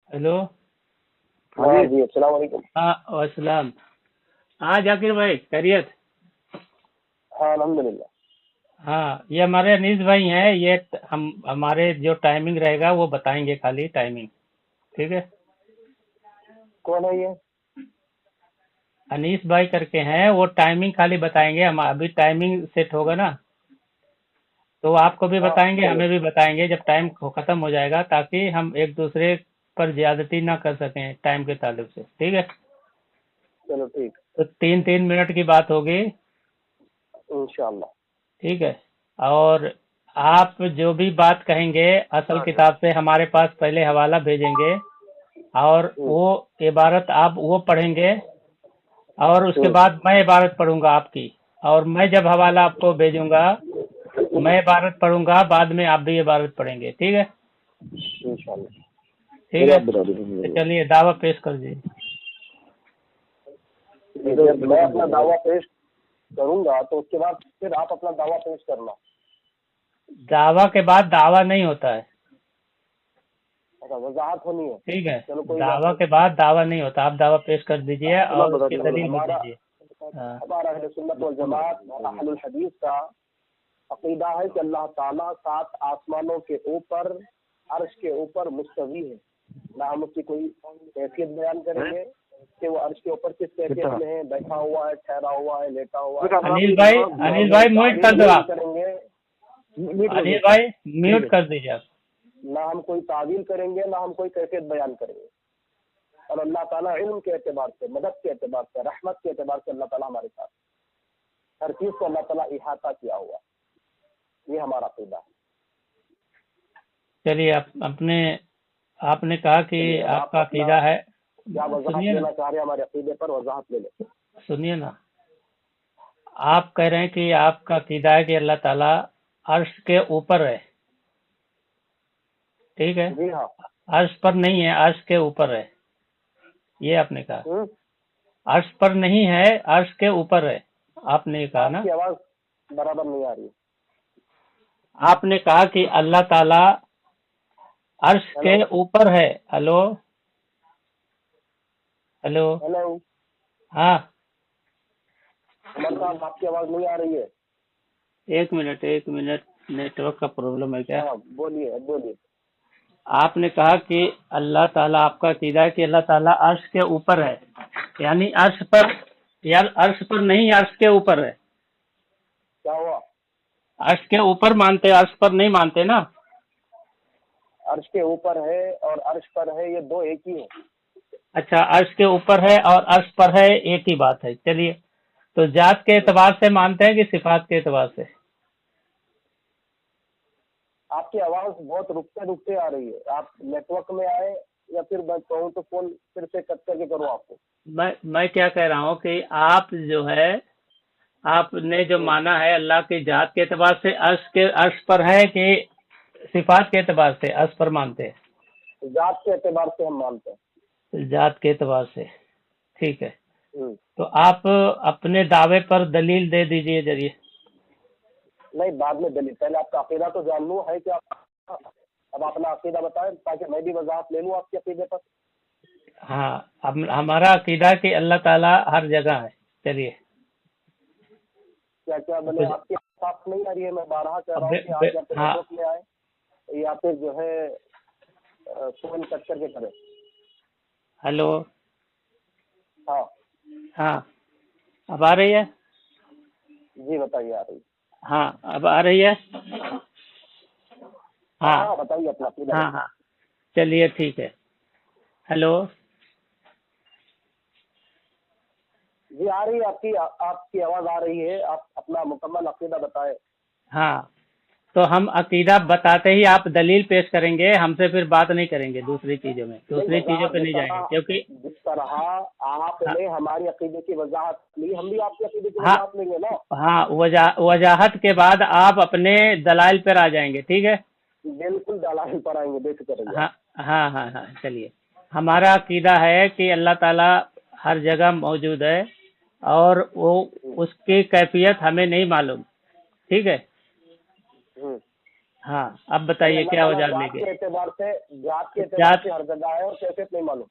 Hello. हाँ जी, अस्सलाम वालेकुम। हाँ अस्सलाम। हाँ जाकिर भाई खैरियत। हाँ अल्हम्दुलिल्लाह। हाँ ये हमारे अनीस भाई हैं। ये हम हमारे जो टाइमिंग रहेगा वो बताएंगे, खाली टाइमिंग। ठीक है। कौन है ये? अनीस भाई करके हैं, वो टाइमिंग खाली बताएंगे। हम अभी टाइमिंग सेट होगा ना, तो आपको भी हाँ बताएंगे चलो। हमें भी बताएंगे जब टाइम खत्म हो जाएगा, ताकि हम एक दूसरे पर ज्यादती ना कर सकें टाइम के ताल्लुक से। ठीक है। चलो ठीक। तो 3-3 मिनट की बात होगी। इंशाअल्लाह। ठीक है। और आप जो भी बात कहेंगे असल किताब से हमारे पास पहले हवाला भेजेंगे, और हम्म, वो इबारत आप वो पढ़ेंगे, और उसके हम्म, बाद मैं इबारत पढ़ूंगा आपकी। और मैं जब हवाला आपको भेजूंगा, मैं इबारत पढ़ूंगा, बाद में आप भी इबारत पढ़ेंगे। ठीक है। इंशाअल्लाह। ठीक है। जवाब बता तो दीजिए। चलिए दावा पेश कर दीजिए। जब मैं अपना दावा पेश करूंगा तो उसके बाद फिर आप अपना दावा पेश करना। दावा के बाद दावा नहीं होता है। अच्छा, वजाहत होनी है। ठीक है। चलो कोई बात दावा नहीं। के बाद दावा नहीं होता, आप दावा पेश कर दीजिए सुना और बता उसकी दीजिए। दलील भी हमारा दीजिए। हाँ। हमारा अहले सुन्नत वल जमात और अहलुल हदीस का अकीदा है कि अल्लाह ताला 7 आसमानों के ऊपर अर्श के ऊपर मुस्तवी है। ना हम उसकी कोई कैफियत बयान करेंगे कि वो अर्श के ऊपर किस कैफियत में है, बैठा हुआ है, ठहरा हुआ है, लेटा हुआ है। अनिल भाई म्यूट कर दो आप। करेंगे अनिल भाई म्यूट कर दीजिए आप। ना हम कोई तावील करेंगे, ना हम कोई कैफियत बयान करेंगे। और अल्लाह ताला इल्म के एतबार से, मदद के एतबार से, रहमत के एतबार से अल्लाह ताला हमारे साथ, हर चीज को अल्लाह ताला इहाता किया हुआ। ये हमारा अकीदा है। चलिए आप अपने आपने कहा कि चलिए, अब आप आपका अपना अकीदा है। क्या वजाहत सुनिए ना, लेना चाह रहे हैं हमारे अकीदे पर, वजाहत ले लें। सुनिए ना। आप कह रहे हैं कि आपका अकीदा है कि अल्लाह ताला अर्श के ऊपर है। ठीक है। जी हाँ। अर्श पर नहीं है, अर्श के ऊपर है, ये आपने कहा। हम्म, अर्श पर नहीं है, अर्श के ऊपर है, आपने कहा ना। आपकी आवाज बराबर नहीं आ रही है। आपने कहा कि अल्लाह ताला अर्श के हेलो ऊपर है। हेलो। हेलो। हेलो। हाँ। उमर साहब, आपकी आवाज नहीं आ रही है। एक मिनट एक मिनट, नेटवर्क का प्रॉब्लम है क्या। हाँ बोलिए, अब बोलिए। आपने कहा कि अल्लाह ताला, आपका अकीदा है कि अल्लाह ताला अर्श के ऊपर है, यानी अर्श पर, यार अर्श पर नहीं, अर्श के ऊपर है। क्या हुआ? अर्श के ऊपर मानते, अर्श पर नहीं मानते ना। अर्श के ऊपर है और अर्श पर है, ये दो एक ही है। अच्छा, अर्श के ऊपर है और अर्श पर है, एक ही बात है। चलिए, तो जात के एतबार से मानते हैं कि सिफात के एतबार से। आपकी आवाज बहुत रुकते रुकते आ रही है। आप नेटवर्क में आए, या फिर मैं कहूँ तो फोन फिर से कट करके करूँ आपको? मैं क्या कह रहा हूँ कि आप जो है, आपने जो माना है अल्लाह की जात के एतबार से अर्श पर है, कि सिफात के एतबार से अर्श पर मानते हैं। जात के एतबार से हम मानते जात के एतबार से। ठीक है। हैं। तो आप अपने दावे पर दलील दे दीजिए जरिए। नहीं, बाद में दलील, पहले आपका अकीदा तो जान लूँ है क्या। अब अपना अकीदा बताएं ताकि मैं भी वजाहत ले लूँ आपके अकीदे पर। हाँ, हमारा अकीदा कि अल्लाह ताला हर जगह है। चलिए। क्या क्या मैंने आपकी साफ नहीं आ रही है, मैं बारहा कह रहा हूँ कि आप या तो हाँ। नेटवर्क में आए या फिर जो है फोन कट करके करें। हेलो। हाँ हाँ, अब आ रही है। जी, बताइए आ रही। हाँ, अब आ रही है। हाँ हाँ। हाँ, बताइए अपना अकीदा हाँ बताइए। हाँ, चलिए ठीक है। हेलो। जी आ रही है, आपकी आवाज आ रही है। आप अपना मुकम्मल अकीदा बताएं। हाँ, तो हम अकीदा बताते ही आप दलील पेश करेंगे, हमसे फिर बात नहीं करेंगे दूसरी चीजों में, नहीं, दूसरी चीजों पे नहीं जाएंगे, क्योंकि जिस तरह हाँ। आपने हमारी अकीदे की वजाहत ली, हम भी आपके अकीदे की हाँ। वजाहत लेंगे ना। हाँ, वजाहत के बाद आप अपने दलाइल पर आ जाएंगे। ठीक है। बिल्कुल दलाइल पर आएंगे, बेफिक्र रहिए हाँ आप। हाँ हाँ हाँ, चलिए। हमारा अकीदा है कि अल्लाह ताला हर जगह मौजूद है, और वो उसकी कैफियत हमें नहीं मालूम। ठीक है। हम्म, ہاں اب بتائیے اللہ کیا تعالیٰ وجہ لے ذات کے کے اعتبار سے ذات ہر جگہ ہے اور کیفیت نہیں معلوم.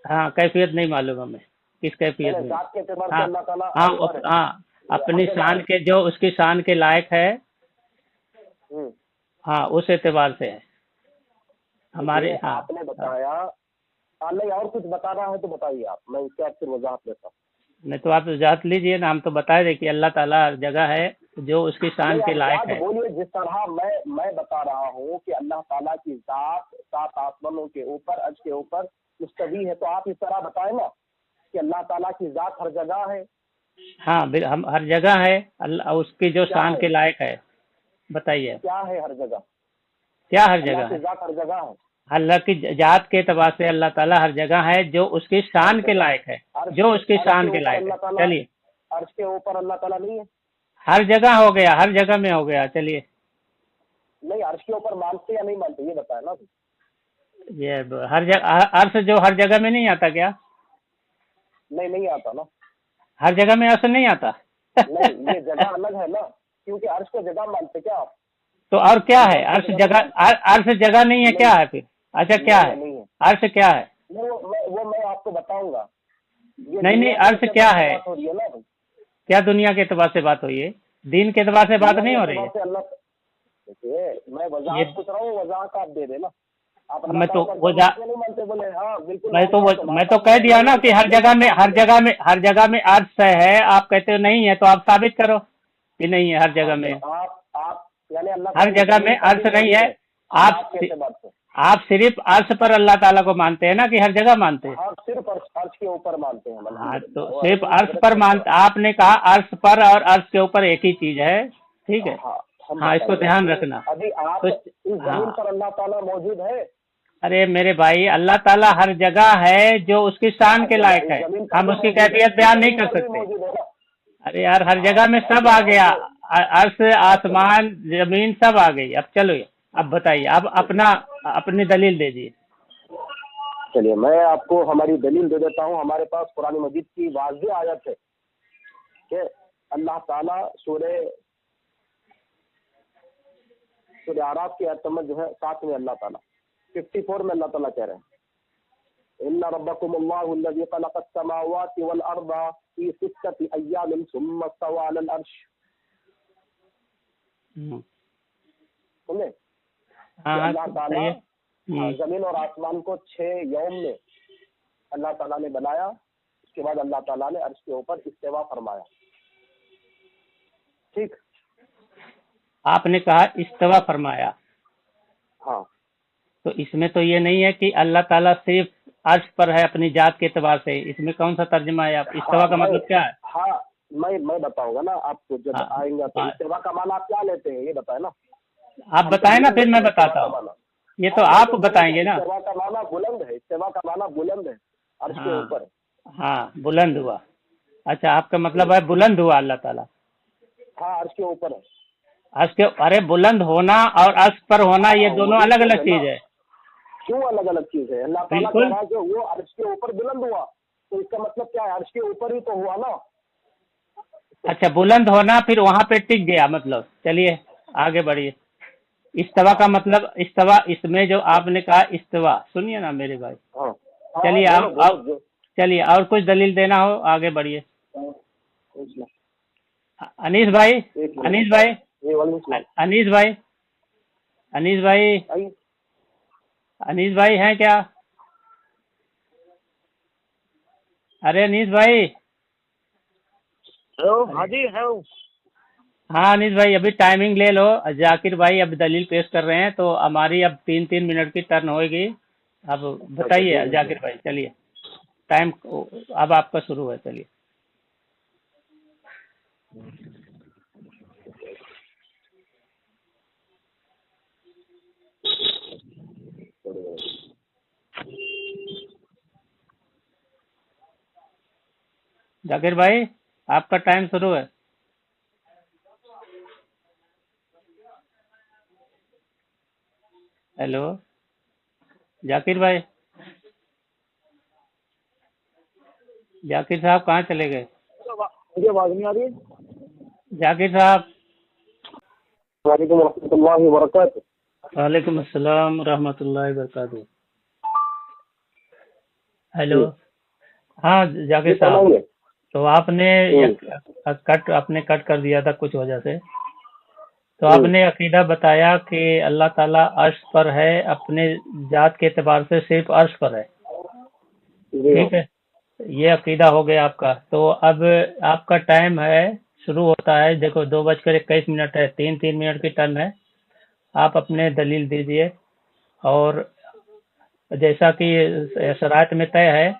ہاں کیفیت نہیں معلوم ہمیں کس کیفیت میں. ذات کے اعتبار سے ہاں اللہ تعالیٰ ہاں ہر پر ہے. ہاں اپنی ہر جگہ شان ہے. کے جو اس کی شان کے لائق ہے ہوں. ہاں اس اعتبار سے ہے ہمارے. یہ ہاں آپ نے بتایا. نہیں اور کچھ بتانا ہے تو بتائیے آپ, میں اس کے آپ پھر وضاحت لیتا ہوں. نہیں تو آپ ذات لیجئے نا, ہم تو بتا دیں کہ اللہ تعالیٰ ہر جگہ ہے جو اس کی شان نہیں کے آپ لائق ذات ہے. بولیے جس طرح میں بتا رہا ہوں کہ اللہ تعالیٰ کی ذات 7 آسمانوں کے اوپر عرش کے اوپر مستوی ہے, تو آپ اس طرح بتائیں نا کہ اللہ تعالیٰ کی ذات ہر جگہ ہے. ہاں ہم ہر جگہ ہے اللہ اس کی جو کیا شان ہے؟ کے لائق ہے. بتائیے کیا ہے ہر جگہ؟ کیا ہر اللہ جگہ کی ہے. ذات ہر جگہ ہے. اللہ کی ذات کے اعتبار سے اللہ تعالیٰ ہر جگہ ہے جو اس کی شان کے لائق ہے, جو اس کی شان کے لائق ہے. چلیے عرش کے اوپر اللہ تعالیٰ نہیں ہے. ہر جگہ ہو گیا, ہر جگہ میں ہو گیا. چلیے نہیں عرش کے اوپر مانتے یا نہیں مانتے یہ بتائیں نا. یہ ہر جگہ عرش جو ہر جگہ میں نہیں آتا کیا؟ نہیں آتا نا. ہر جگہ میں عرش نہیں آتا. نہیں یہ جگہ الگ ہے نا, کیونکہ عرش کو جگہ مانتے کیا آپ؟ تو اور کیا ہے عرش جگہ؟ عرش جگہ نہیں ہے کیا ہے پھر؟ اچھا کیا ہے نہیں ہے. عرش کیا ہے؟ وہ میں آپ کو بتاؤں گا. نہیں عرش کیا ہے؟ کیا دنیا کے اعتبار سے بات ہوئی ہے, دین کے اعتبار سے بات نہیں ہو رہی ہے. میں وضاحت پوچھ رہا ہوں, وضاحت آپ دے دینا. میں تو کہہ دیا نا کہ ہر جگہ میں عرش ہے, آپ کہتے ہو نہیں ہے تو آپ ثابت کرو کہ نہیں ہے ہر جگہ میں. ہر جگہ میں عرش نہیں ہے. آپ صرف عرش پر اللہ تعالیٰ کو مانتے ہیں نا کہ ہر جگہ مانتے ہیں؟ صرف عرش کے اوپر مانتے ہیں. ہاں تو صرف عرش پر مانتے. آپ نے کہا عرش پر اور عرش کے اوپر ایک ہی چیز ہے, ٹھیک ہے. ہاں اس کو دھیان رکھنا. ابھی آپ اس زمین پر اللہ تعالیٰ موجود ہے. ارے میرے بھائی اللہ تعالیٰ ہر جگہ ہے جو اس کی شان کے لائق ہے, ہم اس کی کیفیت بیان نہیں کر سکتے. ارے یار ہر جگہ میں سب آ گیا, عرش آسمان زمین سب آ گئی. اب چلو اب بتائیے, اب اپنی دلیل دے دیجیے. چلیے میں آپ کو ہماری دلیل دے دیتا ہوں. ہمارے پاس قرآن مجید کی واضح آیت ہے کہ اللہ تعالیٰ سورہ اعراف کی آیت نمبر جو ہے 7 میں اللہ تعالیٰ 54 میں اللہ تعالیٰ کہہ رہے ہیں ان ربکم اللہ الذی خلق السماوات والارض فی 6 ایام ثم استوى علی العرش. سنیں اللہ تعالیٰ زمین اور آسمان کو 6 یوم میں اللہ تعالیٰ نے بنایا, اس کے بعد اللہ تعالیٰ نے عرش کے اوپر استوا فرمایا. ٹھیک, آپ نے کہا استوا فرمایا. ہاں تو اس میں تو یہ نہیں ہے کہ اللہ تعالیٰ صرف عرش پر ہے اپنی ذات کے اعتبار سے. اس میں کون سا ترجمہ ہے؟ آپ استوا کا مطلب کیا ہے؟ ہاں میں بتاؤں گا نا آپ کو جب آئیں گا تو. استوا کا معنی آپ کیا لیتے ہیں یہ بتائیں نا. آپ بتائیں نا پھر میں بتاتا ہوں. یہ تو آپ بتائیں گے نا. استوا کا معنی بلند ہے. استوا کا معنی بلند ہے, عرش کے اوپر. ہاں بلند ہوا. اچھا آپ کا مطلب ہے بلند ہوا اللہ تعالیٰ. ہاں عرش کے اوپر ہے. عرش کے, ارے بلند ہونا اور عرش پر ہونا یہ دونوں الگ الگ چیز ہے. کیوں الگ الگ چیز ہے؟ اللہ تعالیٰ کہہ رہا ہے کہ وہ عرش کے اوپر بلند ہوا, تو اس کا مطلب کیا ہے؟ عرش کے اوپر ہی تو ہوا نا. اچھا بلند ہونا پھر وہاں پہ ٹک گیا مطلب. چلیے آگے بڑھیے. استوا کا مطلب استوا, اس میں جو آپ نے کہا استوا, سنیے نا میرے بھائی. چلیے اور کچھ دلیل دینا ہو آگے بڑھیے. انیس بھائی ہیں کیا؟ ارے انیس بھائی. ہاں جی ہے. ہاں انیس بھائی ابھی ٹائمنگ لے لو. ذاکر بھائی اب دلیل پیش کر رہے ہیں تو ہماری اب 3 منٹ کی ٹرن ہوئے گی. اب بتائیے ذاکر بھائی. چلیے ٹائم اب آپ کا شروع ہے. چلیے ذاکر بھائی آپ کا ٹائم شروع ہے. ہیلو ذاکر بھائی. ذاکر صاحب کہاں چلے گئے؟ مجھے آواز نہیں آ رہی ہے. ذاکر صاحب. وعلیکم ورحمۃ اللہ وبرکاتہ. وعلیکم السلام ورحمۃ اللہ وبرکاتہ. ہیلو. جی ہاں ذاکر جی صاحب، فرمائیے. تو آپ نے کٹ کر دیا تھا کچھ وجہ سے. تو آپ نے عقیدہ بتایا کہ اللہ تعالیٰ عرش پر ہے، اپنے ذات کے اعتبار سے صرف عرش پر ہے. جی ٹھیک ہے، یہ عقیدہ ہو گیا آپ کا. تو اب آپ کا ٹائم ہے، شروع ہوتا ہے. دیکھو 2:21 ہے، 3 منٹ کی ٹرن ہے. آپ اپنے دلیل دیجئے، اور جیسا کہ شرائط میں طے ہے،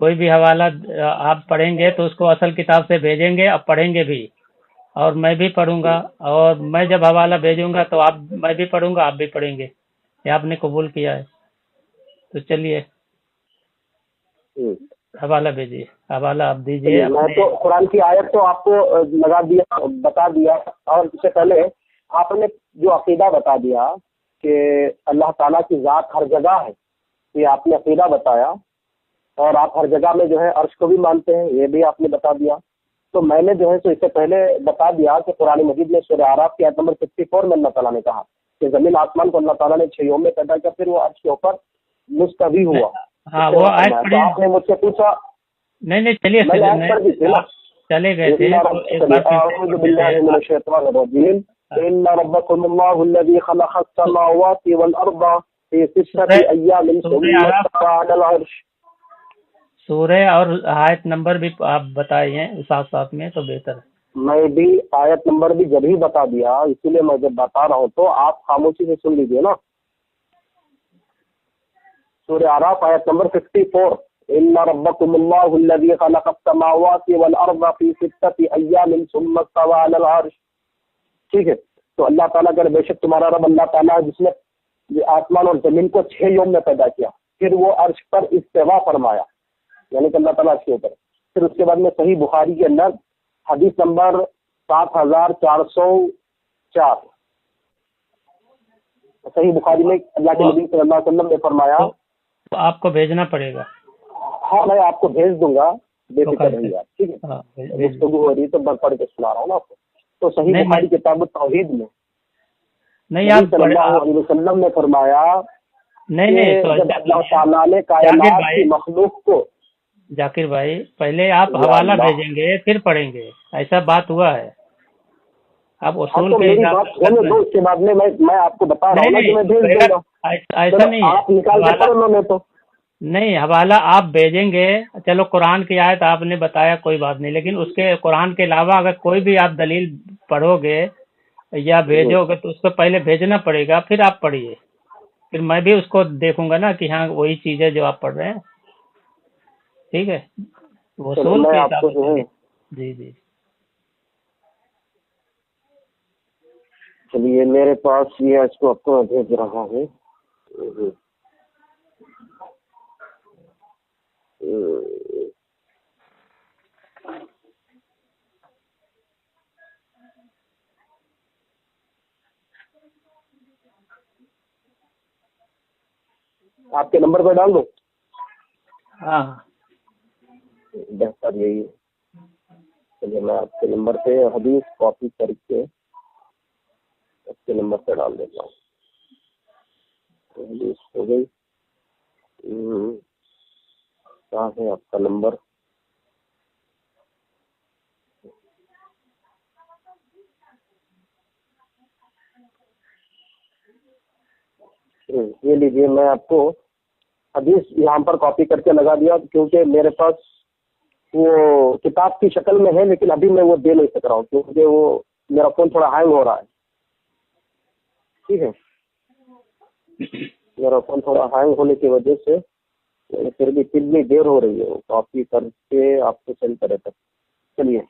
کوئی بھی حوالہ آپ پڑھیں گے تو اس کو اصل کتاب سے بھیجیں گے، اب پڑھیں گے بھی، اور میں بھی پڑھوں گا. اور میں جب حوالہ بھیجوں گا تو میں بھی پڑھوں گا، آپ بھی پڑھیں گے. یہ آپ نے قبول کیا ہے. تو چلیے حوالہ بھیجیے، حوالہ آپ دیجیے چلیے، میں اپنے. تو قرآن کی آیت تو آپ کو لگا دیا، بتا دیا. اور اس سے پہلے آپ نے جو عقیدہ بتا دیا کہ اللہ تعالیٰ کی ذات ہر جگہ ہے، یہ آپ نے عقیدہ بتایا. اور آپ ہر جگہ میں جو ہے عرش کو بھی مانتے ہیں، یہ بھی آپ نے بتا دیا. تو میں نے جو ہے تو اس سے پہلے بتا دیا کہ قرآن مجید میں سورہ اعراف کی آیت نمبر 64 میں اللہ تعالیٰ نے کہا کہ زمین آسمان کو اللہ تعالیٰ نے 6 یوم میں پیدا کیا، پھر وہ عرش کے اوپر مستوی ہوا. ہاں وہ آیت تو پڑھی. آپ نے مجھ سے پوچھا، نہیں چلیے میں نے آیت پڑھ دی تھی نا. آپ چلے گئے تھے تو ایک بار پھر سے اعوذ پڑھ باللہ دیتے من ہیں. الشیطان الرجیم. ان ربکم اللہ الذی خلق السماوات والارض فی ستۃ ایام ثم استوى علی العرش. سورہ اور آیت نمبر بھی آپ بتائیے ساتھ ساتھ میں تو بہتر ہے. میں بھی آیت نمبر بھی جب ہی بتا دیا، اسی لیے میں جب بتا رہا ہوں تو آپ خاموشی سے سن لیجیے نا. سورہ اعراف آیت نمبر 64. ان ربکم اللہ الذی خلق السماوات والارض فی ستۃ ایام ثم استوى علی العرش. ٹھیک ہے، تو اللہ تعالیٰ کا بے شک تمہارا رب اللہ تعالیٰ جس نے آسمان اور زمین کو 6 یوم میں پیدا کیا، پھر وہ عرش پر استوا فرمایا، یعنی کہ اللہ تعالیٰ عرش کے اوپر. پھر اس کے بعد میں صحیح بخاری کے اندر حدیث نمبر 7404 صحیح بخاری میں اللہ کے نبی صلی اللہ علیہ وسلم نے فرمایا. تو آپ کو بھیجنا پڑے گا. ہاں میں آپ کو بھیج دوں گا، بے فکر رہیے آپ. ٹھیک ہے، گفتگو ہو رہی ہے تو میں پڑھ کے سنا رہا ہوں نا آپ کو. تو صحیح بخاری کتاب التوحید میں نہیں نبی صلی اللہ علیہ وسلم نے فرمایا کہ جب اللہ تعالیٰ نے کائنات کی مخلوق کو. ذاکر بھائی پہلے آپ حوالہ بھیجیں گے پھر پڑھیں گے، ایسا بات ہوا ہے. آپ اصول کے اس کے بعد میں آپ کو بتا رہا ہوں کہ میں بھیج دوں گا. ایسا نہیں آپ نکال کے پڑھ لو. میں تو نہیں، حوالہ آپ بھیجیں گے. چلو قرآن کی آیت آپ نے بتایا کوئی بات نہیں، لیکن اس کے قرآن کے علاوہ اگر کوئی بھی آپ دلیل پڑھو گے یا بھیجو گے تو اس کو پہلے بھیجنا پڑے گا، پھر آپ پڑھیے. پھر میں بھی اس کو دیکھوں گا نا کہ ہاں وہی چیز ہے جو آپ پڑھ رہے ہیں. ٹھیک ہے، وصول کے حساب سے. جی چلیے، میرے پاس یہ اس کو آپ کو بھیج رہا ہوں. آپ کے نمبر پہ ڈال دو. ہاں بہتر یہی ہے. چلیے میں آپ کے نمبر پہ حدیث کاپی کر کے اس کے نمبر پہ ڈال دیتا ہوں. حدیث ہو گئی. کہاں ہے آپ کا نمبر؟ یہ لیجیے، میں آپ کو حدیث یہاں پر کاپی کر کے لگا دیا کیونکہ میرے پاس وہ کتاب کی شکل میں ہے، لیکن ابھی میں وہ دے نہیں سک رہا ہوں کیونکہ وہ میرا فون تھوڑا ہینگ ہو رہا ہے. ٹھیک ہے، میرا فون تھوڑا ہینگ ہونے کی وجہ سے پھر بھی کتنی دیر ہو رہی ہے وہ کاپی کر کے آپ کو سینڈ کرے تک. چلیے،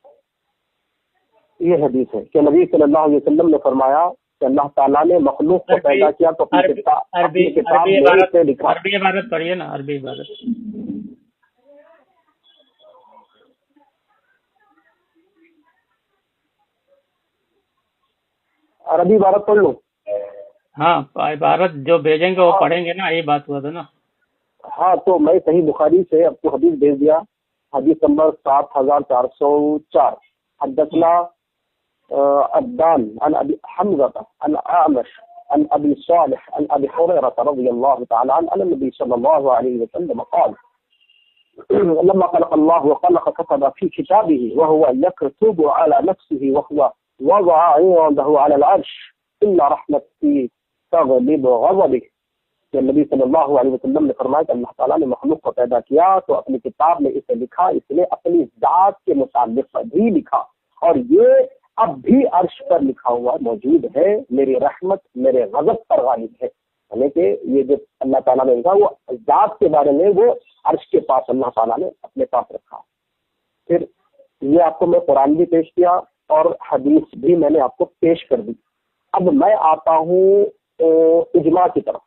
یہ حدیث ہے کہ نبی صلی اللہ علیہ وسلم نے فرمایا کہ اللہ تعالیٰ نے مخلوق کو پیدا کیا تو اپنی کتاب میرے سے لکھا. عربی عبارت پڑھیے نا، عربی عبارت. عربی عبارت پڑھ لوں؟ ہاں عبارت جو بھیجیں گے وہ پڑھیں گے نا، یہی بات ہوا تھا نا. ہاں تو میں صحیح بخاری سے آپ کو حدیث بھیج دیا. حدیث نمبر 7404. حدثنا عبدان عن ابي حمزه عن اعمش عن أبي صالح عن أبي هريرة رضي الله تعالى عنه أن النبي صلى الله عليه وسلم قال لما خلق الله وخلق كتب في كتابه وهو يكتب على نفسه وهو وضع عنده على العرش إن رحمتي تغلب غضبه. کہ نبی صلی اللہ علیہ وسلم نے فرمایا کہ اللہ تعالیٰ نے مخلوق کو پیدا کیا تو اپنی کتاب میں اسے لکھا، اس نے اپنی ذات کے متعلق بھی لکھا اور یہ اب بھی عرش پر لکھا ہوا موجود ہے، میری رحمت میرے غضب پر غالب ہے. یعنی کہ یہ جو اللہ تعالیٰ نے لکھا وہ ذات کے بارے میں وہ عرش کے پاس اللہ تعالیٰ نے اپنے پاس رکھا. پھر یہ آپ کو میں قرآن بھی پیش کیا اور حدیث بھی میں نے آپ کو پیش کر دی. اب میں آتا ہوں اجماع کی طرف.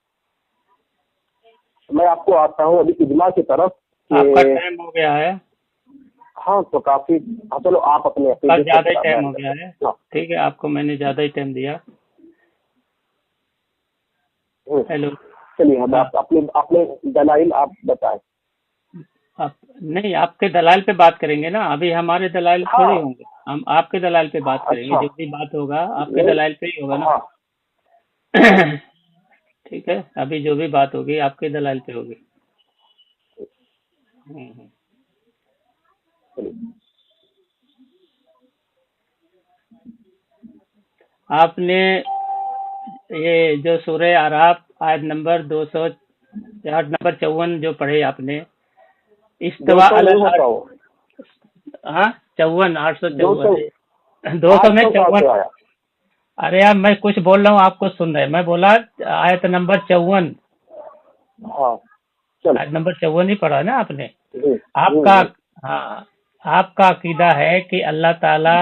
میں آپ کو آتا ہوں ابھی اجماع کی طرف. آپ کا ٹائم ہو گیا ہے. ہاں تو کافی، ہاں چلو آپ اپنے زیادہ ہی ٹائم ہو گیا ہے. ٹھیک ہے، آپ کو میں نے زیادہ ہی ٹائم دیا. ہیلو، چلیے ہم اپنے دلائل آپ بتائیں. نہیں، آپ کے دلائل پہ بات کریں گے نا، ابھی ہمارے دلائل تھوڑے ہوں گے، ہم آپ کے دلائل پہ بات کریں گے. جو بھی بات ہوگا آپ کے دلائل پہ ہی ہوگا نا. ٹھیک ہے، ابھی جو بھی بات ہوگی آپ کے دلائل پہ ہوگی. آپ نے یہ جو سورہ اعراف آیت نمبر 54 جو پڑھے آپ نے، استوا ہاں 200 میں 54. ارے یار میں کچھ بول رہا ہوں آپ کو سن رہے. میں بولا آیت نمبر 54، آیت نمبر 54 ہی پڑھا نا آپ نے. آپ کا عقیدہ ہے کہ اللہ تعالی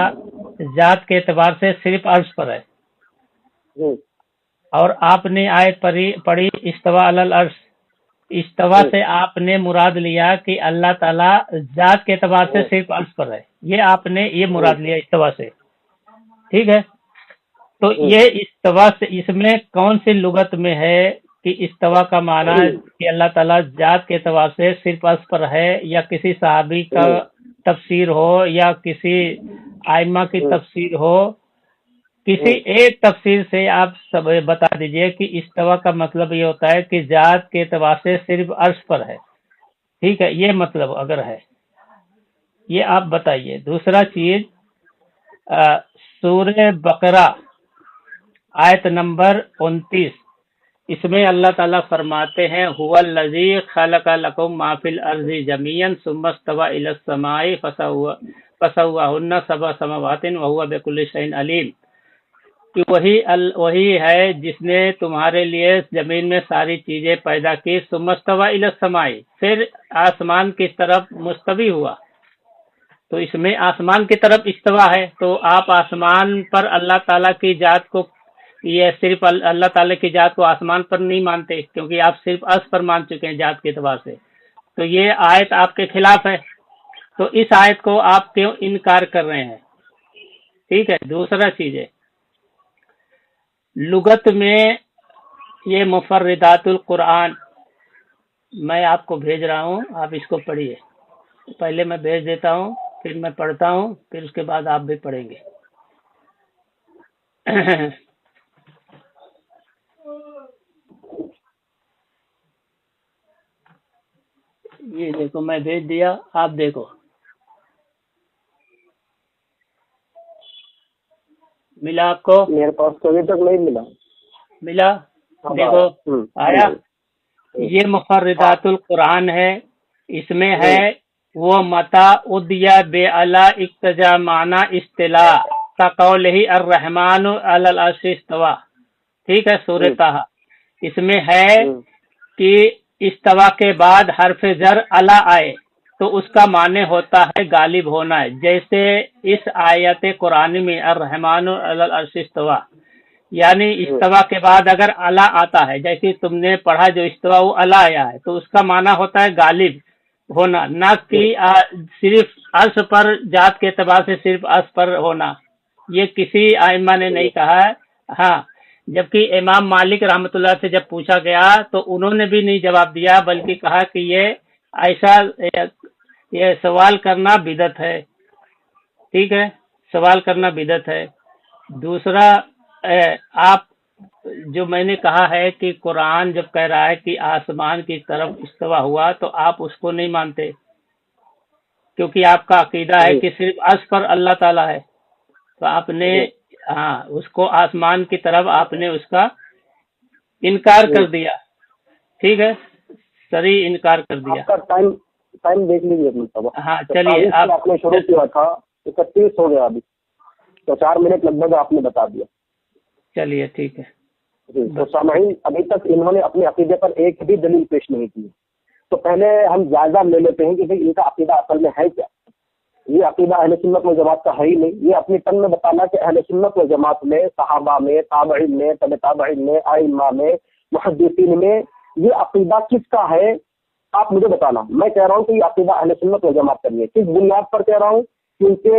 ذات کے اعتبار سے صرف عرش پر ہے، اور آپ نے آیت پڑھی استوا علی العرش. استوا سے آپ نے مراد لیا کہ اللہ تعالیٰ ذات کے اعتبار سے صرف عرش پر ہے، یہ آپ نے یہ مراد لیا استوا سے. ٹھیک ہے، تو یہ استوا سے اس میں کون سی لغت میں ہے کہ استوا کا معنی ہے کہ اللہ تعالیٰ ذات کے اعتبار سے صرف عرش پر ہے، یا کسی صحابی کا تفسیر ہو یا کسی ائمہ کی تفسیر ہو؟ کسی ایک تفسیر سے آپ سب بتا دیجئے کہ استوا کا مطلب یہ ہوتا ہے کہ ذات کے اعتبار سے صرف عرش پر ہے. ٹھیک ہے، یہ مطلب اگر ہے یہ آپ بتائیے. دوسرا چیز، سورہ بقرہ آیت نمبر 29، اس میں اللہ تعالیٰ فرماتے ہیں هو الذی خلق لکم ما فی الارض جمیعا ثم استوى الی السماء فسواہن سبع سماوات وهو بکل شیء علیم. کہ وہی ہے جس نے تمہارے لیے زمین میں ساری چیزیں پیدا کی، ثم استوى الی السماء، پھر آسمان کی طرف مستوی ہوا. تو اس میں آسمان کی طرف استوا ہے، تو آپ آسمان پر اللہ تعالیٰ کی ذات کو، یہ صرف اللہ تعالیٰ کی ذات کو آسمان پر نہیں مانتے، کیونکہ آپ صرف عرش پر مان چکے ہیں ذات کے اعتبار سے. تو یہ آیت آپ کے خلاف ہے، تو اس آیت کو آپ کیوں انکار کر رہے ہیں؟ ٹھیک ہے. دوسرا چیز ہے، لغت میں یہ مفردات القرآن میں آپ کو بھیج رہا ہوں، آپ اس کو پڑھیے. پہلے میں بھیج دیتا ہوں، پھر میں پڑھتا ہوں، پھر اس کے بعد آپ بھی پڑھیں گے. یہ دیکھو میں بھیج دیا، آپ دیکھو. ملا آپ کو؟ میرے پاس تو ابھی تک نہیں ملا. دیکھو آیا. یہ مفردات القرآن ہے. اس میں ہے وہ متا ادیا بے علا اقتجا معنی اصطلاح کا قولہ الرحمن علی العرش استوى. ٹھیک ہے، سورہ طٰہٰ. اس میں ہے کہ استوا کے بعد حرف زر علا آئے تو اس کا معنی ہوتا ہے غالب ہونا ہے، جیسے اس آیت قرآن میں الرحمن علی العرش استوى، یعنی استوا کے بعد اگر علا آتا ہے، جیسے تم نے پڑھا جو استوا وہ علا آیا ہے، تو اس کا معنی ہوتا ہے غالب ہونا، نہ کہ صرف عرش پر ذات کے اعتبار سے صرف عرش پر ہونا. یہ کسی ائمہ نے نہیں کہا ہے. ہاں، جبکہ امام مالک رحمۃ اللہ سے جب پوچھا گیا تو انہوں نے بھی نہیں جواب دیا، بلکہ کہا کہ یہ سوال کرنا بدعت ہے. ٹھیک ہے، سوال کرنا بدعت ہے. دوسرا، آپ جو میں نے کہا ہے کہ قرآن جب کہہ رہا ہے کہ آسمان کی طرف استوا ہوا تو آپ اس کو نہیں مانتے، کیونکہ آپ کا عقیدہ ہے جی کہ صرف عرش پر اللہ تعالیٰ ہے، تو آپ نے جی ہاں اس کو آسمان کی طرف آپ نے اس کا انکار جی کر دیا، ٹھیک ہے، صریح انکار کر دیا۔ آپ کا ٹائم دیکھ لیجیے مرتبہ، ہاں چلیے 47 سے آپ نے شروع کیا تھا، 31 ہو گیا ابھی، تو 4 منٹ لگ بھگ آپ نے بتا دیا۔ چلیے ٹھیک ہے، جی تو سامعین، ابھی تک انہوں نے اپنے عقیدے پر ایک بھی دلیل پیش نہیں کی، تو پہلے ہم جائزہ لے لیتے ہیں کہ بھئی ان کا عقیدہ اصل میں ہے کیا۔ یہ عقیدہ اہل سنت و جماعت کا ہے ہی نہیں۔ یہ اپنی تن میں بتانا کہ اہل سنت و جماعت میں، صحابہ میں، تابعین میں، تبع تابعین میں، ائمہ میں، محدثین میں یہ عقیدہ کس کا ہے، آپ مجھے بتانا۔ میں کہہ رہا ہوں کہ یہ عقیدہ اہل سنت و جماعت کا نہیں ہے۔ کس بنیاد پر کہہ رہا ہوں؟ کیونکہ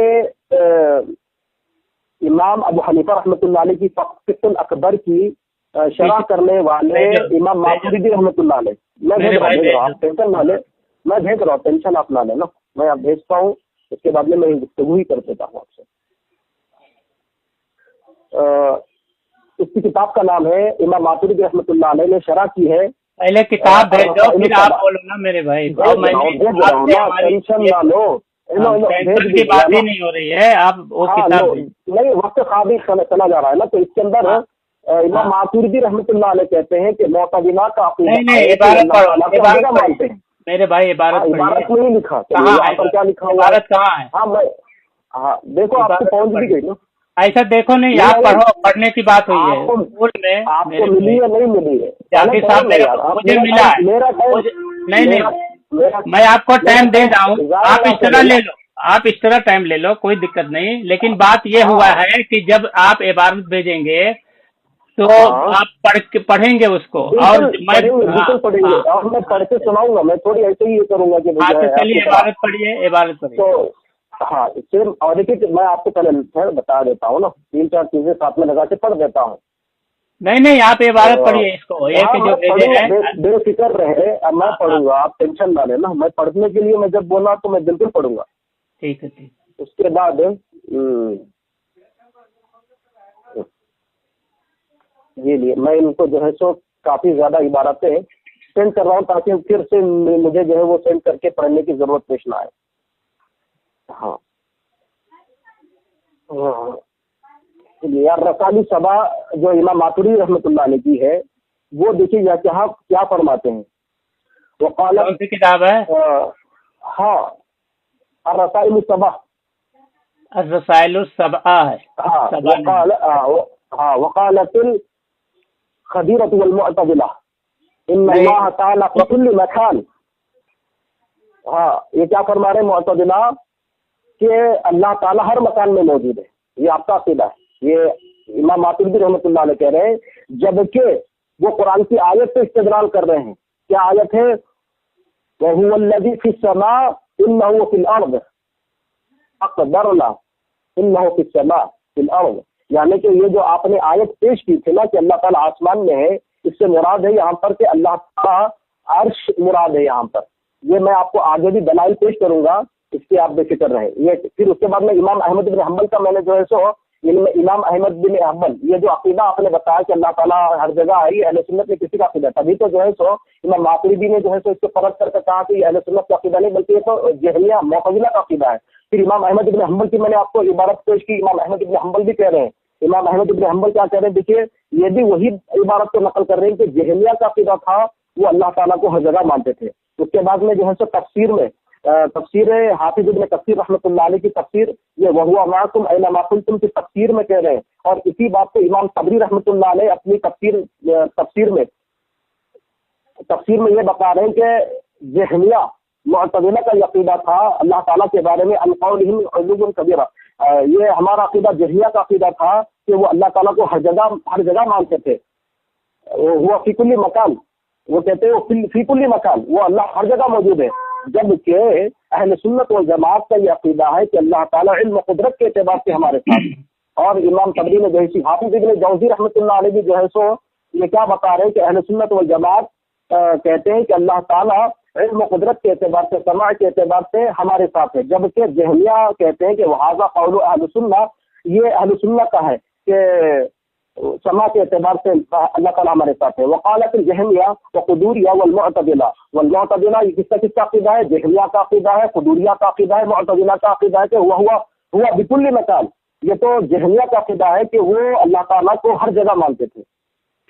امام ابو حنیفہ رحمۃ اللہ علیہ کی فقہ الاکبر کی شرح کرنے والے امام ماتریدی رحمۃ اللہ علیہ، میں بھیج رہا ہوں، آپ ٹینشن نہ لیں، میں بھیج رہا ہوں، ٹینشن آپ نہ لینا، میں آپ بھیجتا ہوں، اس کے بعد میں گفتگو ہی کر دیتا ہوں آپ سے۔ اس کی کتاب کا نام ہے، امام ماتریدی رحمۃ اللہ علیہ نے شرح کی ہے۔ پہلے کتاب بھیجو پھر آپ بولو نا میرے بھائی، ٹینشن نہ لو، ٹینشن کی بات ہی نہیں ہو رہی ہے، آپ وہ کتاب نہیں، وقت خاصی چلا جا رہا ہے نا، تو اس کے اندر امام ماتریدی رحمۃ اللہ علیہ کہتے ہیں کہ معتزلہ کا عقیدہ عبارت پڑھو، مانتے ہیں میرے بھائی، عبارت عبارت میں نہیں لکھا، کہاں کیا لکھا ہوا؟ عبارت کہاں ہے؟ ہاں دیکھو آپ کو پہنچ بھی گئی نا، ایسا دیکھو نہیں، آپ پڑھو، پڑھنے کی بات ہوئی ہے اسکول میں، آپ کو ملی ہے نہیں ملی ہے؟ جاکر صاحب مجھے ملا ہے، نہیں میں آپ کو ٹائم دے رہا ہوں، آپ اس طرح لے لو، آپ اس طرح ٹائم لے لو، کوئی دقت نہیں، لیکن بات یہ ہوا ہے کہ جب آپ عبارت بھیجیں گے تو آپ پڑھیں گے اس کو، اور بالکل پڑھیں گے، اور میں پڑھ کے سناؤں گا، میں تھوڑی ایسے ہی یہ کروں گا کہ چلیے عبارت پڑھیے، عبارت پڑھیے۔ تو ہاں صرف، اور دیکھیے میں آپ کو پہلے بتا دیتا ہوں نا، 3-4 چیزیں ساتھ میں لگا کے پڑھ دیتا ہوں۔ نہیں آپ عبارت پڑھیے اس کو، یہ کہ جو بھیجے ہیں بے فکر رہے، میں پڑھوں گا، آپ ٹینشن نہ لینا، میں پڑھنے کے لیے میں جب بولا تو میں بالکل پڑھوں گا۔ ٹھیک ہے، ٹھیک۔ اس کے بعد یہ لیے میں ان کو جو ہے سو کافی زیادہ عبارتیں سینڈ کر رہا ہوں، تاکہ پھر سے مجھے جو ہے وہ سینڈ کر کے پڑھنے کی ضرورت پیش نہ آئے۔ ہاں یار، رسالی صبا جو امام ماتریدی رحمۃ اللہ علیہ کی ہے، وہ دیکھیے یہاں کیا فرماتے ہیں، وہ کون سی کتاب ہے؟ ہاں الرسائل السبع، الرسائل السبع ہے۔ وقالت الخدیرۃ والمعتزلہ ان اللہ تعالی فی کل مکان۔ ہاں یہ کیا فرما رہے ہیں معتزلہ کہ اللہ تعالیٰ ہر مکان میں موجود ہے، یہ آپ کا عقیدہ ہے۔ یہ امام ماتریدی رحمۃ اللہ علیہ کہہ رہے ہیں، جبکہ وہ قرآن کی آیت سے استدلال کر رہے ہیں۔ کیا آیت ہے؟ وَهُوَ الَّذِي فِي السَّمَاءِ إِنَّهُ فِي الْأَرْضِ أَقْدَرْنَا إِنَّهُ فِي السَّمَاءِ فِي الْأَرْضِ، یعنی کہ یہ جو آپ نے آیت پیش کی تھی نا کہ اللہ تعالیٰ آسمان میں ہے، اس سے مراد ہے یہاں پر کہ اللہ تعالیٰ عرش مراد ہے یہاں پر۔ یہ میں آپ کو آگے بھی دلائل پیش کروں گا، اس کی آپ بے فکر رہیں۔ یہ پھر اس کے بعد میں امام احمد بن حنبل کا میں نے جو ہے سو امام احمد بن حنبل، یہ جو عقیدہ آپ نے بتایا کہ اللہ تعالیٰ ہر جگہ ہے، اہل سنت میں کسی کا عقیدہ، تبھی تو جو ہے سو امام ماتریدی نے جو ہے سو اس کو فرق کر کے کہا کہ یہ اہل سنت کا عقیدہ نہیں بلکہ یہ تو جہمیہ معتزلہ کا عقیدہ ہے۔ پھر امام احمد بن حنبل کی میں نے آپ کو عبارت پیش کی، امام احمد بن حنبل بھی کہہ رہے ہیں، امام احمد بن حنبل کیا کہہ رہے ہیں، دیکھیے یہ بھی وہی عبارت کو نقل کر رہے ہیں کہ جہمیہ کا عقیدہ تھا، وہ اللہ تعالیٰ کو ہر جگہ مانتے تھے۔ اس کے بعد میں جو ہے سو تفسیر حافظ ابن کثیر رحمۃ اللہ علیہ کی تفسیر، یہ وَهُوَ مَعَكُمْ أَيْنَمَا كُنتُم کی تفسیر میں کہہ رہے ہیں، اور اسی بات کو امام طبری رحمۃ اللہ علیہ اپنی تفسیر میں یہ بتا رہے ہیں کہ جہمیہ معتزلہ کا یہ عقیدہ تھا اللہ تعالیٰ کے بارے میں، عن قولہم علو کبیرہ، یہ ہمارا عقیدہ جہمیہ کا عقیدہ تھا کہ وہ اللہ تعالیٰ کو ہر جگہ مانتے تھے۔ وہ فی کل مکان، وہ کہتے ہیں وہ فی کل مکان، وہ اللہ ہر جگہ موجود ہے، جبکہ اہل سنت و جماعت کا یہ عقیدہ ہے کہ اللہ تعالیٰ علم و قدرت کے اعتبار سے ہمارے ساتھ۔ اور امام طبری نے جو ہے حافظ ابن جوزی رحمۃ اللہ علیہ بھی جو ہے سو یہ کیا بتا رہے ہیں کہ اہل سنت و جماعت کہتے ہیں کہ اللہ تعالیٰ علم و قدرت کے اعتبار سے، سماع کے اعتبار سے ہمارے ساتھ ہے، جبکہ جہمیہ کہتے ہیں کہ وہذا قول اہل سنت، یہ اہل سنت کا ہے کہ समा के एतबार से अल्लाह ताला हमारे साथ है। वक़ालत जहमिया व क़ुदूरिया वल मुअतज़िला, ये किसका अक़ीदा है? जहमिया का अक़ीदा है, क़ुदूरिया का अक़ीदा है, मुअतज़िला का अक़ीदा है कि हुआ बिकुल्ली मकान। ये तो जहमिया का अक़ीदा है कि वो अल्लाह ताला को हर जगह मानते थे।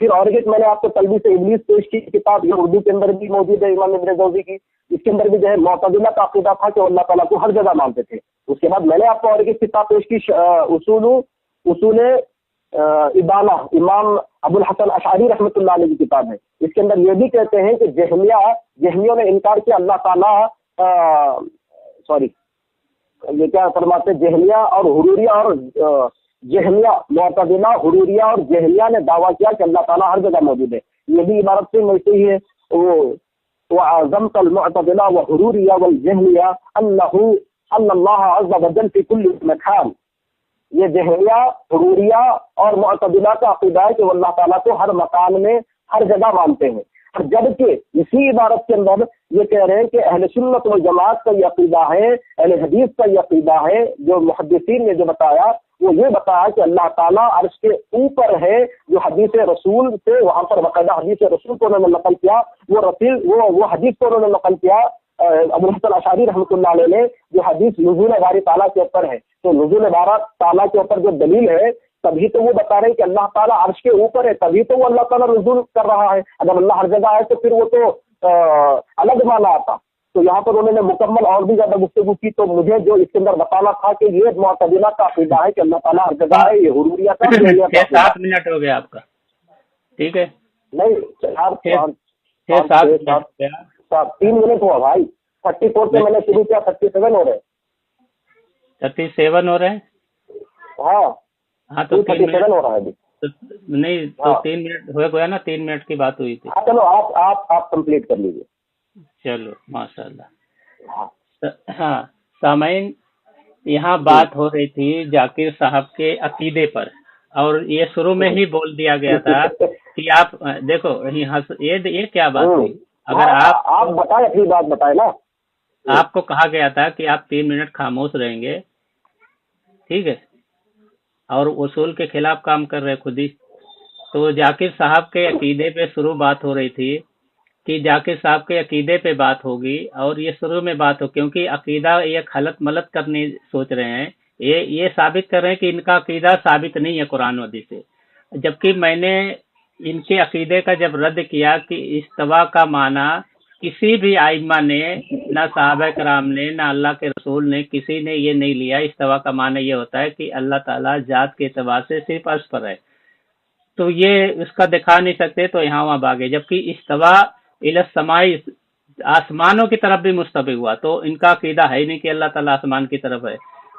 फिर और एक मैंने आपको तलबीस इब्लीस पेश की किताब, ये उर्दू के अंदर भी मौजूद है, इमाम इब्न जौज़ी की। इसके अंदर भी जो है मुअतज़िला का अक़ीदा था कि अल्लाह ताला को हर जगह मानते थे। उसके बाद मैंने आपको और एक किताब पेश की, उसूल इबाना, इमाम अबुल हसन अशअरी रहमतुल्लाह अलैह की किताब है। इसके अंदर ये भी कहते हैं कि जहमियों ने इनकार किया अल्लाह ताला, ये क्या फरमाते, जहमिया और हुरूरिया और जहमिया, मुअतज़िला, हुरूरिया और जहमिया ने दावा किया कि अल्लाह ताला हर जगह मौजूद है। ये भी इबारत से वैसे ही है, वो आज़म कल मुअतज़िला व हुरूरिया वल जहमिया अन्नल्लाह अज़्ज़ व जल फी कुल्ली मकान। ये जहमिया, हुरूरिया और मुअतज़िला का अक़ीदा है कि वो अल्लाह ताला को हर मकान में हर जगह मानते हैं। और जबकि इसी इबारत के अंदर ये कह रहे हैं कि अहले सुन्नत व जमात का ये अक़ीदा है, अहले हदीस का ये अक़ीदा है, जो मुहद्दिसीन ने जो बताया वो ये बताया कि अल्लाह ताला अर्श के ऊपर है। जो हदीस रसूल से वहाँ पर बाकायदा हदीस रसूल को उन्होंने नकल किया, वो हदीस को उन्होंने नकल किया अबुल हसन अशअरी रहमतुल्लाह अलैह ने, जो हदीस नुज़ूल बारी ताला के ऊपर है। तो नुज़ूल बारी ताला के ऊपर जो दलील है, तभी तो वो बता रहे हैं कि अल्लाह ताला अर्श के ऊपर है, तभी तो वो अल्लाह ताला नुज़ूल कर रहा है। अगर अल्लाह हर जगह है तो फिर वो तो अलग माना आता। तो यहाँ पर उन्होंने मुकम्मल और भी ज्यादा गुफ्तगू की। तो मुझे जो इसके अंदर बताना था कि ये मुअतज़िला का अक़ीदा है कि अल्लाह ताला हर जगह है, ये हुरूरिया का 7 मिनट हो गया आपका, ठीक है? नहीं, 3 मिनट हुआ भाई। 34 से मैंने शुरू किया, 37 हो रहे। 37 हो रहे हैं? हाँ, तो 37 हो रहा है अभी। नहीं तो 3 मिनट हो गया ना, 3 मिनट की बात हुई थी। चलो आप कंप्लीट कर लीजिए। चलो माशाल्लाह। हाँ सामईन, यहाँ बात हो रही थी जाकिर साहब के अकीदे पर, और ये शुरू में ही बोल दिया गया था कि आप देखो ये क्या बात हुई। अगर आप बताए, अपनी बात बताए ना। आपको कहा गया था कि आप 3 मिनट खामोश रहेंगे, ठीक है, और उसूल के खिलाफ काम कर रहे खुद ही। तो जाकिर साहब के अकीदे पे शुरू बात हो रही थी कि जाकिर साहब के अकीदे पे बात होगी, और ये शुरू में बात हो, क्योंकि अकीदा ये खलत मलत करने सोच रहे हैं, ये साबित कर रहे हैं कि इनका अकीदा साबित नहीं है कुरान हदीस से। जबकि मैंने इनके अकीदे का जब रद्द किया कि इस्तिवा का माना किसी भी आइम्मा ने, ना सहाबा कराम ने, ना अल्लाह के रसूल ने, किसी ने ये नहीं लिया। इस्तिवा का माना ये होता है कि अल्लाह ताला जात के एतबार से सिर्फ अर्श पर है, तो ये उसका दिखा नहीं सकते, तो यहाँ वहाँ भागे। जबकि इस्तिवा इला समाई, आसमानों की तरफ भी मुस्तवी हुआ, तो इनका अकीदा है ही नहीं कि अल्लाह ताला आसमान की तरफ है।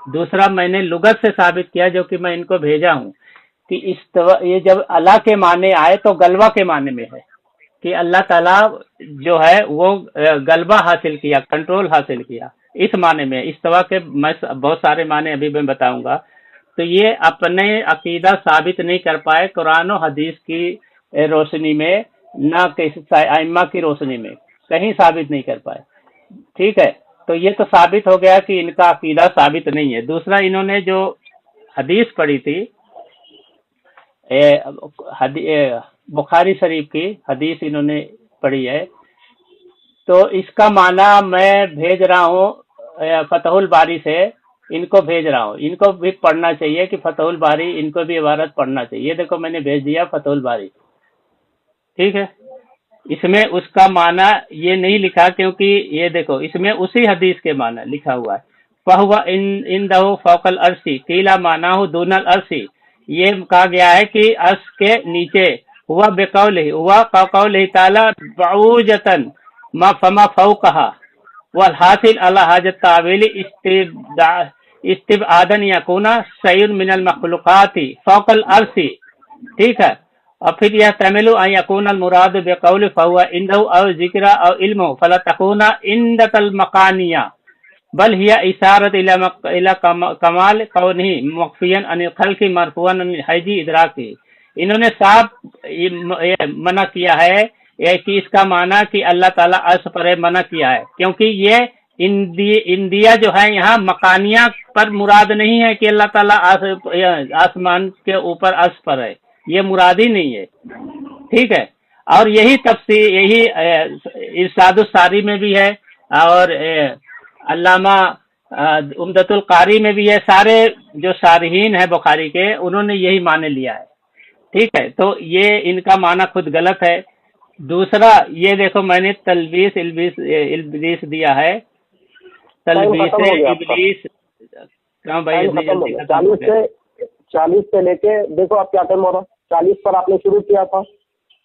दूसरा, मैंने लुगत से साबित किया, जो कि मैं इनको भेजा हूँ, कि इस्तिवा ये जब अल्लाह के माने आए तो गलबा के माने में है, कि अल्लाह ताला जो है वो गलबा हासिल किया, कंट्रोल हासिल किया, इस माने में। इस्तिवा के मैं बहुत सारे माने अभी मैं बताऊंगा। तो ये अपने अकीदा साबित नहीं कर पाए कुरान और हदीस की रोशनी में, ना किसी आइम्मा की रोशनी में, कहीं साबित नहीं कर पाए, ठीक है। तो ये तो साबित हो गया कि इनका अकीदा साबित नहीं है। दूसरा, इन्होंने जो हदीस पढ़ी थी, बुखारी शरीफ की हदीस इन्होंने पढ़ी है, तो इसका माना मैं भेज रहा हूँ फतहुल बारी से, इनको भेज रहा हूँ। इनको भी पढ़ना चाहिए कि फतहुल बारी, इनको भी इबारत पढ़ना चाहिए। देखो मैंने भेज दिया फतहुल बारी, ठीक है। इसमें उसका माना ये नहीं लिखा, क्योंकि ये देखो इसमें उसी हदीस के माना लिखा हुआ है। फहुवा इंदहु फौकल अर्शी कीला माना हो दूनल अर्शी, ये कहा गया है कि अर्श के नीचे। हुआ बेकौलिही, हुआ कौलिही ताला बऊजतन मा फमा फौकहा वल हासिल अला हाजत तावील इस्तिबआदन यकूना शैउन मिनल मखलूकाति फौकल अर्शी, ठीक है। और फिर यह तमिलु अन यकून अल मुराद बेकौल फहुआ इंदहु और जिक्रा और इल्मु फला तकूना इंदतल मकानिया बल हिया इशारत इला कमाल कौनही मुख्फियन अनिल खल्क़ि मरफूअन अनिल हैजी इदराकी। इन्होंने साफ मना किया है कि इसका माना कि अल्लाह ताला अर्श पर मना किया है, क्योंकि ये इंदिया जो है यहाँ मकानिया पर मुराद नहीं है कि अल्लाह ताला आसमान के ऊपर अर्श पर है, یہ مراد ہی نہیں ہے، ٹھیک ہے۔ اور یہی تفسیر، یہی ارشاد الساری میں بھی ہے، اور علامہ عمدۃ القاری میں بھی ہے، سارے جو شارحین ہیں بخاری کے انہوں نے یہی معنی لیا ہے، ٹھیک ہے۔ تو یہ ان کا معنی خود غلط ہے۔ دوسرا یہ دیکھو میں نے تلبیس ابلیس دیا ہے، تلبیس ختم ہو گیا آپ کا، ابلیس کہاں بھائی اتنی ختم ہو جلدی گیا۔ ختم ہو گیا؟ 40 سے لے کے دیکھو آپ کیا ٹائم ہو رہا، 40 پر آپ نے شروع کیا تھا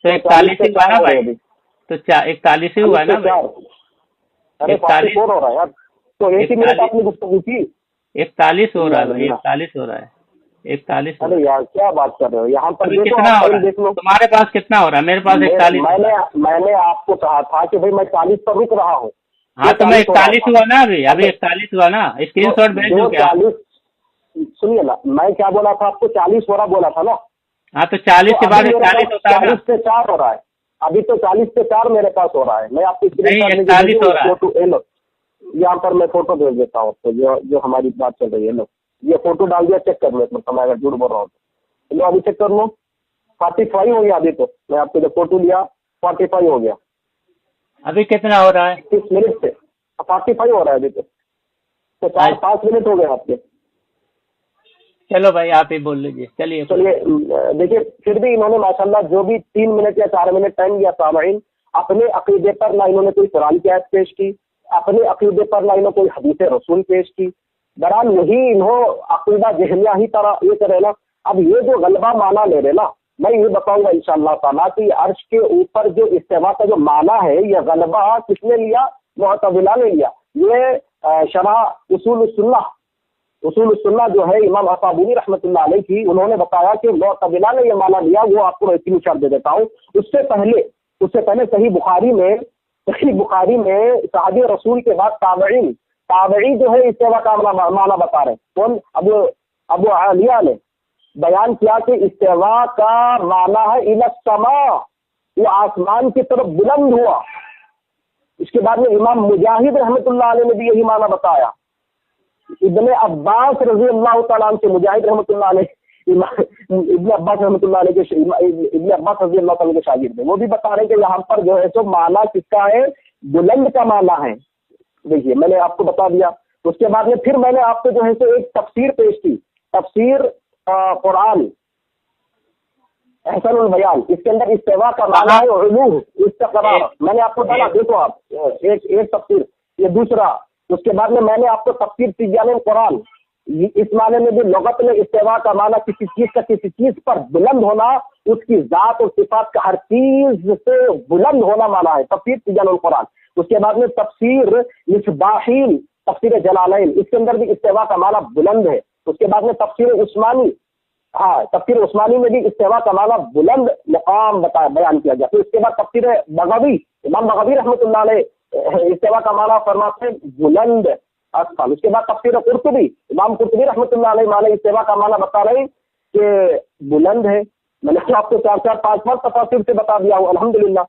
تو 41 ہی ہوا نا بھائی، تو 41 ہی ہوا ہے نا بھائی، ارے 44 ہو رہا ہے یار، تو ایک ہی منٹ آپ نے گفتگو کی۔ 41 ہو رہا ہے بھائی، 41 ہو رہا ہے، 41 ہو رہا ارے ہے۔ یار کیا بات کر رہے ہو، یہاں پر ابھی دیکھو کتنا آپ ہو ٹائم رہا ہے دیکھ لو۔ تمہارے پاس؟ کتنا ہو رہا ہے؟ میرے پاس 41 میں نے آپ کو کہا تھا کہ بھائی میں 40 پر رک رہا ہوں۔ ہاں تو میں 41 ہوا نا، ابھی 41 ہوا نا، اسکرین شاٹ بھیج دوں کیا؟ 40 سنیے نا، میں کیا بولا تھا آپ کو، 40 ہو رہا بولا تھا نا، ہاں تو 40 کے بعد 41 ہوتا ہے نا؟ 40 سے 4 ہو رہا ہے، ابھی تو 40 سے 4 میرے پاس ہو رہا ہے۔ میں آپ کو نہیں 41 ہو رہا ہے۔ فوٹو یہاں پر میں فوٹو بھیج دیتا ہوں آپ کو، جو ہماری بات چل رہی ہے۔ لو یہ فوٹو ڈال دیا، چیک کر لو، میں اگر جھوٹ بول رہا ہوں تو لو ابھی چیک کر لو، 45 ہو گیا ابھی تو، میں آپ کو جو فوٹو لیا 45 ہو گیا، ابھی کتنا ہو رہا ہے؟ 30 منٹ سے 45 ہو رہا ہے ابھی تو 4-5 منٹ ہو گئے آپ کے۔ چلو بھائی آپ ہی بول لیجیے، چلیے دیکھیے پھر بھی انہوں نے ماشاءاللہ جو بھی 3 منٹ یا 4 منٹ ٹائم دیا سامعین، اپنے عقیدے پر نہ انہوں نے کوئی قرآن کی آیت پیش کی، اپنے عقیدے پر نہ انہوں نے کوئی حدیث رسول پیش کی، بہرحال یہی انہوں عقیدہ جہمیہ ہی طرح یہ کرے نا۔ اب یہ جو غلبہ معنی لے رہے نا، میں یہ بتاؤں گا انشاءاللہ تعالیٰ کہ عرش کے اوپر جو استوا کا جو معنی ہے، یہ غلبہ کس نے لیا؟ معتزلہ نے لیا۔ یہ شرح اصول السنہ جو ہے امام اصابونی رحمۃ اللہ علیہ کی، انہوں نے بتایا کہ معتزلہ نے یہ معنی لیا، وہ آپ کو اسکرین شاٹ دے دیتا ہوں۔ اس سے پہلے صحیح بخاری میں صحابی رسول کے بعد تابعی جو ہے استوا کا معنی بتا رہے۔ کون؟ ابو عالیہ نے بیان کیا کہ استوا کا معنی ہے الی السماء، وہ آسمان کی طرف بلند ہوا۔ اس کے بعد میں امام مجاہد رحمۃ اللہ علیہ نے بھی یہی معنی بتایا۔ ابن عباس رضی اللہ تعالیٰ عنہ سے، مجاہد رحمۃ اللہ علیہ ابن عباس رحمۃ اللہ علیہ کے ابن عباس رضی اللہ تعالیٰ کے شاگرد ہیں، وہ بھی بتا رہے ہیں کہ یہاں پر جو ہے سو معنی کس کا ہے؟ بلند کا معنی ہے۔ دیکھیے میں نے آپ کو بتا دیا۔ اس کے بعد میں پھر میں نے آپ کو جو ہے سو ایک تفسیر پیش کی، تفسیر قرآن احسن البیان، اس کے اندر استوا کا معنی ہے علو، استقرار۔ میں نے آپ کو بتایا، دیکھو آپ ایک تفسیر، یہ دوسرا۔ اس کے بعد میں نے آپ کو تفسیر تبیان القرآن، اس معنی میں بھی لغت میں استوا کا معنی کسی چیز پر بلند ہونا، اس کی ذات اور صفات کا ہر چیز سے بلند ہونا معنی ہے، تفسیر تبیان القرآن۔ اس کے بعد میں تفسیر مصباحین، تفسیر جلالین، اس کے اندر بھی استوا کا معنی بلند ہے۔ اس کے بعد میں تفسیر عثمانی، تفسیر عثمانی میں بھی استوا کا معنی بلند مقام بیان کیا گیا۔ پھر اس کے بعد تفسیر بغوی، امام بغوی رحمۃ اللہ علیہ استوا کا معنی فرماتے ہیں بلند اسفل۔ اس کے بعد تفسیر قرطبی، امام قرطبی رحمۃ اللہ علیہ معنی استوا کا معنی بتا رہے ہیں کہ بلند ہے۔ میں نے آپ کو 4-5 تفاسیر سے بتا دیا ہوں الحمدللہ۔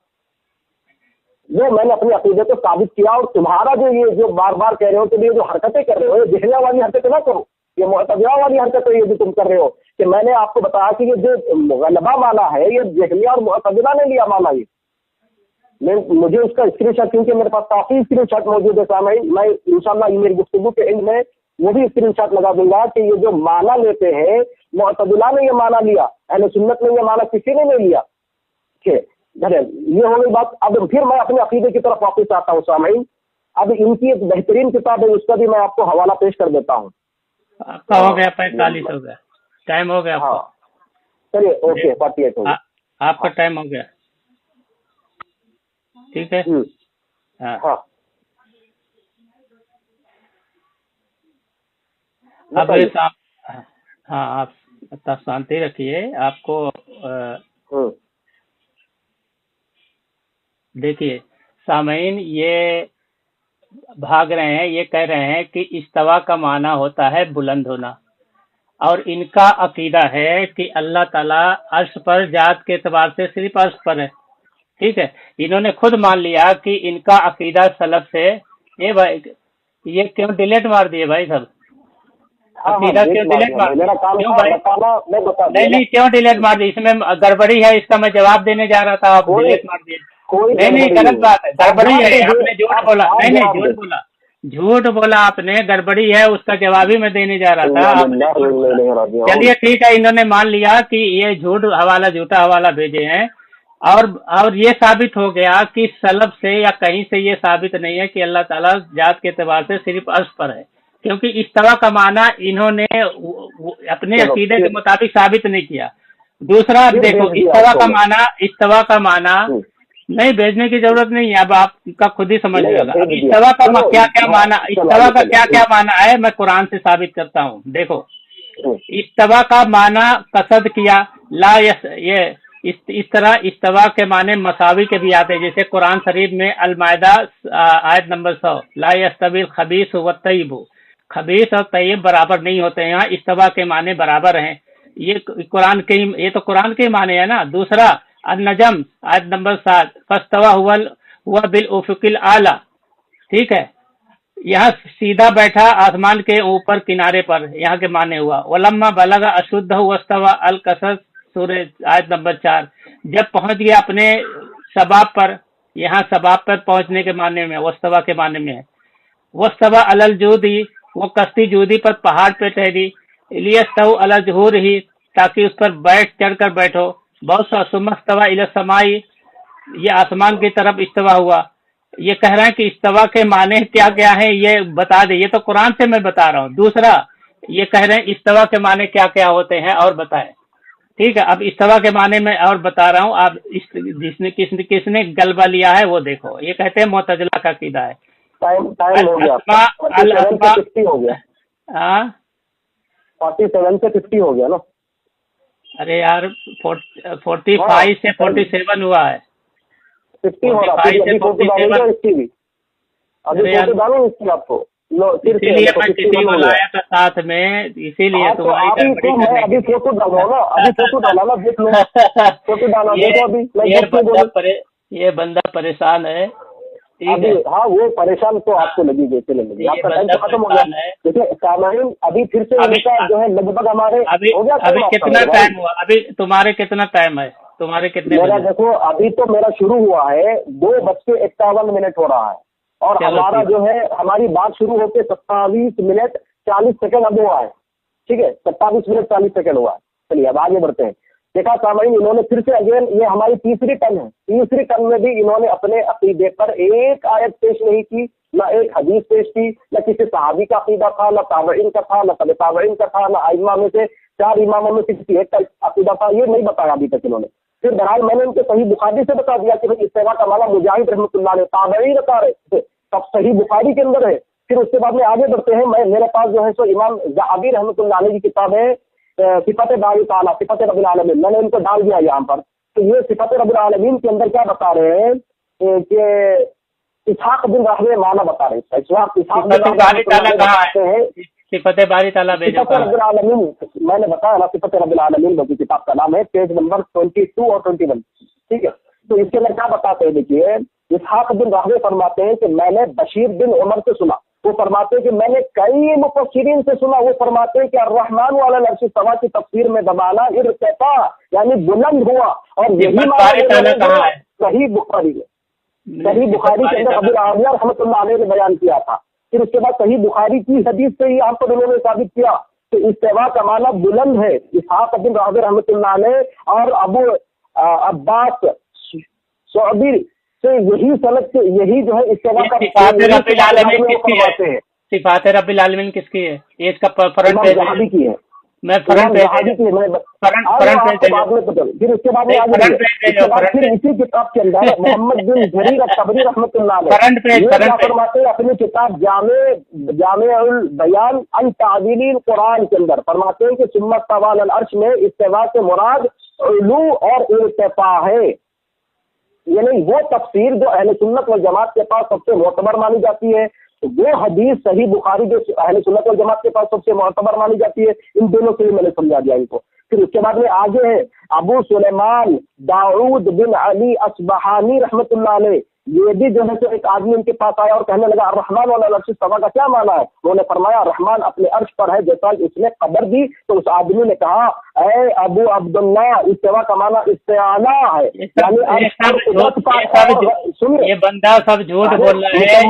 وہ میں نے اپنے عقیدے کو ثابت کیا، اور تمہارا یہ جو بار بار کہہ رہے ہو کہ یہ جو حرکتیں کر رہے ہو، یہ جہلیہ والی حرکتیں نہ کرو، یہ معتزلہ والی حرکتیں یہ جو تم کر رہے ہو، کہ میں نے آپ کو بتایا کہ یہ جو غلبہ معنی ہے یہ جہلیہ اور معتزلہ نے لیا معنی۔ مجھے اس کا اسکرین شاٹ، کیونکہ میرے پاس کافی اسکرین شاٹ موجود ہے سامعین، میں انشاءاللہ یہ میری گفتگو کے اینڈ میں وہ بھی اسکرین شاٹ لگا دوں گا کہ یہ جو معنی لیتے ہیں، معتزلہ نے یہ معنی لیا، اہل سنت نے یہ معنی کسی نے نہیں لیا۔ یہ ہو گئی بات۔ اب پھر میں اپنے عقیدے کی طرف واپس آتا ہوں سامعین۔ اب ان کی ایک بہترین کتاب ہے، اس کا بھی میں آپ کو حوالہ پیش کر دیتا ہوں۔ آپ کا ہو گیا 45 ہو گیا، ٹائم ہو گیا آپ کا۔ چلیے اوکے 48 ہو گیا آپ کا ٹائم ہو گیا، ٹھیک ہے۔ ہاں اب ہاں آپ شانتی رکھیے۔ آپ کو دیکھیے سامعین یہ بھاگ رہے ہیں، یہ کہہ رہے ہیں کہ استوا کا معنی ہوتا ہے بلند ہونا، اور ان کا عقیدہ ہے کہ اللہ تعالیٰ عرش پر ذات کے اعتبار سے صرف عرش پر ہے، ٹھیک ہے۔ انہوں نے خود مان لیا کہ ان کا عقیدہ سلف سے یہ کیوں ڈیلیٹ مار دیے بھائی صاحب؟ अकीदा क्यों डिलीट मार दी? मेरा काम क्यों था भाई? बताना, मैं बता नहीं दिया। नहीं, क्यों डिलीट मार दी? इसमें गड़बड़ी है, इसका मैं जवाब देने जा रहा था, आप कोई- डिलीट मार दिए। कोई नहीं नहीं, गड़बड़ी गलत नहीं। बात है, गड़बड़ी आप है, जवाब आपने दीजिए, झूठ आप बोला। नहीं नहीं, जवाब झूठ दें। बोला, झूठ बोला आपने, गड़बड़ी है, उसका जवाब ही मैं देने जा रहा था, आपने झूठ बोला। चलिए ठीक है, इन्होंने मान लिया कि ये झूठा हवाला भेजे हैं, और ये साबित हो गया कि सलफ से या कहीं से ये साबित नहीं है कि अल्लाह ताला जात के एतबार से सिर्फ अर्श पर है, क्योंकि इस्तवा का माना इन्होंने अपने चलो, अकीदे के फिर- मुताबिक साबित नहीं किया। दूसरा, आप फिर देखो, भेज दिया इस्तवा आपको का मैं। माना नहीं, भेजने की जरूरत नहीं है, अब आपका खुद ही समझ नहीं, लेगा। भेज अब दिया। इस्तवा का चलो, क्या क्या हाँ, माना, चलो, इस्तवा का आगे क्या क्या चलो। माना है, मैं कुरान से साबित करता हूँ। देखो, हम्म, इस्तवा का माना कसद किया, ला ये इस तरह इस्तवा के माने मसावी के भी आते हैं, जैसे कुरान शरीफ में अल-माइदा आयत नंबर 100, ला यस्तविल खबीस व तय्यिब, खबीस और तय्यब बराबर नहीं होते हैं, यहाँ इस्तवा के माने बराबर हैं। ये तो कुरान के माने है ना। दूसरा, अन-नजम आयत नंबर 7, फस्तवा हुआ बिल उफुकिल आला, ठीक है, यहाँ सीधा बैठा आसमान के ऊपर किनारे पर, यहाँ के माने हुआ। वलम्मा बलगा अशुद्ध वस्तवा अल कसस, सूरह आयत नंबर 4, जब पहुंच गया अपने शबाब पर, यहाँ शबाब पर पहुंचने के माने में, वस्तवा के माने में है। वस्तवा अलल जूदी, वो कश्ती जूदी पर पहाड़ पे ठहरी, इलियस्तव अलल जुहूर ही, ताकि उस पर चढ़ कर बैठो। बहुत सा सुमस्तवा इला समाई, ये आसमान की तरफ इस्तवा हुआ। ये कह रहे हैं कि इस्तवा के माने क्या क्या है, ये बता दे। ये तो कुरान से मैं बता रहा हूँ। दूसरा, ये कह रहे हैं इस्तवा के माने क्या क्या होते हैं और बताएं। ठीक है, अब इस्तवा के माने में और बता रहा हूँ, आप किसने गलबा लिया है वो देखो। ये कहते हैं मुअतज़िला का अकीदा है। टाइम हो गया, 47 से 50 हो गया। हाँ, 47 से 50 हो गया ना। अरे यार 45 से 47 हुआ है। 50 हो रहा है। अभी फोटो डालूंगा इसकी भी, अभी फोटो डालूंगा इसकी आपको। लो, फिर इसीलिए मैं किसी को लाया था साथ में, इसीलिए तुम्हारी गड़बड़ी करने अभी फोटो डालो ना, अभी फोटो डाला ना, देख लो फोटो डाला, देखो अभी। ये बंदा परेशान है। अभी हाँ, वो परेशान तो आपको लगी, जैसे लगी। आपका टाइम तो खत्म हो गया। देखिए सामाइन, अभी फिर से इनका जो है लगभग हमारे हो गया। अभी कितना टाइम हुआ? अभी तुम्हारे कितना टाइम है? तुम्हारे कितने? मेरा देखो, अभी तो मेरा शुरू हुआ है, 2:51 हो रहा है, और हमारा जो है, हमारी बात शुरू होकर 27 मिनट 40 सेकंड अब हुआ है। ठीक है, 27 मिनट 40 सेकंड हुआ है। चलिए अब आगे बढ़ते हैं। देखा सामाइन, इन्होंने फिर से अगेन, ये हमारी तीसरी टर्न है, तीसरी टर्न में भी इन्होंने अपने अकीदे पर एक आयत पेश नहीं की, न एक हदीस पेश की, न किसी सहाबी का अकीदा था, न ताबईन का था, न तबे ताबईन का था, न आइमा में से 4 इमामों में से किसी एक का अकीदा था, ये नहीं बताया अभी तक इन्होंने। फिर बहरहाल मैंने उनको सही बुखारी से बता दिया कि भाई इस्तेवा का माना मुजाहिद रहमतुल्लाह ने ताबई बता रहे थे, तब सही बुखारी के अंदर है। फिर उसके बाद में आगे बढ़ते हैं। मेरे पास जो है सो इमाम ज़हाबी रहमतुल्लाह अलैह की किताब है सिफत बारी ताला, सिफत रब्बिल आलमीन, मैंने इनको डाल दिया यहाँ पर। तो ये सिफत रब्बिल आलमीन के अंदर क्या बता रहे हैं कि इसहाक बिन राहवे माना बता रहे हैं। इसहाक बिन राहवे बताते हैं सिफत बारी ताला रब्बिल आलमीन, मैंने बताया ना, सिफत रब्बिल आलमीन बल्कि किताब का नाम है, पेज नंबर 22 और 21। ठीक है, तो इसके अंदर क्या बताते हैं? देखिए, इसहाक बिन राहवे फरमाते हैं कि मैंने बशीर बिन उमर से सुना, वो फरमाते हैं कि मैंने कई मुफस्सिरीन से सुना, वो फरमाते हैं कि अर्रहमान वाला अर्श इस्तवा की तफसीर में दबाना इर्तफा यानी बुलंद हुआ, और यही सही बुखारी में, सही बुखारी के अंदर अबू आमिर रहमतुल्लाह अलैह ने बयान किया था। फिर उसके बाद सही बुखारी की हदीस से ही यहाँ पर उन्होंने साबित किया कि इस्तेवा का माना बुलंद है। इसहाक बिन राहवे रहमतुल्लाह अलैह और अबू अब्बास सौदी से यही सनद से, यही जो है इस्तेवा का सिफात रब्बिल आलमीन किसकी है? ये इसका फ्रंट पेज ज़हाबी की है। मैं फ्रंट पेज फिर उसके बाद में आगे फिर इसी किताब के अंदर मोहम्मद बिन जरीर तबरी रहमतुल्लाह अलैह फरमाते हैं अपनी किताब जामे-उल बयान अन तावीलिल कुरान के अंदर फरमाते हैं कि सुम्मा तवाल अल अर्श में इस्तिवा से मुराद उलू और इर्तिफा है। यानी वो तफसीर जो अहले सुन्नत वल जमात के पास सबसे मोतबर मानी जाती है, वो हदीस सही बुखारी जो अहले सुन्नत वल जमात के पास सबसे मोतबर मानी जाती है। इन दोनों से मैंने समझा दिया इनको। फिर उसके बाद में आगे है अबू सुलेमान दाऊद बिन अली अस्बहानी रहमतुल्लाह अलैह, یہ بھی جو ہے تو ایک آدمی ان کے پاس آیا اور کہنے لگا الرحمن علی العرش استویٰ کا کیا معنی ہے؟ انہوں نے فرمایا رحمان اپنے عرش پر ہے. جیسا اس نے خبر دی تو اس آدمی نے کہا اے ابو عبداللہ استویٰ کا معنی استعانہ ہے. یہ بندہ سب جھوٹ بول رہا ہے،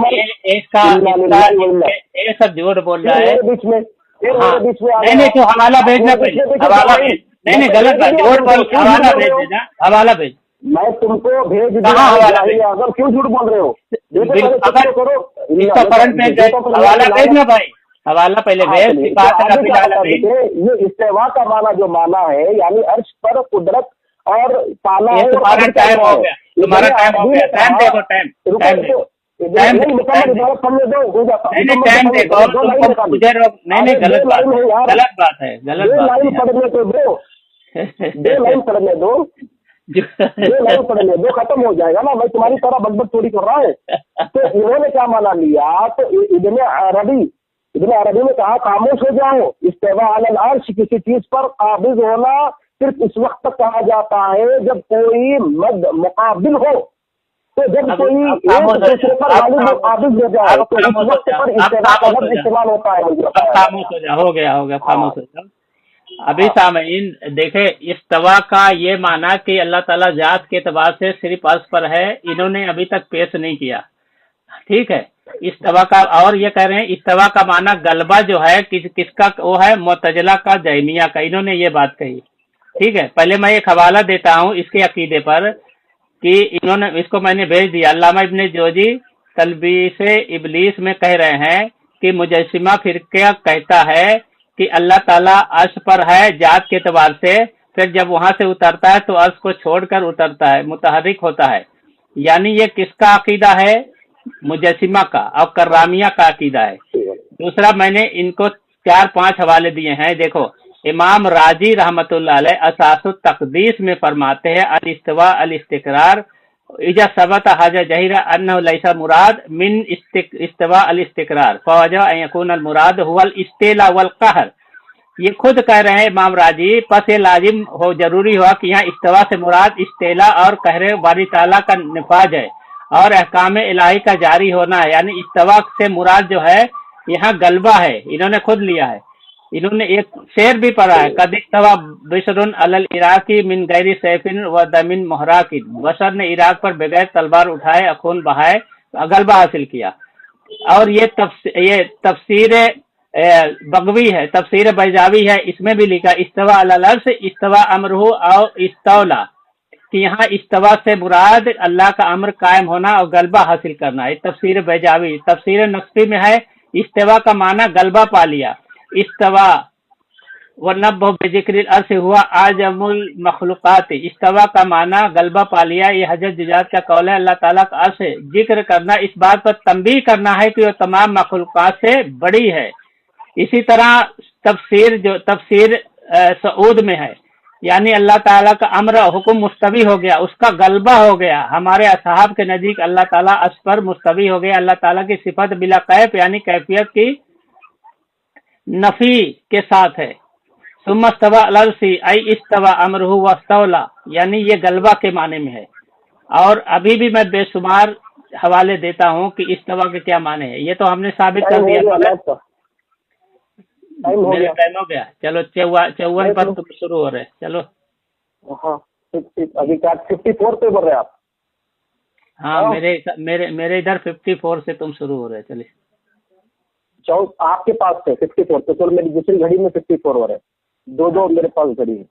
یہ سب جھوٹ بول رہا ہے. بیچ میں نہیں تو حوالہ بھیجنا پڑے، حوالہ بھیج. نہیں غلط بات، جھوٹ بول، حوالہ بھیج دینا، حوالہ بھیج. میں تم کو بھیج دیا، اگر کیوں جھوٹ بول رہے ہو؟ اس کا فرنٹ پیج حوالہ بھیجنا بھائی، حوالہ پہلے بھیج. یہ استوا کا معنی جو معنی ہے یعنی عرش پر قدرت اور پانا ہے. تمہارا ٹائم ہو گیا، تمہارا ٹائم ہو گیا. ٹائم دیکھو، ٹائم نہیں غلط بات ہے، غلط پڑھنے دو، پڑھنے دو، ختم ہو جائے گا نا. میں تمہاری طرح بک تھوڑی کر رہا ہے. تو انہوں نے کیا مانا لیا؟ تو ابن عربی نے کہا خاموش ہو جاؤ. استوا علی العرش کسی چیز پر قابض ہونا صرف اس وقت تک کہا جاتا ہے جب کوئی مد مقابل ہو. تو جب کوئی ایک دوسرے پر غالب قابض ہو جائے تو اس وقت پر استوا کا لفظ استعمال ہوتا ہے. خاموش ہو جاؤ، ہو گیا خاموش ہو جاؤ. ابھی سامعین دیکھیں، استوا کا یہ معنی کہ اللہ تعالیٰ ذات کے اعتبار سے صرف عرش پر ہے، انہوں نے ابھی تک پیش نہیں کیا. ٹھیک ہے. استوا کا اور یہ کہہ رہے ہیں استوا کا معنی غلبہ جو ہے کس کا، وہ ہے معتزلہ کا، جہمیہ کا. انہوں نے یہ بات کہی. ٹھیک ہے. پہلے میں ایک حوالہ دیتا ہوں اس کے عقیدے پر کہ انہوں نے، اس کو میں نے بھیج دیا. علامہ ابن جوزی تلبیس ابلیس میں کہہ رہے ہیں کہ مجسمہ فرقہ کہتا ہے کہ اللہ تعالیٰ عرش پر ہے ذات کے اعتبار سے، پھر جب وہاں سے اترتا ہے تو عرش کو چھوڑ کر اترتا ہے، متحرک ہوتا ہے. یعنی یہ کس کا عقیدہ ہے؟ مجسمہ کا اور کرامیہ کا عقیدہ ہے. دوسرا میں نے ان کو 4-5 حوالے دیے ہیں. دیکھو امام راضی رحمت اللہ علیہ اساس التقدیس میں فرماتے ہیں الاستواء الاستقرار اذا ثبت حاجہ جہیرہ انہ لیس مراد من استواء الاستقرار فوجہ ان یکون المراد هو الاستیلاء والقہر. یہ خود کہہ رہے ہیں امام راضی، پس یہ لازم ہو جروری ہوا کہ یہاں استواء سے مراد استیلاء اور قہر باری تعالیٰ کا نفاذ ہے اور احکام الہی کا جاری ہونا ہے. یعنی استواء سے مراد جو ہے یہاں غلبہ ہے. انہوں نے خود لیا ہے. انہوں نے ایک شعر بھی پڑھا ہے، قد استوى بشر علی العراق من غیر سیف و دم محراق. بشر نے عراق پر بغیر تلوار اٹھائے، خون بہائے، غلبہ حاصل کیا. اور یہ تفسیر بغوی ہے، تفسیر بیضاوی ہے، اس میں بھی لکھا استوى علی العرش استوى امرہ او استولا، کہ یہاں استوا سے مراد اللہ کا امر قائم ہونا اور غلبہ حاصل کرنا ہے. تفسیر بیضاوی. تفسیر نقطی میں ہے استوا کا معنی غلبہ پا لیا. استوا ونبہ بذکر العرش ہوا اعظم المخلوقات. استوا کا معنی غلبہ پا لیا. یہ حضرت ججات کا قول ہے. اللہ تعالیٰ کا عرش ذکر کرنا اس بات پر تنبیہ کرنا ہے کہ وہ تمام مخلوقات سے بڑی ہے. اسی طرح تفسیر سعود میں ہے، یعنی اللہ تعالیٰ کا امر حکم مستوی ہو گیا، اس کا غلبہ ہو گیا. ہمارے اصحاب کے نزدیک اللہ تعالیٰ عرش پر مستوی ہو گیا. اللہ تعالیٰ کی صفت بلا کیف یعنی کیفیت کی نفی کے ساتھ ہے. ثم استوى علی العرش ای استوى امرہ واستولا، یعنی یہ غلبہ کے معنی میں ہے. اور ابھی بھی میں بے شمار حوالے دیتا ہوں کہ استوا کے کیا معنی ہے. یہ تو ہم نے ثابت کر دیا. ٹائم ہو گیا. چلو 54 پر تم شروع ہو رہے. چلو ابھی 54 پہ بول رہے آپ؟ ہاں میرے ادھر 54 سے تم شروع ہو رہے. چلیے آپ کے پاس ہے 54 پہ، تو میری دوسری گھڑی میں 54 ہو رہے، دو میرے پاس گھڑی ہے.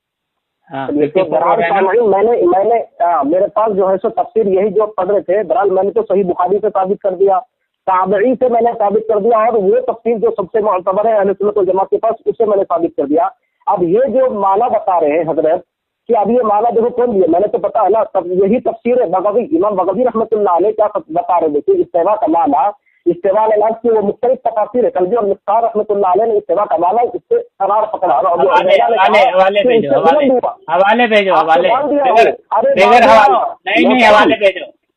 میرے پاس جو ہے سو تفسیر یہی جو پڑھ رہے تھے، بہرحال میں نے تو صحیح بخاری سے ثابت کر دیا، تابعی سے میں نے ثابت کر دیا، اور وہ تفسیر جو سب سے معتبر ہے اہل سنت والجماعت کے پاس، اس سے میں نے ثابت کر دیا. اب یہ جو معنی بتا رہے ہیں حضرت کہ اب یہ معنی دیکھو کون دیا، میں نے تو پتا ہے نا. یہی تفسیر ہے بغوی، امام بغوی رحمۃ اللہ علیہ کیا بتا رہے تھے. استوا کا معنی استوا الگ کی وہ مختلف تفاسیر ہے. کلبی اور مختار رحمۃ اللہ علیہ نے استوا کا معنی اس سے قرار پکڑا.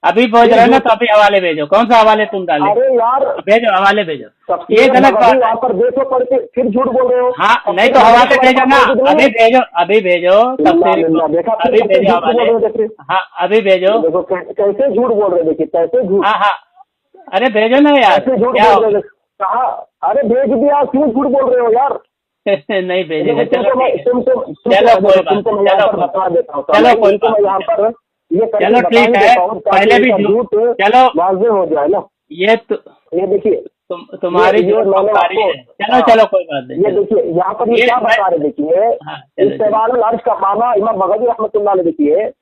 अभी भेज रहे हो ना, तो अभी हवाले भेजो। कौन सा हवाले तुम डाले? अरे यार भेजो, हवाले भेजो। सबसे ये गलत बात है। वहाँ पर देखो पढ़ के फिर झूठ बोल रहे हो। हाँ, नहीं तो हवाले भेजो ना, अभी भेजो, अभी भेजो तफसीर को। देखा अभी भेजो हवाले। हाँ, अभी भेजो। देखो कैसे झूठ बोल रहे, देखिए कैसे झूठ। हाँ हाँ, अरे भेजो ना यार, कैसे झूठ क्या बोल रहे, कहा अरे भेज दिया, क्यों झूठ बोल रहे हो यार। नहीं भेजेगा। चलो तुमको चलो कोई बात, तुमको मैं यहाँ पर बता देता हूँ। चलो कोई तुमको मैं यहाँ पर ये चलो ठीक है, पहले भी झूठ चलो वाज़ेह हो जाए ना। ये देखिए तुम्हारी जो जानकारी है। चलो चलो कोई बात नहीं। ये देखिए यहाँ पर ये क्या बता रहे, देखिए इस्तिवाउल अर्श का माना इमाम बग़वी रहमतुल्लाह अलैह, देखिए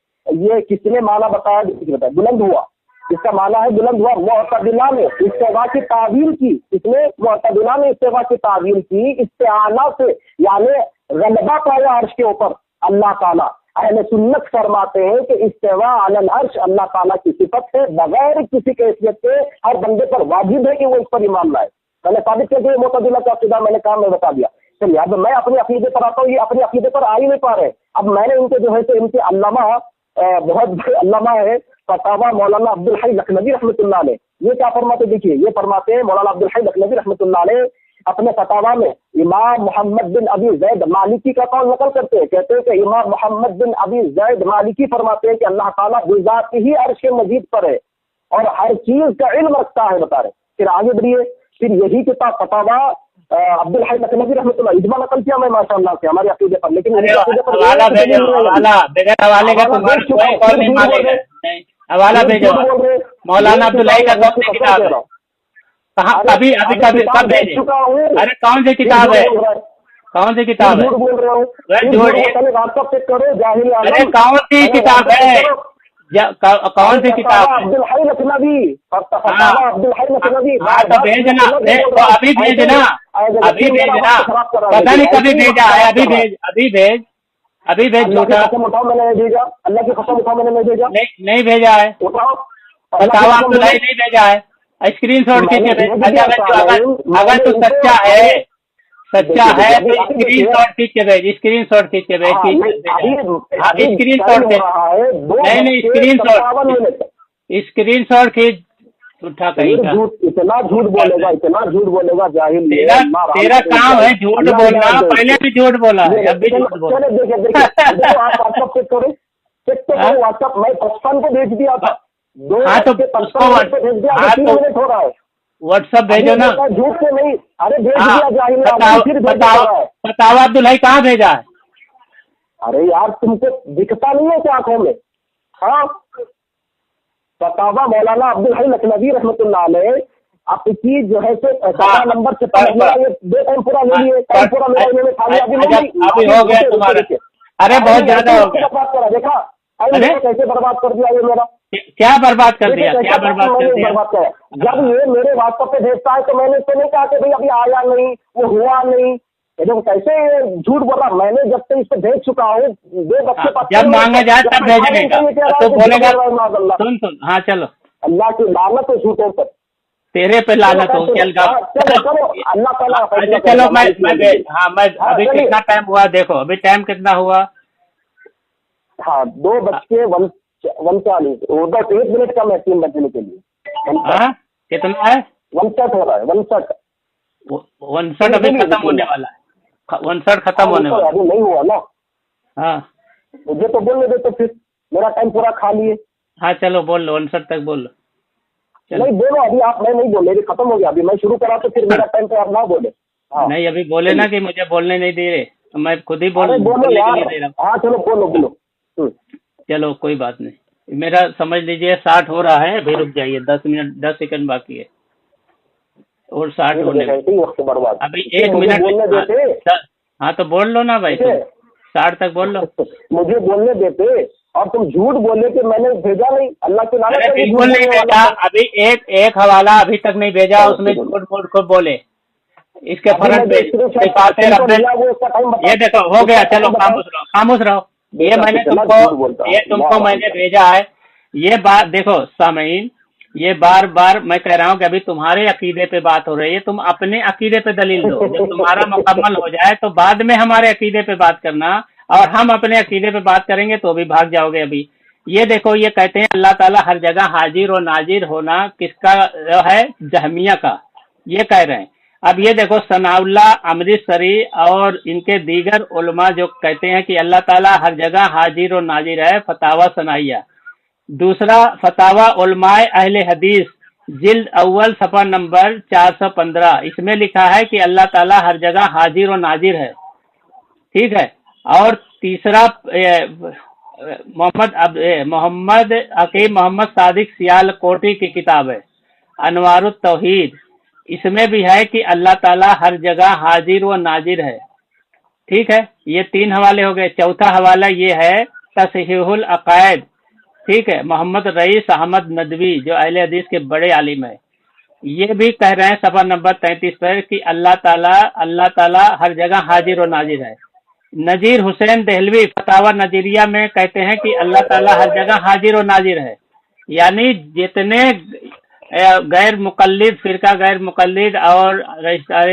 ये किसने माना बताया, देखिए बुलंद हुआ, इसका माना है बुलंद हुआ। मुअतदिला में इस्तिवा की तावील की, इसने मुअतदिला में इस्तिवा की तावील की इस्तिआला से, यानी गलबा पाया अर्श के ऊपर अल्लाह ताला। अहले सुन्नत फरमाते हैं कि इस्तिवा अलल अर्श अल्लाह ताला की सिफत है, बगैर किसी कैफियत के हर बंदे पर वाजिब है कि वो इस पर ईमान लाए। मैंने साबित कर दिया मुअतदिला का अक़ीदा, मैंने कहा, मैं बता दिया। चलिए अब मैं अपने अक़ीदे पर आता हूँ, ये अपने अक़ीदे पर आ ही नहीं पा रहे। अब मैंने इनके जो है तो इनके अल्लामा बहुत बड़े अल्लामा है फतावा मौलाना अब्दुल हई लखनवी रहमतुल्लाह अलैह, ये क्या फरमाते, देखिए ये फरमाते हैं मौलाना अब्दुल हई लखनवी रहमतुल्लाह अलैह अपने फतावा में इमाम मोहम्मद बिन अबी जैद मालिकी का कौल नकल करते हैं। कहते हैं कि इमाम मोहम्मद बिन अबी जैद मालिकी फरमाते हैं कि अल्लाह ताला बिज़ात ही अर्श के मजीद पर है और हर चीज का इल्म रखता है, बता रहे। फिर आगे बढ़िए, फिर यही किताब फतावा अब्दुल हई लखनवी रहमतुल्लाह, इजमा नकल किया मैं माशाअल्लाह से हमारे अक़ीदे पर, लेकिन हवाला भेजो, बगैर हवाले का तुम्हारा कोई कौल नहीं मानेगा। हवाला भेजो, मौलाना अब्दुल हई का कौन सी किताब है? कहाँ अभी अभी कभी कब भेजे? अरे कौन सी किताब है? कौन सी किताब है? व्हाट्सएप चेक करो जाहिल। अरे कौन सी किताब है? कौन सी किताब है? अब्दुल हई लखनवी, अब्दुल हई लखनवी। हाँ तो भेजना, तो अभी भेजना, अभी भेजना। पता नहीं कभी भेजा है, अभी भेज, अभी भेज, अभी भेज। झूठा उठाओ, मैंने नहीं भेजा, अल्लाह की कसम उठाओ, मैंने नहीं भेजा। नहीं भेजा है, उठाओ, फतावा अब्दुल हई नहीं भेजा है। स्क्रीन शॉट खींच के भेज। अगर तू सच्चा है तो स्क्रीन शॉट खींच के भेज, स्क्रीन शॉट खींच के भेज। स्क्रीन शॉट नहीं, स्क्रीन शॉट खींच। उठा कहीं का इतना झूठ बोलेगा, इतना झूठ बोलेगा जाहिल। तेरा काम है झूठ बोलना, पहले भी झूठ बोला है, अब भी झूठ बोला। देखिए आप व्हाट्सएप चेक करो, चेक तो करो व्हाट्सएप। मैं 55 को भेज दिया था, हाँ तो उसको व्हाट्सएप भेजो ना। झूठ से नहीं, अरे भेज दिया जाहिल। फतावा अब्दुल हई कहाँ भेजा है? अरे यार तुमको दिखता नहीं है क्या आंखों में? हाँ, फतावा मौलाना अब्दुल हई लखनवी रहमतुल्लाह अलैह आपकी जो है से नंबर से दो टाइम पूरा ले लिए, टाइम पूरा अभी हो गया तुम्हारे। अरे बहुत ज्यादा हो गया। देखा अरे कैसे बर्बाद कर दिया ये मेरा। क्या बर्बाद कर दिया? क्या बर्बाद कर दिया? जब ये मेरे व्हाट्सएप पे भेजता है तो मैंने इसको नहीं कहा कि भाई अभी आया नहीं, वो हुआ नहीं। देखो कैसे झूठ बोल रहा, मैंने जब से इसको भेज चुका हूँ, दो बच्चे जब मांगा जाए तब भेजने का तो बोलेगा। सुन सुन, हाँ चलो, अल्लाह की लानत हो झूठों पर, तेरे पे लानत हो। अल्लाह ताला। चलो मैं अभी कितना टाइम हुआ देखो, अभी टाइम कितना हुआ? हाँ 2:39 बस 1 मिनट कम है 3 बजने के लिए। हाँ कितना है? 59 हो रहा है, 59 अभी खत्म होने वाला है, 59 खत्म होने वाला। अभी नहीं हुआ ना। हाँ मुझे तो बोलने दे, तो फिर मेरा टाइम पूरा खा लिए। हाँ चलो बोल लो, 59 तक बोल लो। नहीं बोलो अभी आप, मैं नहीं बोल, मेरी खत्म हो गया। अभी मैं शुरू करा तो फिर मेरा टाइम पे आप ना बोले। नहीं अभी बोले ना कि मुझे बोलने नहीं दे रहे, तो मैं खुद ही बोलने दे रहा हूँ। हाँ चलो बोलो। चलो कोई बात नहीं, मेरा समझ लीजिए 60 हो रहा है, अभी रुक जाइए, 10 सेकंड बाकी है और 60 होने अभी 1 मिनट। हाँ तो बोल लो ना भाई, 60 तक बोल लो। मुझे बोलने देते और तुम झूठ बोले कि मैंने भेजा नहीं, अल्लाह के नाम पे बिल्कुल नहीं भेजा। अभी एक हवाला अभी तक नहीं भेजा, उसमें झूठ को बोले, इसके फर्क ये देखो हो गया। चलो खामोश रहो। ये तुमको मैंने भेजा है। ये बात देखो सामीन, ये बार बार मैं कह रहा हूँ कि अभी तुम्हारे अकीदे पे बात हो रही है, तुम अपने अकीदे पे दलील दो। जब तुम्हारा मुकम्मल हो जाए तो बाद में हमारे अकीदे पे बात करना, और हम अपने अकीदे पे बात करेंगे तो भी भाग जाओगे। अभी ये देखो, ये कहते हैं अल्लाह ताला हर जगह हाजिर और नाजिर होना किसका है? जहमिया का, ये कह रहे हैं। अब ये देखो, सनाउल्लाह अमृतसरी और इनके दीगर उलमा जो कहते हैं कि अल्लाह ताला हर जगह हाजिर और नाजिर है, फतावा सनाइया। दूसरा फतावा उलमाए अहले हदीस, जिल्द अव्वल सफा नंबर 415, इसमें लिखा है कि अल्लाह ताला हर जगह हाजिर और नाजिर है, ठीक है। और तीसरा मोहम्मद हकीम मोहम्मद सादिक सियालकोटी की किताब है अनवारुत तौहीद, इसमें भी है कि अल्लाह ताला हर जगह हाजिर व नाजिर है, ठीक है। ये 3 हवाले हो गए। चौथा हवाला ये है तसहीहुल अकायद, ठीक है, मोहम्मद रईस अहमद नदवी जो अहले हदीस के बड़े आलिम है, ये भी कह रहे हैं सफा नंबर 33 पर कि अल्लाह ताला हर जगह हाजिर और नाजिर है। नजीर हुसैन दहलवी फतावा नजीरिया में कहते हैं कि अल्लाह ताला हर जगह हाजिर और नाजिर है। यानी जितने गैर मुकल्लिद फिरका, गैर मुकल्लिद और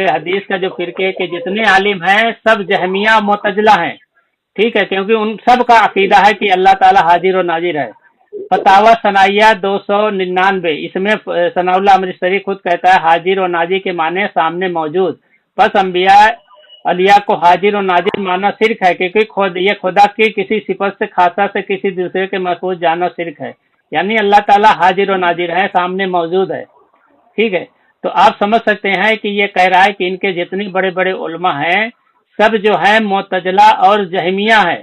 हदीस का जो फिरके के जितने आलिम हैं, सब जहमिया मुतजिला हैं, ठीक है, क्योंकि उन सब का अकीदा है कि अल्लाह ताला हाजिर और नाजिर है। फतावा सनाइया 299, इसमें सनाउल्लाह अमृतसरी खुद कहता है हाजिर और नाजिर के माने सामने मौजूद, बस अंबिया अलिया को हाजिर और नाजिर माना शिरक है, क्योंकि ये खुदा की किसी सिफत से खासा से किसी दूसरे के महफूज जाना शिरक है। यानी अल्लाह ताला हाजिर और नाजिर है, सामने मौजूद है, ठीक है। तो आप समझ सकते हैं कि ये कह रहा है कि इनके जितने बड़े बड़े उलमा हैं सब जो है मुतजिला और जहमिया है,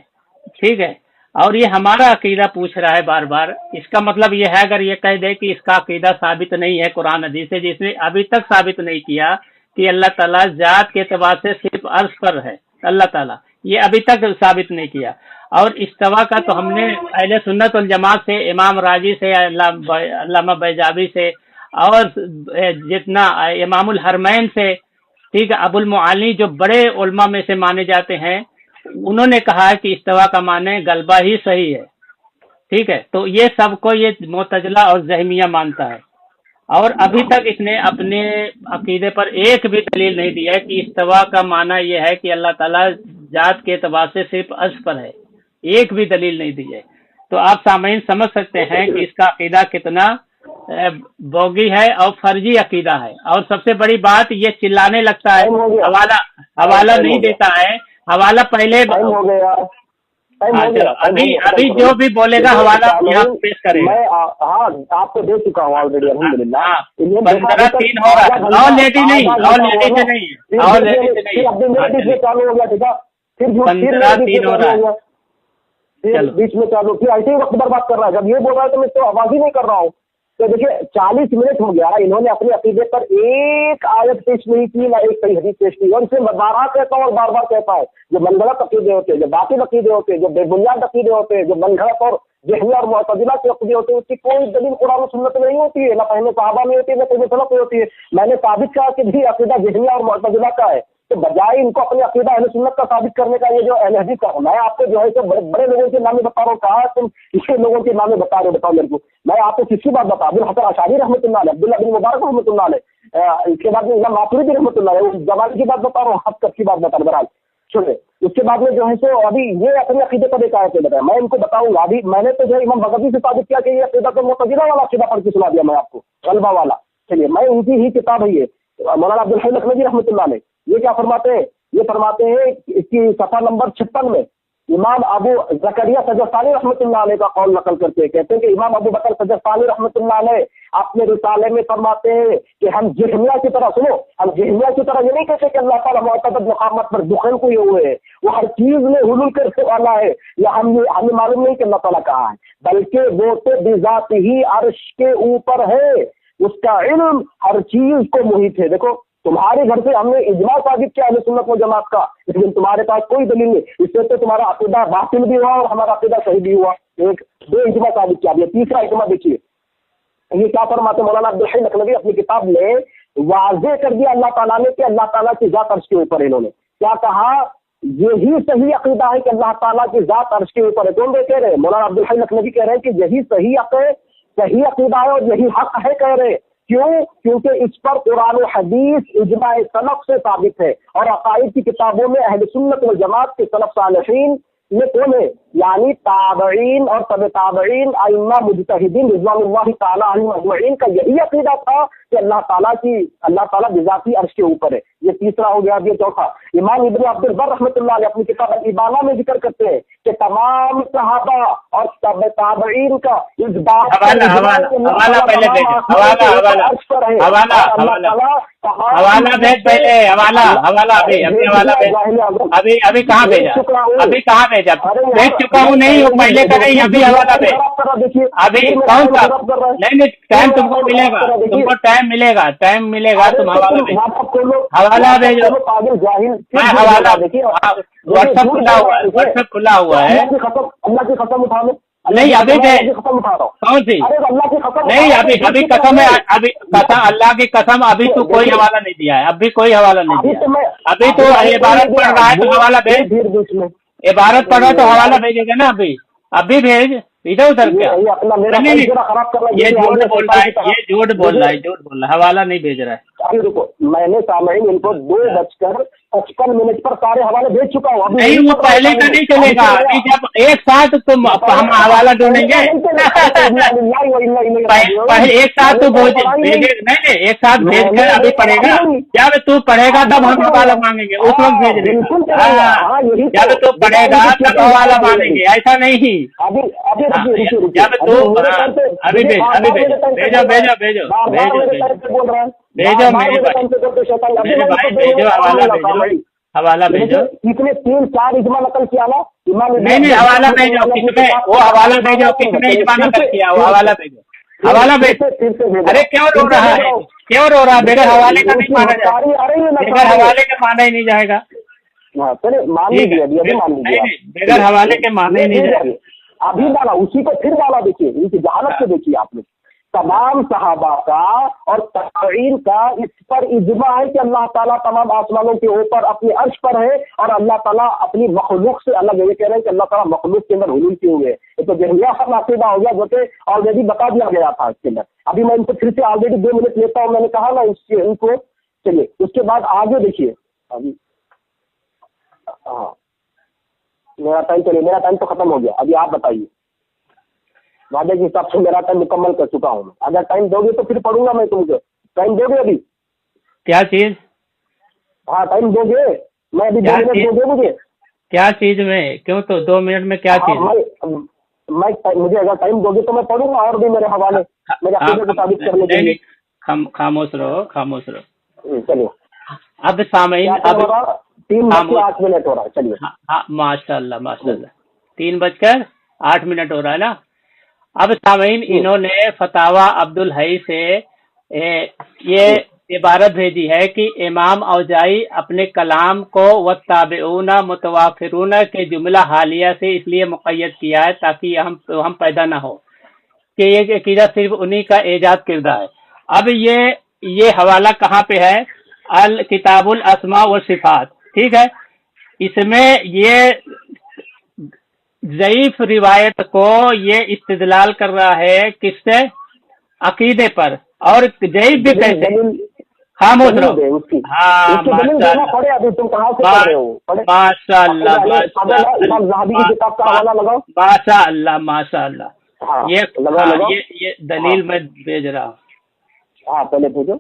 ठीक है। और ये हमारा अकीदा पूछ रहा है बार बार। इसका मतलब ये है, अगर ये कह दे कि इसका अकीदा साबित नहीं है कुरान हदीस से, जिसने अभी तक साबित नहीं किया कि अल्लाह ताला जात के एतबार से सिर्फ अर्श पर है अल्लाह ताला, ये अभी तक साबित नहीं किया। और इस्तवा का तो हमने अहले सुन्नत वल जमात से, इमाम राजी से, अल्लामा बैजावी से, और जितना इमामुल हरमैन से, ठीक है, अबुल मुआली जो बड़े उलमा में से माने जाते हैं, उन्होंने कहा है कि इस्तवा का माने गलबा ही सही है, ठीक है। तो ये सबको ये मुतजिला और जहमिया मानता है, और अभी तक इसने अपने अकीदे पर एक भी दलील नहीं दिया है कि इस्तवा का माना यह है कि अल्लाह ताला जात के एतबार से सिर्फ अर्श पर है, एक भी दलील नहीं दी है। तो आप सामईन समझ सकते हैं कि इसका अकीदा कितना बोगी है और फर्जी अकीदा है। और सबसे बड़ी बात, ये चिल्लाने लगता है, हवाला नहीं देता है। हवाला पहले हो गया, अभी जो भी बोलेगा हवाला यहाँ पेश करेगा। हाँ, आपको दे चुका हूँ ऑलरेडी, अल्हम्दुलिल्लाह। 15-3 हो रहा है, और लेडी नहीं, और लेडी से नहीं, और लेडी से नहीं, चालू हो गया, ठीक है, फिर 15-3 हो रहा है, फिर बीच में चालू, फिर ऐसे ही वक्त बर्बाद कर रहा है। जब ये बोल रहा है तो मैं तो आवाज ही नहीं कर रहा हूँ। तो देखिए 40 मिनट हो गया, इन्होंने अपने अकीदे पर एक आयत पेश नहीं की, ना एक सही हदीस पेश की, और इसे बार-बार कहता हूँ और बार-बार कहता हूँ, जो मनगढ़ंत अकीदे होते हैं, जो बातिल अकीदे होते हैं, जो बेबुनियाद अकीदे होते हैं, जो मनगढ़ंत और जहमिया और मुअतज़िला के अकीदे होते हैं, उसकी कोई दलील कुरान और सुन्नत में नहीं होती है, ना पहले सहाबा में होती है, ना पहले सलफ में होती है। मैंने साबित कहा कि भी अकीदा जहमिया और मुअतज़िला का है, तो बजाय इनको अपनी अकीदा अहले सुन्नत का साबित करने का, ये जो अहले हदीस का, मैं आपको जो है तो बड़े लोगों के नाम बता रहा हूँ। कहा तुम इसके लोगों के नाम बता रहे हो, बताओ मेरे को। मैं आपको किसकी बात बता, अबुल हसन अशअरी रहमतुल्लाह अलैह, अब्दुल्लाह बिन मुबारक रहमतुल्लाह अलैह, इसके बाद में इमाम मातुरीदी रहमतुल्लाह अलैह, उस जमाने की बात बता रहा हूँ, अब कब की बात बता रहा हूँ, सुनिए। उसके बाद में जो है सो अभी ये अपने अकीदे पर एक आयत बताया, मैं इनको बताऊंगा। अभी मैंने तो जो है इमाम बगवी से साबित किया कि ये अकीदा तो मुअतज़िला वाला अकीदा पढ़ के सुना दिया मैं आपको, गलबा वाला। चलिए, मैं उनकी ही किताब है ये, मौलाना अब्दुल हई लखनवी रहमतुल्लाह अलैह, ये क्या फरमाते हैं, ये फरमाते हैं इसकी सफा नंबर 56 में इमाम अबू ज़करिया सजस्तानी रहमतुल्लाह अलैह का कौल नकल करते हैं। कहते हैं कि इमाम अबू बकर सजस्तानी रहमतुल्लाह अलैह अपने रिसाले में फरमाते हैं कि हम जहमिया की तरह, सुनो, हम जहमिया की तरह ये नहीं कहते कि अल्लाह ताला मुअतद मकामत पर दुखन को ये हुए, वो हर चीज में हुलूल करने वाला है, या हमें मालूम नहीं कि अल्लाह ताला कहाँ है, बल्कि वो तो बिज़ात ही अर्श के ऊपर है, उसका इल्म हर चीज को मुहित है। देखो, तुम्हारे घर से हमने इजमा साबित किया अहले सुन्नत व जमात का, लेकिन तुम्हारे पास कोई दलील नहीं, इससे तो तुम्हारा अकीदा बातिल भी हुआ और हमारा अकीदा सही भी हुआ। एक दो इजमा साबित किया। तीसरा इजमा देखिए, ये क्या फरमाते मौलाना अब्दुल हई लखनवी अपनी किताब में वाज़े कर दिया अल्लाह ताला ने कि अल्लाह ताला की जात अर्श के ऊपर है। इन्होंने क्या कहा, यही सही अकीदा है कि अल्लाह ताला की जात अर्श के ऊपर है। कौन कह रहे हैं? मौलाना अब्दुल हई लखनवी कह रहे हैं कि यही सही अकीदा है और यही हक है, कह रहे हैं। क्यों? क्योंकि इस पर कुरान और हदीस इजमा सलफ से साबित है, और अकाइद की किताबों में अहले सुन्नत व जमात के सलफ सालिहीन ये कौन है? यानी ताबईन और तब ताबईन आइम्मा मुजतहिदीन रिज़वानुल्लाहि ताला अलैहिम अजमईन का यही अकीदा था कि अल्लाह ताला बिज़ाती अर्श के ऊपर है। ये तीसरा हो गया। ये चौथा, इमाम इब्न अब्दुल बर रहमतुल्लाह अलैह अपनी किताब अल-इबाना में जिक्र करते हैं कि तमाम सहाबा और तब ताबईन का इस बात हवाला पहले भेजो, हवाला भेज पहले, हवाला अभी कहाँ भेजा, भेज चुका हूँ, नहीं पहले का नहीं, अभी हवाला भेज, अभी कौन सा, नहीं टाइम तुमको मिलेगा, टाइम मिलेगा, तुम हवाला भेजो, मैं हवाला व्हाट्सएप खुला हुआ है, अल्लाह की कसम उठा लो, नहीं अभी कसम उठा रहा हूँ, कौन सी, अल्लाह की कसम नहीं अभी कसम है, अभी कसम, अल्लाह की कसम, अभी तो कोई हवाला नहीं दिया है, अभी कोई हवाला नहीं दिया, अभी तो इबारत पढ़ रहा है तो हवाला भेज, इबारत पढ़ रहा है तो हवाला भेजेगा ना, अभी भेज, इधर उधर क्या, ये झूठ बोल रहा है, झूठ बोल रहा है, हवाला नहीं भेज रहा है। अभी रुको, मैंने सामईन इनको 2:55 पर सारे हवाले भेज चुका हूँ। नहीं वो पहले का नहीं चलेगा, अभी जब एक साथ तुम हम हवाला ढूंढेंगे, पहले एक साथ तो भेजे, नहीं एक साथ भेज कर अभी पढ़ेगा, जब तू पढ़ेगा तब हम हवाला मांगेंगे, उस वक्त भेज देगा, जब तू पढ़ेगा तब हवाला मांगेंगे, ऐसा नहीं, जब तू अभी भेजो मेरे भाई भेजो, हवाला भेजो, इसने 3-4 इजमा नकल किया ना, नहीं हवाला भेजो, किसमें वो हवाला भेजो, किसमें इजमा नकल किया वो हवाला भेजो, हवाला भेजो। अरे क्यों रो रहा है, बगैर हवाले का नहीं माना जाएगा, बगैर हवाले के माना ही नहीं जाएगा, चलिए मान लीजिए, अभी मान लीजिए, बगैर हवाले के माना ही नहीं जाएगा, अभी डाला, उसी को फिर डाला, देखिए इनकी जहालत से देखिए आपने, तमाम सहाबा का और ताबईन का इस पर इज्मा है कि अल्लाह ताला तमाम आसमानों के ऊपर अपने अर्श पर है और अल्लाह ताला अपनी मखलूक से अलग है। ये कह रहे हैं कि अल्लाह ताला मखलूक के अंदर हुलूल किए हुए हैं, ये तो जहरिया का नाक़िदा हो गया, जो कि ऑलरेडी बता दिया गया था इसके अंदर। अभी मैं इनको फिर से ऑलरेडी 2 मिनट लेता हूँ, मैंने कहा ना इनको, चलिए उसके बाद आगे देखिए। अभी हाँ मेरा टाइम तो खत्म हो गया, अभी आप बताइए। वादे के हिसाब से मेरा टाइम मुकम्मल कर चुका हूँ, अगर टाइम दोगे तो फिर पढ़ूंगा मैं तुमको, टाइम दोगे अभी? क्या चीज? हाँ टाइम दोगे, मैं अभी 2 मिनट दोगे मुझे? क्या चीज में? क्यों तो 2 मिनट में क्या चीज? मैं मुझे अगर टाइम दोगे तो मैं पढ़ूंगा और भी मेरे हवाले मेरे अक़ीदे को साबित करने के लिए। खामोश रहो। चलिए अब सामईन, अब 3:08 हो रहा है, चलिए। हाँ माशाल्लाह 3:08 हो रहा है ना। अब सामईन इन्होंने फतावा अब्दुल हई से ये इबारत भेजी है कि इमाम औजाई अपने कलाम को वत्ताबिऊना मुतवाफिरूना के जुमला हालिया से इसलिए मुक़य्यद किया है ताकि हम पैदा ना हो कि ये अक़ीदा सिर्फ उन्हीं का एजाद किरदा है। अब ये हवाला कहाँ पे है? अल किताबुल अस्मा व सिफात, ठीक है। इसमें ये ज़ईफ रिवायत को ये इस्तिदलाल कर रहा है किससे? अकीदे पर। और ज़ईफ भी कैसे? खामोश रहो। हाँ माशाअल्लाह, ये दलील मैं भेज रहा हूँ। हाँ पहले भेजो,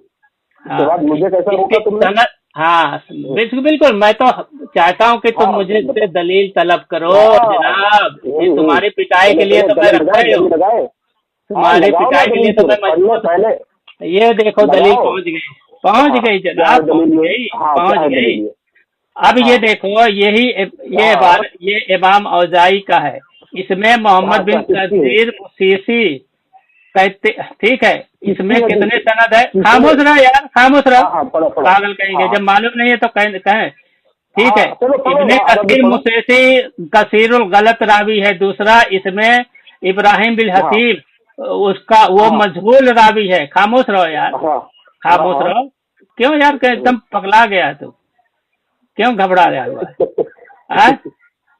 मुझे कैसा होगा तुमने? हाँ बिल्कुल, मैं तो चाहता हूँ कि तुम मुझे से दलील तलब करो जनाब। ये तुम्हारी पिटाई के लिए तो मैं रखा ही हूँ, तुम्हारी पिटाई के लिए तो मैं पहले। ये देखो दलील पहुँच गई जनाब, पहुँच गई। अब ये देखो ये इमाम औजाई का है, इसमें मोहम्मद बिन कसीर सीसी कहते, ठीक है। इसमें कितने सनद है? खामोश रहा यार, खामोश रहा, पागल कहेंगे। जब मालूम नहीं है तो कहें, ठीक है। इब्ने कसीर मुसेसी कसीरुल गलत रावी है। दूसरा इसमें इब्राहिम बिन हसीब उसका वो मजहूल रावी है। खामोश रहो यार, खामोश रहो। क्यों यार एकदम पगला गया तू, क्यों घबरा रहा है? हाँ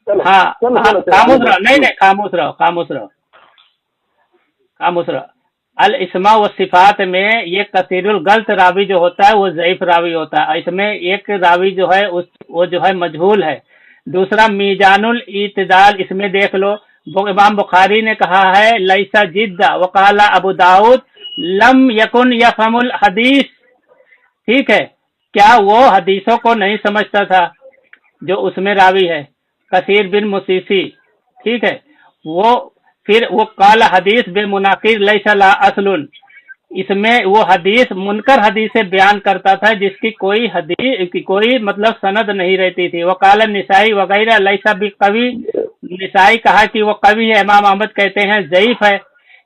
खामोश रहो, नहीं खामोश रहो। अल इस्मा व सिफात में ये कसीरुल गलत रावी जो होता है वो ज़ईफ रावी होता है। इसमें एक रावी जो है वो जो है मजहूल है। دوسرا میزانُل اعتدال، اس میں دیکھ لو امام بخاری نے کہا ہے لیسا جدہ، وقال ابو داؤد لم یکن یفہم الحدیث، ٹھیک ہے، کیا وہ حدیثوں کو نہیں سمجھتا تھا؟ جو اس میں راوی ہے کثیر بن مسیسی، ٹھیک ہے، پھر وہ قال حدیث بے مناقض لیس لا اصل، اس میں وہ حدیث منکر حدیث بیان کرتا تھا جس کی کوئی مطلب سند نہیں رہتی تھی۔ وقال النسائی وغیرہ لیس بقوی، نسائی کہا کہ وہ قوی ہے، امام احمد کہتے ہیں ضعیف ہے۔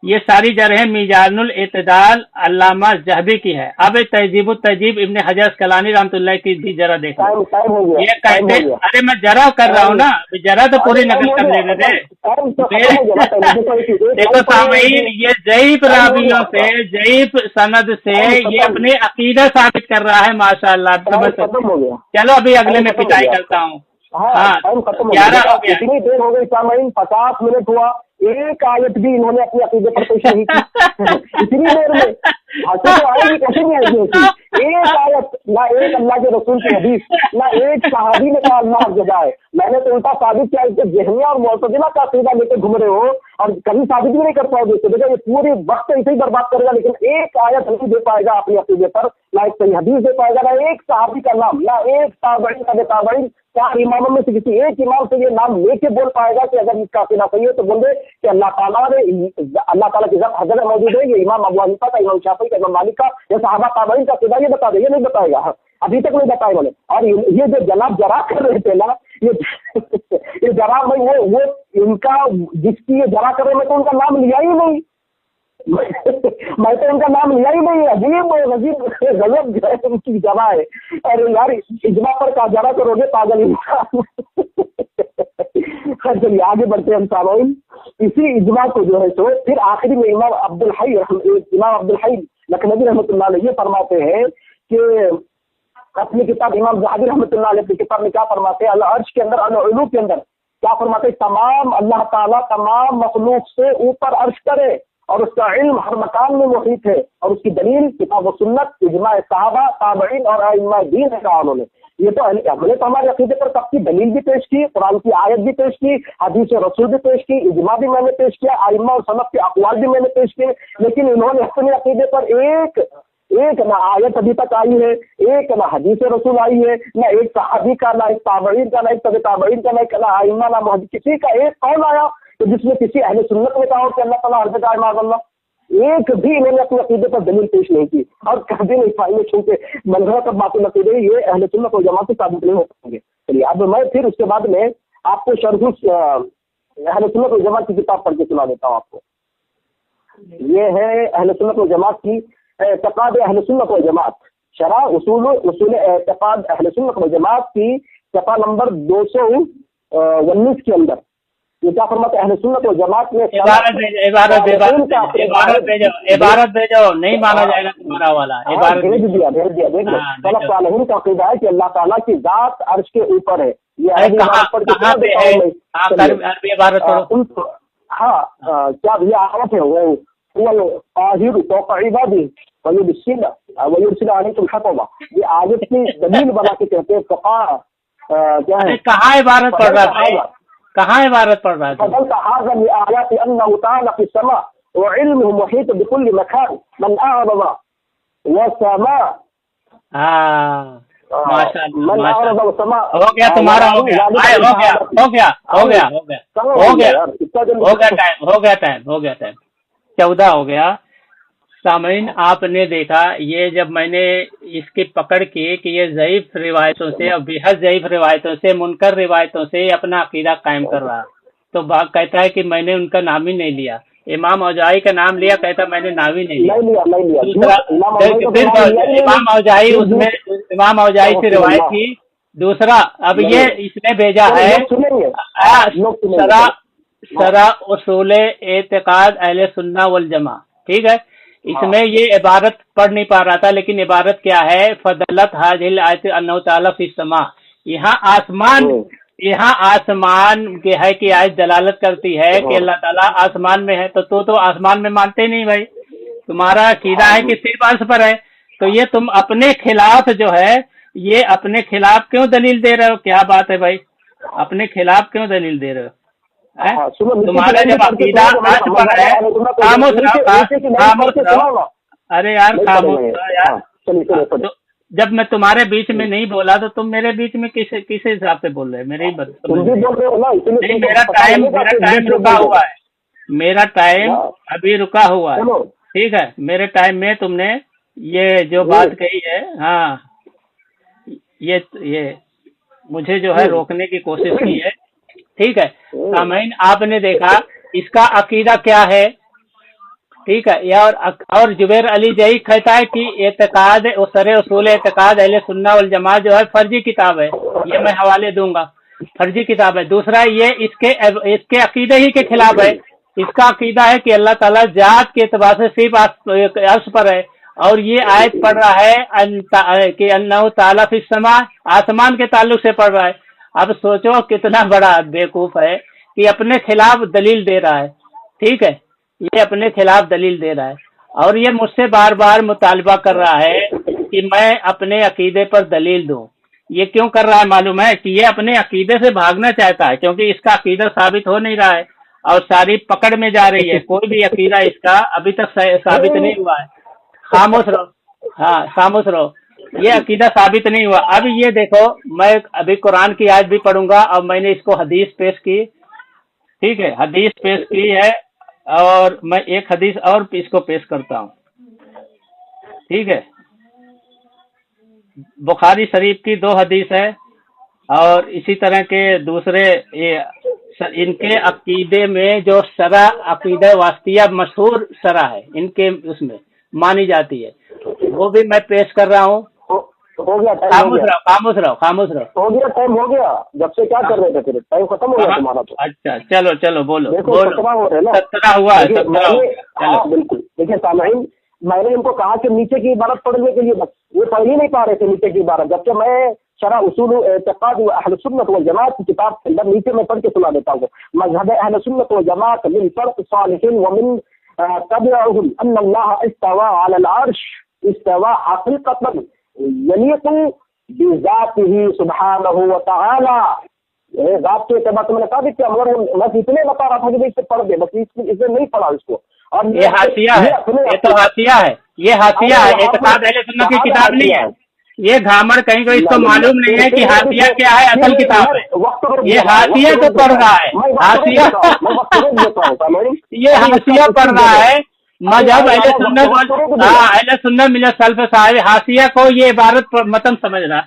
یہ ساری جرح میزان الاعتدال علامہ ذہبی کی ہے۔ اب تہذیب التہذیب ابن حجر اسقلانی رحمۃ اللہ کی بھی ذرا دیکھو، یہ کہتے ارے میں ذرا کر رہا ہوں نا، ذرا تو پوری نقل کر لینے دے۔ دیکھو سامعین، یہ ضعیف راویوں سے، ضعیف سند سے یہ اپنے عقیدہ ثابت کر رہا ہے، ماشاء اللہ۔ چلو ابھی اگلے میں پٹائی کرتا ہوں۔ ہاں 11 ہو گیا، اتنی دیر ہو گئی سامعین، 50 منٹ ہوا، ایک آیت بھی انہوں نے اپنے عقیدے پر پیش نہیں کی اتنی دیر میں۔ ہنسی تو آئے گی، کیسے نہیں آئے گی؟ ایک آیت، نہ ایک اللہ کے رسول کی حدیث، نہ ایک صحابی نے کہا اللہ جزا ہے۔ میں نے تو الٹا ثابت کیا کہ جہمیہ اور معتزلہ کا عقیدہ لے کے گھوم رہے ہو اور کبھی ثابت بھی نہیں کر پاؤ گے، دیکھا یہ پوری وقت ایسے ہی برباد کرے گا، لیکن ایک آیت نہیں دے پائے گا اپنے عقیدے پر، نہ ایک صحیح حدیث دے پائے گا، نہ ایک صحابی کا نام، نہ ایک تابعین کا تابعین، 4 اماموں میں سے کسی ایک امام سے یہ نام لے کے بول پائے گا کہ اگر اس کا عقیدہ صحیح ہے تو بول دے کہ اللہ تعالیٰ کی ذات حضرت موجود ہے، یہ امام ابو حنیفہ کا، امام شافعی کا، امام مالک کا، یہ صحابہ تابعین کا عقیدہ یہ بتا دے، یہ نہیں بتائے گا، ابھی تک نہیں بتائے بولے۔ اور یہ جو جناب جرا کر رہے تھے نا، یہ جرا میں وہ ان کا جس کی یہ جرا کر رہے، میں تو ان کا نام لیا ہی نہیں، میں تو ان کا نام لیا ہی نہیں۔ عجیب غلط جو ہے ان کی جرا ہے، اور یار اجماع پر کا جرا کرو گے پاگل انسان۔ چلیے آگے بڑھتے ہیں ہم سامعین، اسی اجماع کو جو ہے تو پھر آخری میں امام عبدالحی لکھنوی رحمۃ اللہ علیہ یہ فرماتے ہیں کہ اپنی کتاب امام زہبی رحمۃ اللہ علیہ کی کتاب میں کیا فرماتے ہیں، العرش کے اندر، العلو کے اندر کیا فرماتے ہیں، تمام اللہ تعالیٰ تمام مخلوق سے اوپر عرش کرے اور اس کا علم ہر مکان میں محیط ہے، اور اس کی دلیل کتاب و سنت، اجماع صحابہ تابعین اور ائمہ دین ہے کہا انہوں نے۔ یہ تو ہم نے تو ہمارے عقیدے پر سب کی دلیل بھی پیش کی، قرآن کی آیت بھی پیش کی، حدیث رسول بھی پیش کی، اجماع بھی میں نے پیش کیا، ائمہ اور سلف کے اقوال بھی میں نے پیش کیے، لیکن انہوں نے اپنے عقیدے پر ایک نہ آیت ابھی تک آئی ہے، ایک نہ حدیث رسول آئی ہے، نہ ایک صحابی کا، نہ ایک تابعین کا، نہ ایک تبع تابعین کا، نہ ائمہ، نہ محدث، کسی کا ایک قول آیا کہ جس میں کسی اہل سنت نے کہا ہو کہ اللہ تعالیٰ ہر جگہ ہے معاذ اللہ، ایک بھی انہوں نے اپنے عقیدے پر دلیل پیش نہیں کی، اور کبھی نہیں پائی چونکہ منظر پر باتیں عقیدے یہ اہل سنت و جماعت سے ثابت نہیں ہو پائیں گے۔ چلیے اب میں پھر اس کے بعد میں آپ کو شرح اہل سنت و جماعت کی کتاب پڑھ کے سنا دیتا ہوں آپ کو۔ یہ ہے اہل سنت و جماعت کی اعتقاد اہل سنت و جماعت، شرح اصول اعتقاد اہل سنت و جماعت کی صفحہ نمبر 219 کے اندر یہ کیا فرماتے اہل سنت و جماعت میں عبارت بھیجو، نہیں مانا جائے گا تمہارا والا، بھیج دیا دیکھ لو۔ سلف صالحین کا عقیدہ ہے کہ اللہ تعالیٰ کی ذات عرش کے اوپر ہے۔ یہ ہاں کیا یہ آیت ہے، وہ قاہر فوق عباده ويرسل عليكم حفظا، یہ آیت کی دلیل بنا کے کہتے ہیں فقہاء کیا ہے، کہاں عبارت پڑھ رہا تھا، کہاں عبارت پڑھ رہا تھا؟ فضلت هذا بآيات أنه تعالى في السماء وعلمه محيط بكل مكان من أعرض والسماء من أعرض والسماء ہو گیا تمہارا، ہو گیا ٹائم 14 ہو گیا۔ سامعین آپ نے دیکھا، یہ جب میں نے اس کی پکڑ کی کہ یہ ضعیف روایتوں سے اور بےحد ضعیف روایتوں سے، منکر روایتوں سے اپنا عقیدہ قائم کر رہا، تو کہتا ہے کہ میں نے ان کا نام ہی نہیں لیا، امام اوزاعی کا نام لیا، کہتا میں نے نام ہی نہیں لیا۔ دوسرا امام اوزاعی، اس میں امام اوزاعی سے روایت کی۔ دوسرا اب یہ اس نے بھیجا ہے شرح اصول اعتقاد اہل سنہ والجماع، ٹھیک ہے، اس میں یہ عبارت پڑھ نہیں پا رہا تھا، لیکن عبارت کیا ہے، فضلت هذه الآیت انہ تعالی فی السماء، یہاں آسمان کے ہے کہ آیت دلالت کرتی ہے کہ اللہ تعالیٰ آسمان میں ہے، تو آسمان میں مانتے نہیں بھائی، تمہارا عقیدہ ہے کہ صرف عرش پر ہے، تو یہ تم اپنے خلاف جو ہے، یہ اپنے خلاف کیوں دلیل دے رہے ہو؟ کیا بات ہے بھائی، اپنے خلاف کیوں دلیل دے رہے ہو؟ ہاں، سنو، تمہارا جب عقیدہ حد پر ہے، خاموش رہو، خاموش رہو، ارے یار خاموش رہو یار، تو جب میں تمہارے بیچ میں نہیں بولا تو تم میرے بیچ میں کس حساب سے بول رہے ہیں؟ میری بات نہیں، میرا ٹائم رکا ہوا ہے، میرا ٹائم ابھی رکا ہوا ہے، ٹھیک ہے؟ میرے ٹائم میں تم نے یہ جو بات کہی ہے، ہاں یہ مجھے جو ہے روکنے کی کوشش کی ہے، ٹھیک ہے؟ سامعین، آپ نے دیکھا اس کا عقیدہ کیا ہے، ٹھیک ہے؟ اور جبیر علی جئی کہتا ہے کہ اعتقاد سر اصول اعتقاد اہل سنہ والجماعت جو ہے فرضی کتاب ہے، یہ میں حوالے دوں گا، فرضی کتاب ہے۔ دوسرا، یہ اس کے عقیدے ہی کے خلاف ہے۔ اس کا عقیدہ ہے کہ اللہ تعالیٰ ذات کے اعتبار سے صرف عرش پر ہے، اور یہ آیت پڑھ رہا ہے کہ انہ تعالیٰ فی السماء، آسمان کے تعلق سے پڑھ رہا ہے۔ اب سوچو کتنا بڑا بیوقوف ہے کہ اپنے خلاف دلیل دے رہا ہے، ٹھیک ہے؟ یہ اپنے خلاف دلیل دے رہا ہے، اور یہ مجھ سے بار بار مطالبہ کر رہا ہے کہ میں اپنے عقیدے پر دلیل دوں۔ یہ کیوں کر رہا ہے معلوم ہے؟ کہ یہ اپنے عقیدے سے بھاگنا چاہتا ہے، کیونکہ اس کا عقیدہ ثابت ہو نہیں رہا ہے، اور ساری پکڑ میں جا رہی ہے، کوئی بھی عقیدہ اس کا ابھی تک ثابت نہیں ہوا ہے۔ خاموش رہو، ہاں خاموش رہو، یہ عقیدہ ثابت نہیں ہوا۔ اب یہ دیکھو، میں ابھی قرآن کی آیت بھی پڑھوں گا، اور میں نے اس کو حدیث پیش کی، ٹھیک ہے؟ حدیث پیش کی ہے، اور میں ایک حدیث اور اس کو پیش کرتا ہوں، ٹھیک ہے؟ بخاری شریف کی 2 حدیث ہے، اور اسی طرح کے دوسرے ان کے عقیدے میں جو شرع عقیدہ واسطیہ مشہور شرع ہے، ان کے اس میں مانی جاتی ہے، وہ بھی میں پیش کر رہا ہوں۔ ہو گیا ٹائم، خاموش رہو، خاموش رہو، خاموش رہو، ہو گیا ٹائم، ہو گیا، جب سے کیا کر رہے تھے؟ پھر ٹائم ختم ہو گیا تمہارا تو۔ اچھا چلو بولو، دیکھو 17 ہو رہے نا، 17 ہوا ہے، 17 ہوا، ہاں بالکل۔ دیکھیں سامعین، میں نے ان کو کہا کہ نیچے کی عبارت پڑھنے کے لیے، بس وہ پڑھ ہی نہیں پا رہے تھے نیچے کی عبارت، جبکہ میں شرح اصول اعتقاد اہل سنت والجماعت کی کتاب کے اندر نیچے میں پڑھ کے سنا دیتا ہوں۔ مذہب اہل سنت والجماعت من فرق صالحین ومن تبعهم ان اللہ استوى على العرش استوى حقیقتا یلیق بذاته سبحانہ وتعالی۔ ذات کے اعتبار سے میں نے کہا کہ مگر بس اتنے بتا رہا تھا کہ اسے پڑھ دے، بس اس نے نہیں پڑھا اس کو۔ اور یہ حاشیہ ہے، یہ تو حاشیہ ہے، یہ حاشیہ ہے، اعتقاد اہل سنت کی کتاب نہیں ہے۔ یہ گھامڑ کہیں کو اس کو معلوم نہیں ہے کہ حاشیہ کیا ہے، اصل کتاب ہے۔ یہ حاشیہ کو پڑھ رہا ہے، حاشیہ یہ حاشیہ پڑھ رہا ہے۔ مذہب اہل سنت، اہل سنت من السلف صالح حاشیہ کو یہ عبارت متن سمجھ رہا۔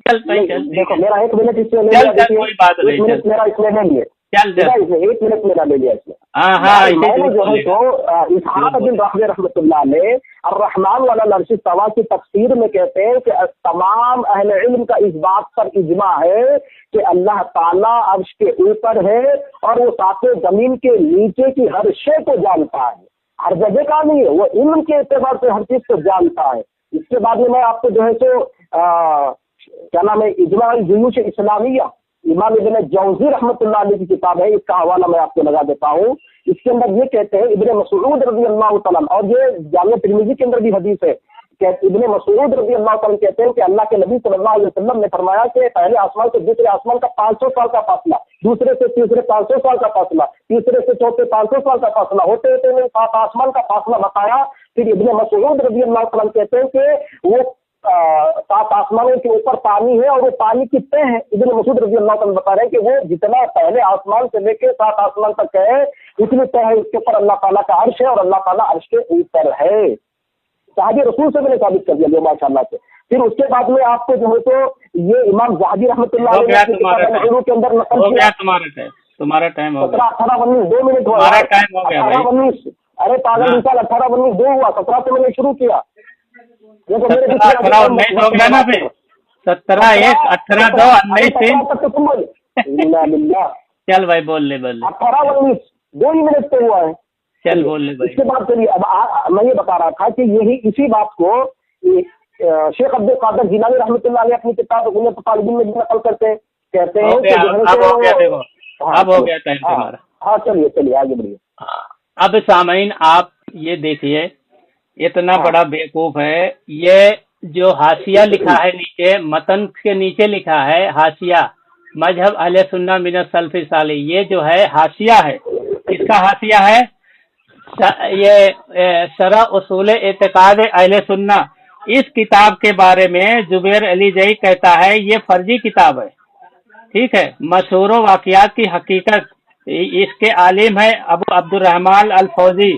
چل دیکھو میرا 1 منٹ اس میں چل کوئی بات نہیں، میرا اس میں نہیں ہے، چل 1 منٹ میرا لے لیا اس میں۔ ہاں میں نے جو ہے تو اسحاق بن راہویہ رحمۃ اللہ علیہ الرحمن علی العرش استویٰ کی تفسیر میں کہتے ہیں کہ تمام اہل علم کا اس بات پر اجماع ہے کہ اللہ تعالیٰ عرش کے اوپر ہے، اور وہ ساتھ زمین کے نیچے کی ہر شے کو جانتا ہے، ہر جگہ کا نہیں ہے، وہ علم کے اعتبار سے ہر چیز کو جانتا ہے۔ اس کے بعد میں آپ کو جو ہے تو کیا نام ہے، اجماع الجیوش اسلامیہ، امام ابن جوزی رحمۃ اللہ علیہ کی کتاب ہے، اس کا حوالہ میں آپ کو لگا دیتا ہوں۔ اس کے اندر یہ کہتے ہیں ابن مسعود رضی اللہ تعالیٰ، اور یہ جامع ترمذی کے اندر بھی حدیث ہے کہ ابن مسعود رضی اللہ تعالیٰ کہتے ہیں کہ اللہ کے نبی صلی اللہ علیہ وسلم نے فرمایا کہ پہلے آسمان سے دوسرے آسمان کا 500 سال کا فاصلہ، دوسرے سے تیسرے 500 سال کا فاصلہ، تیسرے سے چوتھے 500 سال کا فاصلہ، ہوتے ہوتے میں 7 آسمان کا فاصلہ بتایا۔ پھر ابن مسعود رضی اللہ تعالیٰ کہتے ہیں کہ وہ 7 آسمانوں کے اوپر پانی ہے، اور وہ پانی کی تہ ہے۔ ابن مسعود رضی اللہ تعالیٰ بتا رہے ہیں کہ وہ جتنا پہلے آسمان سے لے کے 7 آسمان تک ہے اتنی تہ ہے، اس کے اوپر اللہ تعالیٰ کا عرش ہے، اور اللہ تعالیٰ عرش کے اوپر ہے۔ صحابی رسول سے میں نے ثابت کر دیا ماشاء اللہ سے۔ پھر اس کے بعد میں آپ کو جو ہے تو یہ امام زاہدی رحمۃ اللہ علیہ کے اندر نقل کیا۔ تمہارا ٹائم ہو 17 18 19 2 منٹ ہوا، 18 19 ارے پاگل انسان 18 19 2 ہوا، 17 سے میں نے شروع کیا۔ 17 19 ہو گیا نا، پھر 17 1 18 2 19 3 چل بھائی بول لے 18 19 2 ہی منٹ پہ ہوا ہے، چل بول لے بھائی۔ اس کے بعد چلیے اب میں یہ بتا رہا تھا کہ یہی اسی بات کو شیخ عبد القادر جیلانی رحمۃ اللہ علیہ اپنی کتاب غنیۃ الطالبین میں بھی نقل کرتے ہیں، کہتے ہیں کہ اب ہو گیا ٹائم تمہارا۔ ہاں چلیے آگے بڑھیے۔ اب سامعین آپ یہ دیکھیے، اتنا بڑا بیوقوف ہے، یہ جو حاشیہ لکھا ہے نیچے، متن کے نیچے لکھا ہے حاشیہ، मजहब अहले सुन्ना मिन सल्फ सालिह, ये जो है हाशिया है। इसका हाशिया है ये शरह उसूल एतकाद अहले सुन्ना। इस किताब के बारे में जुबैर अली जई कहता है ये फर्जी किताब है, ठीक है। मशहूर वाक़ियात की हकीकत, इसके आलिम है अबू अब्दुर्रहमान अल फौजी,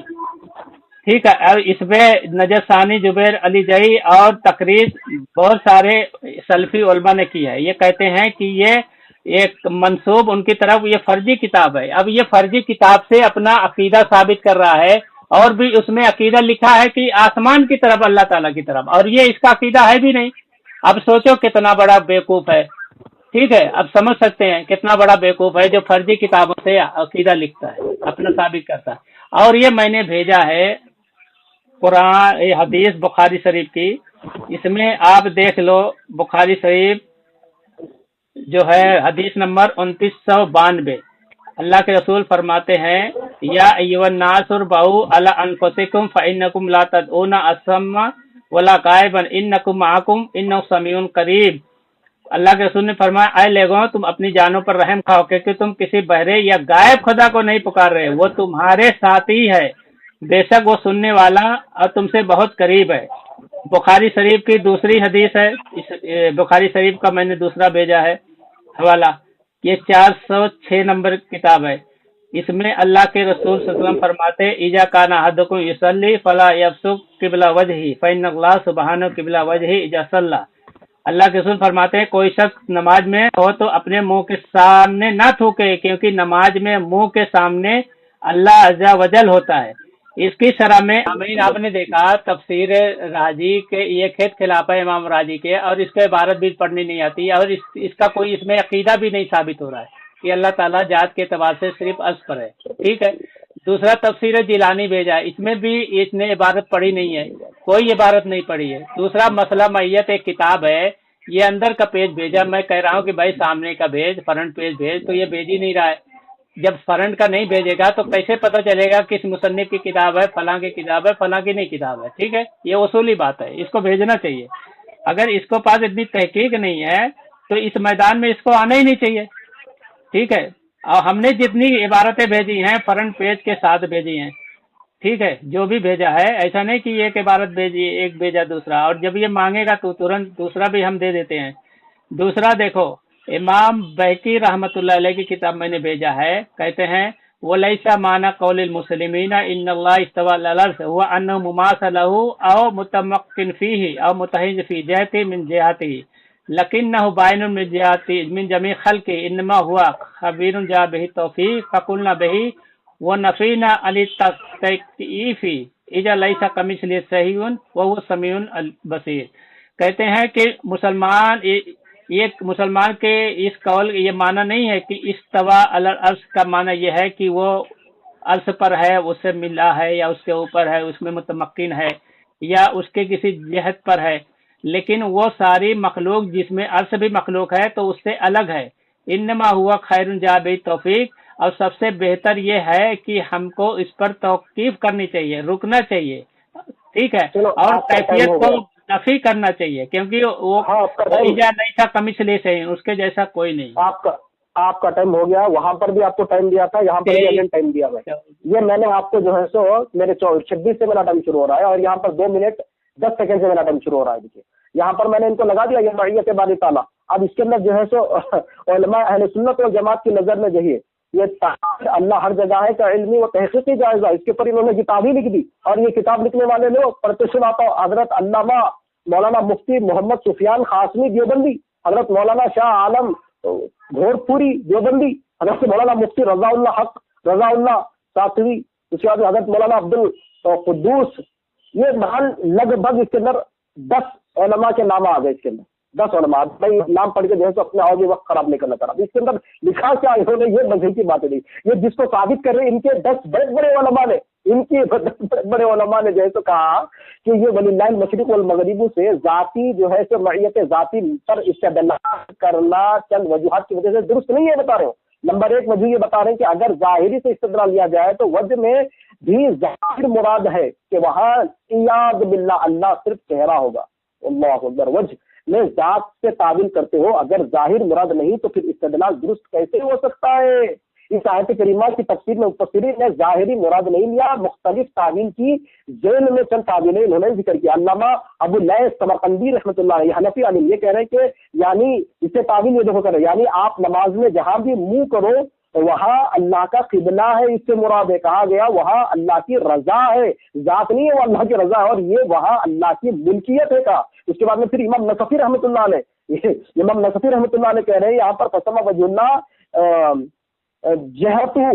ठीक है। और इसमें नजरसानी जुबैर अली जई और तकरीर बहुत सारे सल्फी उलमा ने की है। ये कहते हैं कि ये एक मंसूब उनकी तरफ ये फर्जी किताब है। अब ये फर्जी किताब से अपना अकीदा साबित कर रहा है, और भी उसमें अकीदा लिखा है कि आसमान की तरफ, अल्लाह ताला की तरफ, और ये इसका अकीदा है भी नहीं। अब सोचो कितना बड़ा बेवकूफ है, ठीक है। अब समझ सकते हैं कितना बड़ा बेवकूफ है जो फर्जी किताबों से अकीदा लिखता है, अपना साबित करता है। और ये मैंने भेजा है कुरान हदीस बुखारी शरीफ की, इसमें आप देख लो। बुखारी शरीफ जो है हदीस नंबर 2992, अल्लाह के रसूल फरमाते हैं या अय्युहन नासुर बाउ अला अनफुसिकुम फइन्नकुम ला तदऊना अस्सम्मा वला गायबन इन्नकुम माअकुम इन्नहु समीउन करीब। अल्लाह के रसूल ने फरमाया, ऐ लोगों तुम अपनी जानों पर रहम खाओ, क्योंकि तुम किसी बहरे या गायब खुदा को नहीं पुकार रहे, वो तुम्हारे साथ ही है, बेशक वो सुनने वाला और तुमसे बहुत करीब है। बुखारी शरीफ की दूसरी हदीस है, इस बुखारी शरीफ का मैंने दूसरा भेजा है हवाला, ये 406 नंबर किताब है। इसमें अल्लाह के रसूल सल्लल्लाहु अलैहि वसल्लम फरमाते, इजा काना अहदुकुम युसल्ली फला यबसुक किबला वजही फइन्नल्लाह सुब्हानहु किबला वजही इजा सल्ला। अल्लाह के रसूल फरमाते हैं कोई शख्स नमाज में हो तो अपने मुंह के सामने ना थूके, क्योंकि नमाज में मुंह के सामने अल्लाह अज़्ज़ा वजल होता है। इसकी शरह में अमीन आपने देखा तफसीर राजी के, ये खेत खिलाफ है इमाम राजी के, और इसके इबारत भी पढ़नी नहीं आती, और इसका कोई इसमें अकीदा भी नहीं साबित हो रहा है कि अल्लाह ताला जात के एतबार से सिर्फ अर्श पर है, ठीक है। दूसरा तफसीर जिलानी भेजा है, इसमें भी इसने इबारत पढ़ी नहीं है, कोई इबारत नहीं पढ़ी है। दूसरा मसला मैयत एक किताब है, ये अंदर का पेज भेजा, मैं कह रहा हूँ कि भाई सामने का भेज, फ्रंट पेज भेज, तो ये भेज ही नहीं रहा है। जब फ्रंट का नहीं भेजेगा तो कैसे पता चलेगा किस मुसन्निफ की किताब है, फलां की किताब है, फलां की नहीं किताब है, ठीक है। ये उसूली बात है, इसको भेजना चाहिए। अगर इसको पास इतनी तहकीक नहीं है तो इस मैदान में इसको आना ही नहीं चाहिए, ठीक है। और हमने जितनी इबारतें भेजी हैं फ्रंट पेज के साथ भेजी हैं, ठीक है। जो भी भेजा है, ऐसा नहीं कि एक इबारत भेजी एक भेजा दूसरा, और जब ये मांगेगा तो तुरंत दूसरा भी हम दे देते हैं। दूसरा देखो, इमाम बैकी रहमतुल्लाह अलैह की किताब मैंने भेजा है, कहते हैं वो लैसा माना कौलिल मुस्लिमीना इन्नल्लाह इस्तवा अलल अर्श हुवा अन्नहु मुमासलहु औ मुतमक्किन फीही औ मुतहिज फी जहती मिन जहती लकिन्नहु बायनुन मिन जहती मिन जमी खल्कि इन्नमा हुआ खबीरुन जा बिही तौफीक फकुलना बिही व नफीना अली तकईफी इजा लैसा कमिसलिhi सहीउन व हुवा समीउन बसीर। कहते हैं कि मुसलमान के इस कौल ये माना नहीं है कि इस्तवा अलल अर्श का माना यह है कि वो अर्श पर है, उससे मिला है, या उसके ऊपर है, उसमें मुतमक्किन है, या उसके किसी जहत पर है। लेकिन वो सारी मखलूक जिसमें अर्श भी मखलूक है तो उससे अलग है। इन्नमा हुआ खैरुन जाबी तौफीक, और सबसे बेहतर ये है कि हमको इस पर तौकीफ करनी चाहिए, रुकना चाहिए, ठीक है। और कैफियत को नफी करना चाहिए, क्योंकि वो ईजा नहीं था कमिसले से, उसके जैसा कोई नहीं। आपका टाइम हो गया, वहां पर भी आपको टाइम दिया था, यहाँ पर भी अगेन टाइम दिया है। ये मैंने आपको जो है सो मेरे 26 से मेरा टाइम शुरू हो रहा है, और यहाँ पर 2 मिनट 10 सेकंड से मेरा टाइम शुरू हो रहा है। देखिए यहाँ पर मैंने इनको लगा दिया ये मईयत बारी ताला। अब इसके अंदर जो है सो उलमा अहले सुन्नत वल जमात की नजर में जो है ये अल्लाह हर जगह है का इल्मी व तहकीकी जायजा, इसके ऊपर इन्होंने किताब ही लिख दी। और ये किताब लिखने वाले लोग प्रतिशत आता हजरत अल्लामा मौलाना मुफ्ती मोहम्मद सुफियान खासमी देवबंदी, हजरत मौलाना शाह आलम घोरपुरी देवबंदी, हजरत मौलाना मुफ्ती रजाउल्लाह साथवी, उसके बाद हजरत मौलाना अब्दुल कुद्दूस। ये महान लगभग इसके अंदर 10 उलमा के नाम आ गए। इसके अंदर 10 उलमा, भाई नाम पढ़ के जो है तो अपने और भी वक्त खराब नहीं करना चाह रहा। इसके अंदर लिखा क्या इन्होंने, ये मजे की बात नहीं, ये जिसको साबित कर रहे इनके 10 बड़े बड़े उलमा ने, इनके बड़े उलमा ने जो है तो कहा कि ये वलिल्लाहिल मशरिक वल मगरिब से जाती जो है सो मईयत जाती पर इस्तेदलाल करना चंद वजूहात की वजह से दुरुस्त नहीं है, बता रहे हो। नंबर 1 वजह ये बता रहे हैं कि अगर जाहिरी से इस्तेदलाल लिया जाए तो वजह में भी जाहिर मुराद है कि वहाँ इयाद बिल्लाह अल्लाह सिर्फ चेहरा होगा, अल्लाहु अकबर वजह, میں ذات سے تعبیر کرتے ہو، اگر ظاہر مراد نہیں تو پھر استدلال درست کیسے ہو سکتا ہے؟ اس آیت کریمہ کی تفسیر میں مفسرین نے ظاہری مراد نہیں لیا، مختلف تعبیر کی، ذیل میں چند تعبیریں انہوں نے ذکر کیا۔ علامہ ابو اللیث سمرقندی رحمۃ اللہ علیہ حنفی عالم یہ کہہ رہے ہیں کہ یعنی اس سے تعبیر یہ دیکھو کر رہے یعنی آپ نماز میں جہاں بھی منہ کرو وہاں اللہ کا قبلہ ہے، اس سے مراد ہے، کہا گیا وہاں اللہ کی رضا ہے، ذات نہیں ہے، وہ اللہ کی رضا ہے، اور یہ وہاں اللہ کی ملکیت ہے کا۔ اس کے بعد میں پھر امام نصفی رحمۃ اللہ علیہ کہہ رہے ہیں یہاں پر قسم وجہ اللہ جہتو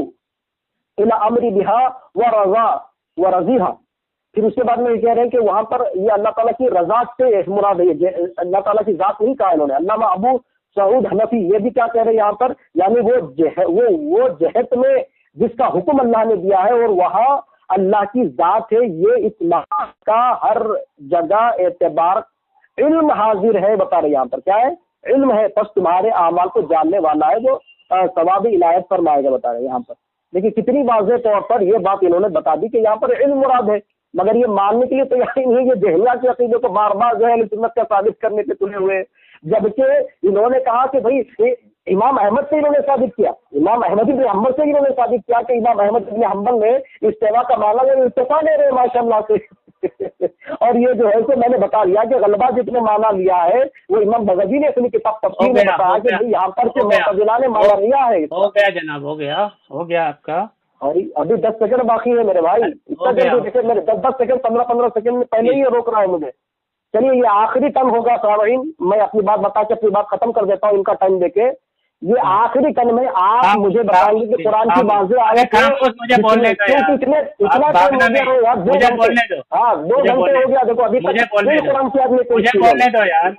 الی امری بہا ورضا ورضیہا، پھر اس کے بعد میں یہ کہہ رہے ہیں کہ وہاں پر یہ اللہ تعالیٰ کی رضا سے مراد ہے، اللہ تعالیٰ کی ذات نہیں کہا انہوں نے۔ علامہ ابو سعود حنفی یہ بھی کیا کہہ رہے ہیں یہاں پر، یعنی وہ جہت میں جس کا حکم اللہ نے دیا ہے اور وہاں اللہ کی ذات ہے، یہ اطلاع کا ہر جگہ اعتبار علم حاضر ہے، بتا رہے یہاں پر کیا ہے، علم ہے، پس تمہارے اعمال کو جاننے والا ہے جو ثواب عنایت فرمائے گا، بتا رہے یہاں پر۔ لیکن کتنی واضح طور پر یہ بات انہوں نے بتا دی کہ یہاں پر علم مراد ہے، مگر یہ ماننے کے لیے تیار نہیں ہے، یہ جہلیہ کے عقیدے کو بار بار جو ہے اہل سنت کا ثابت کرنے پہ تلے ہوئے، جبکہ انہوں نے کہا کہ بھائی امام احمد سے انہوں نے ثابت کیا، امام احمد بن حنبل سے انہوں نے ثابت کیا کہ امام احمد بن حنبل نے استوا کا معنی استفا لے رہے ماشاء اللہ سے اور یہ جو ہے تو میں نے بتا دیا کہ غلبہ جتنے معنی لیا ہے وہ امام بغوی نے اپنی کتاب تفسیر میں بتایا کہ بھائی یہاں پر معتزلہ نے معنی لیا ہے۔ ہو گیا جناب، ہو گیا آپ کا، اور ابھی 10 سیکنڈ باقی ہے میرے بھائی، اتنا جلدی میرے 10 سیکنڈ 15 سیکنڈ میں پہلے ہی روک رہا ہے مجھے۔ چلیے یہ آخری ٹرم ہوگا سامعین، میں اپنی بات بتا کے اپنی بات ختم کر دیتا ہوں ان کا ٹائم دے کے۔ یہ آخری ٹرم میں آپ مجھے بتائیں گے کہ قرآن کی واضح آیت ہے، مجھے بولنے دو یار، اتنا ٹائم ہو گیا، مجھے بولنے دو، ہاں 2 گھنٹے ہو گیا، دیکھو ابھی مجھے تک قرآن کی آدمی مجھے بولنے دو یار۔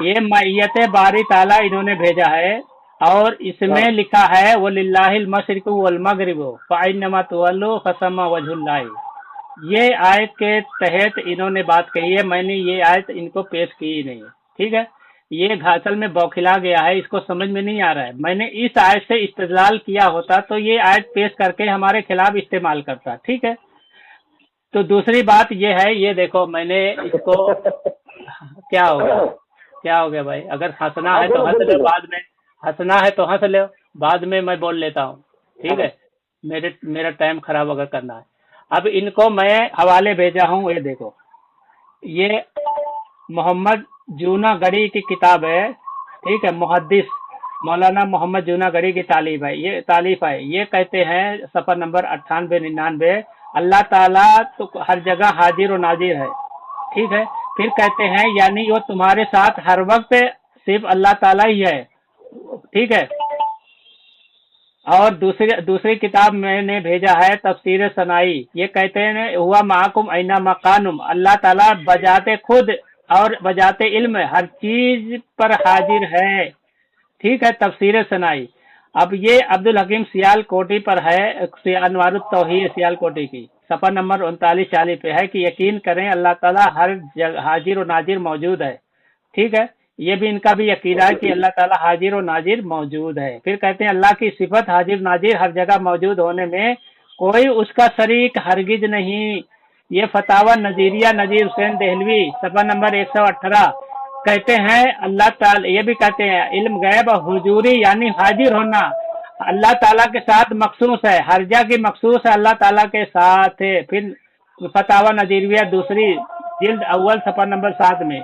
یہ معیت باری تعالیٰ انہوں نے بھیجا ہے اور اس میں لکھا ہے وَلِلَّهِ الْمَشْرِقُ وَالْمَغْرِبُ فَأَيْنَمَا تُوَلُّوا فَثَمَّ وَجْهُ اللَّهِ۔ یہ آیت کے تحت انہوں نے بات کہی ہے، میں نے یہ آیت ان کو پیش کی ہی نہیں ہے، ٹھیک ہے، یہ گھاصل میں بوکھلا گیا ہے، اس کو سمجھ میں نہیں آ رہا ہے۔ میں نے اس آیت سے استدلال کیا ہوتا تو یہ آیت پیش کر کے ہمارے خلاف استعمال کرتا، ٹھیک ہے۔ تو دوسری بات یہ ہے، یہ دیکھو میں نے اس کو کیا ہو گیا بھائی، اگر ہنسنا ہے تو ہنس لو، بعد میں ہنسنا ہے تو ہنس لو، بعد میں بول لیتا ہوں، ٹھیک ہے، میرا ٹائم خراب اگر کرنا ہے۔ اب ان کو میں حوالے بھیجا ہوں، یہ دیکھو، یہ محمد جونا گڑھی کی کتاب ہے، ٹھیک ہے، محدث مولانا محمد جونا گڑھی کی تالیف ہے، یہ کہتے ہیں صفحہ نمبر 98-99 اللہ تعالیٰ تو ہر جگہ حاضر و ناظر ہے، ٹھیک ہے۔ پھر کہتے ہیں یعنی وہ تمہارے ساتھ ہر وقت صرف اللہ تعالیٰ ہی ہے، ٹھیک ہے۔ اور دوسری کتاب میں نے بھیجا ہے تفسیر ثنائی، یہ کہتے ہیں ہوا معکم اینا مکانم، اللہ تعالیٰ بجاتے خود اور بجاتے علم ہر چیز پر حاضر ہے، ٹھیک ہے، تفسیر ثنائی۔ اب یہ عبدالحکیم سیال کوٹی پر ہے، انوار التوحید سیال کوٹی کی، صفحہ نمبر 39-40 پہ ہے کہ یقین کریں اللہ تعالیٰ ہر جگہ حاضر و ناظر موجود ہے، ٹھیک ہے۔ یہ بھی ان کا بھی عقیدہ ہے کہ اللہ تعالیٰ حاضر و ناظر موجود ہے۔ پھر کہتے ہیں اللہ کی صفت حاضر ناظر ہر جگہ موجود ہونے میں کوئی اس کا شریک ہرگز نہیں۔ یہ فتاوی نظیریہ نذیر حسین دہلوی صفحہ نمبر 118 کہتے ہیں اللہ تعالیٰ، یہ بھی کہتے ہیں علم غیب حضوری یعنی حاضر ہونا اللہ تعالیٰ کے ساتھ مخصوص ہے، ہر جگہ کی مخصوص ہے، اللہ تعالیٰ کے ساتھ ہے۔ پھر فتاوی نظیریہ دوسری جلد اول صفحہ نمبر 7 میں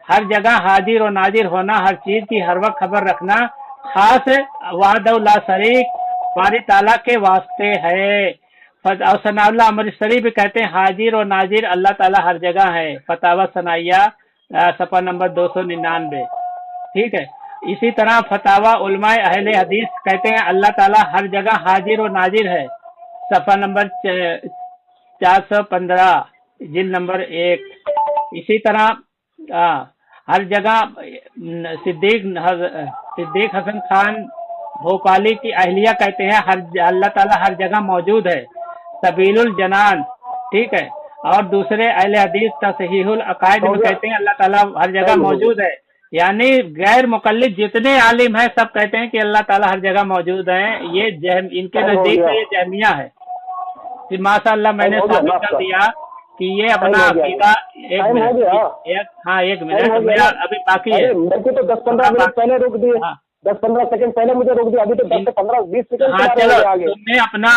ہر جگہ حاضر و ناظر ہونا، ہر چیز کی ہر وقت خبر رکھنا خاص وحدہ لا شریک باری تعالیٰ کے واسطے ہے۔ اور ثناء اللہ امرتسری بھی کہتے ہیں حاضر و ناظر اللہ تعالیٰ ہر جگہ ہے، فتاوی ثنائیہ صفحہ نمبر 299، ٹھیک ہے۔ اسی طرح فتاوی علماء اہل حدیث کہتے ہیں اللہ تعالیٰ ہر جگہ حاضر و ناظر ہے، صفحہ نمبر 415 جلد نمبر 1۔ اسی طرح ہر جگہ صدیق حسن خان بھوپالی کی اہلیہ کہتے ہیں اللہ تعالیٰ ہر جگہ موجود ہے، سبیل الجنان، ٹھیک ہے۔ اور دوسرے اہل حدیث تصحیح العقائد میں کہتے ہیں اللہ تعالیٰ ہر جگہ موجود ہے، یعنی غیر مقلد جتنے عالم ہیں سب کہتے ہیں کہ اللہ تعالیٰ ہر جگہ موجود ہیں۔ یہ ان کے نزدیک یہ جہمیہ ہے۔ ماشاء اللہ میں نے ثابت کر دیا कि ये अपना अकीदा एक टाइम हो गया। एक मिनट मेरा अभी बाकी है। मेरे को तो 10-15 मिनट पहले रोक दिए, 10-15 सेकंड पहले मुझे रोक दिया, अभी तो 10 से 15-20 सेकंड हाँ तुम्हारे चलो, आगे। तुमने अपना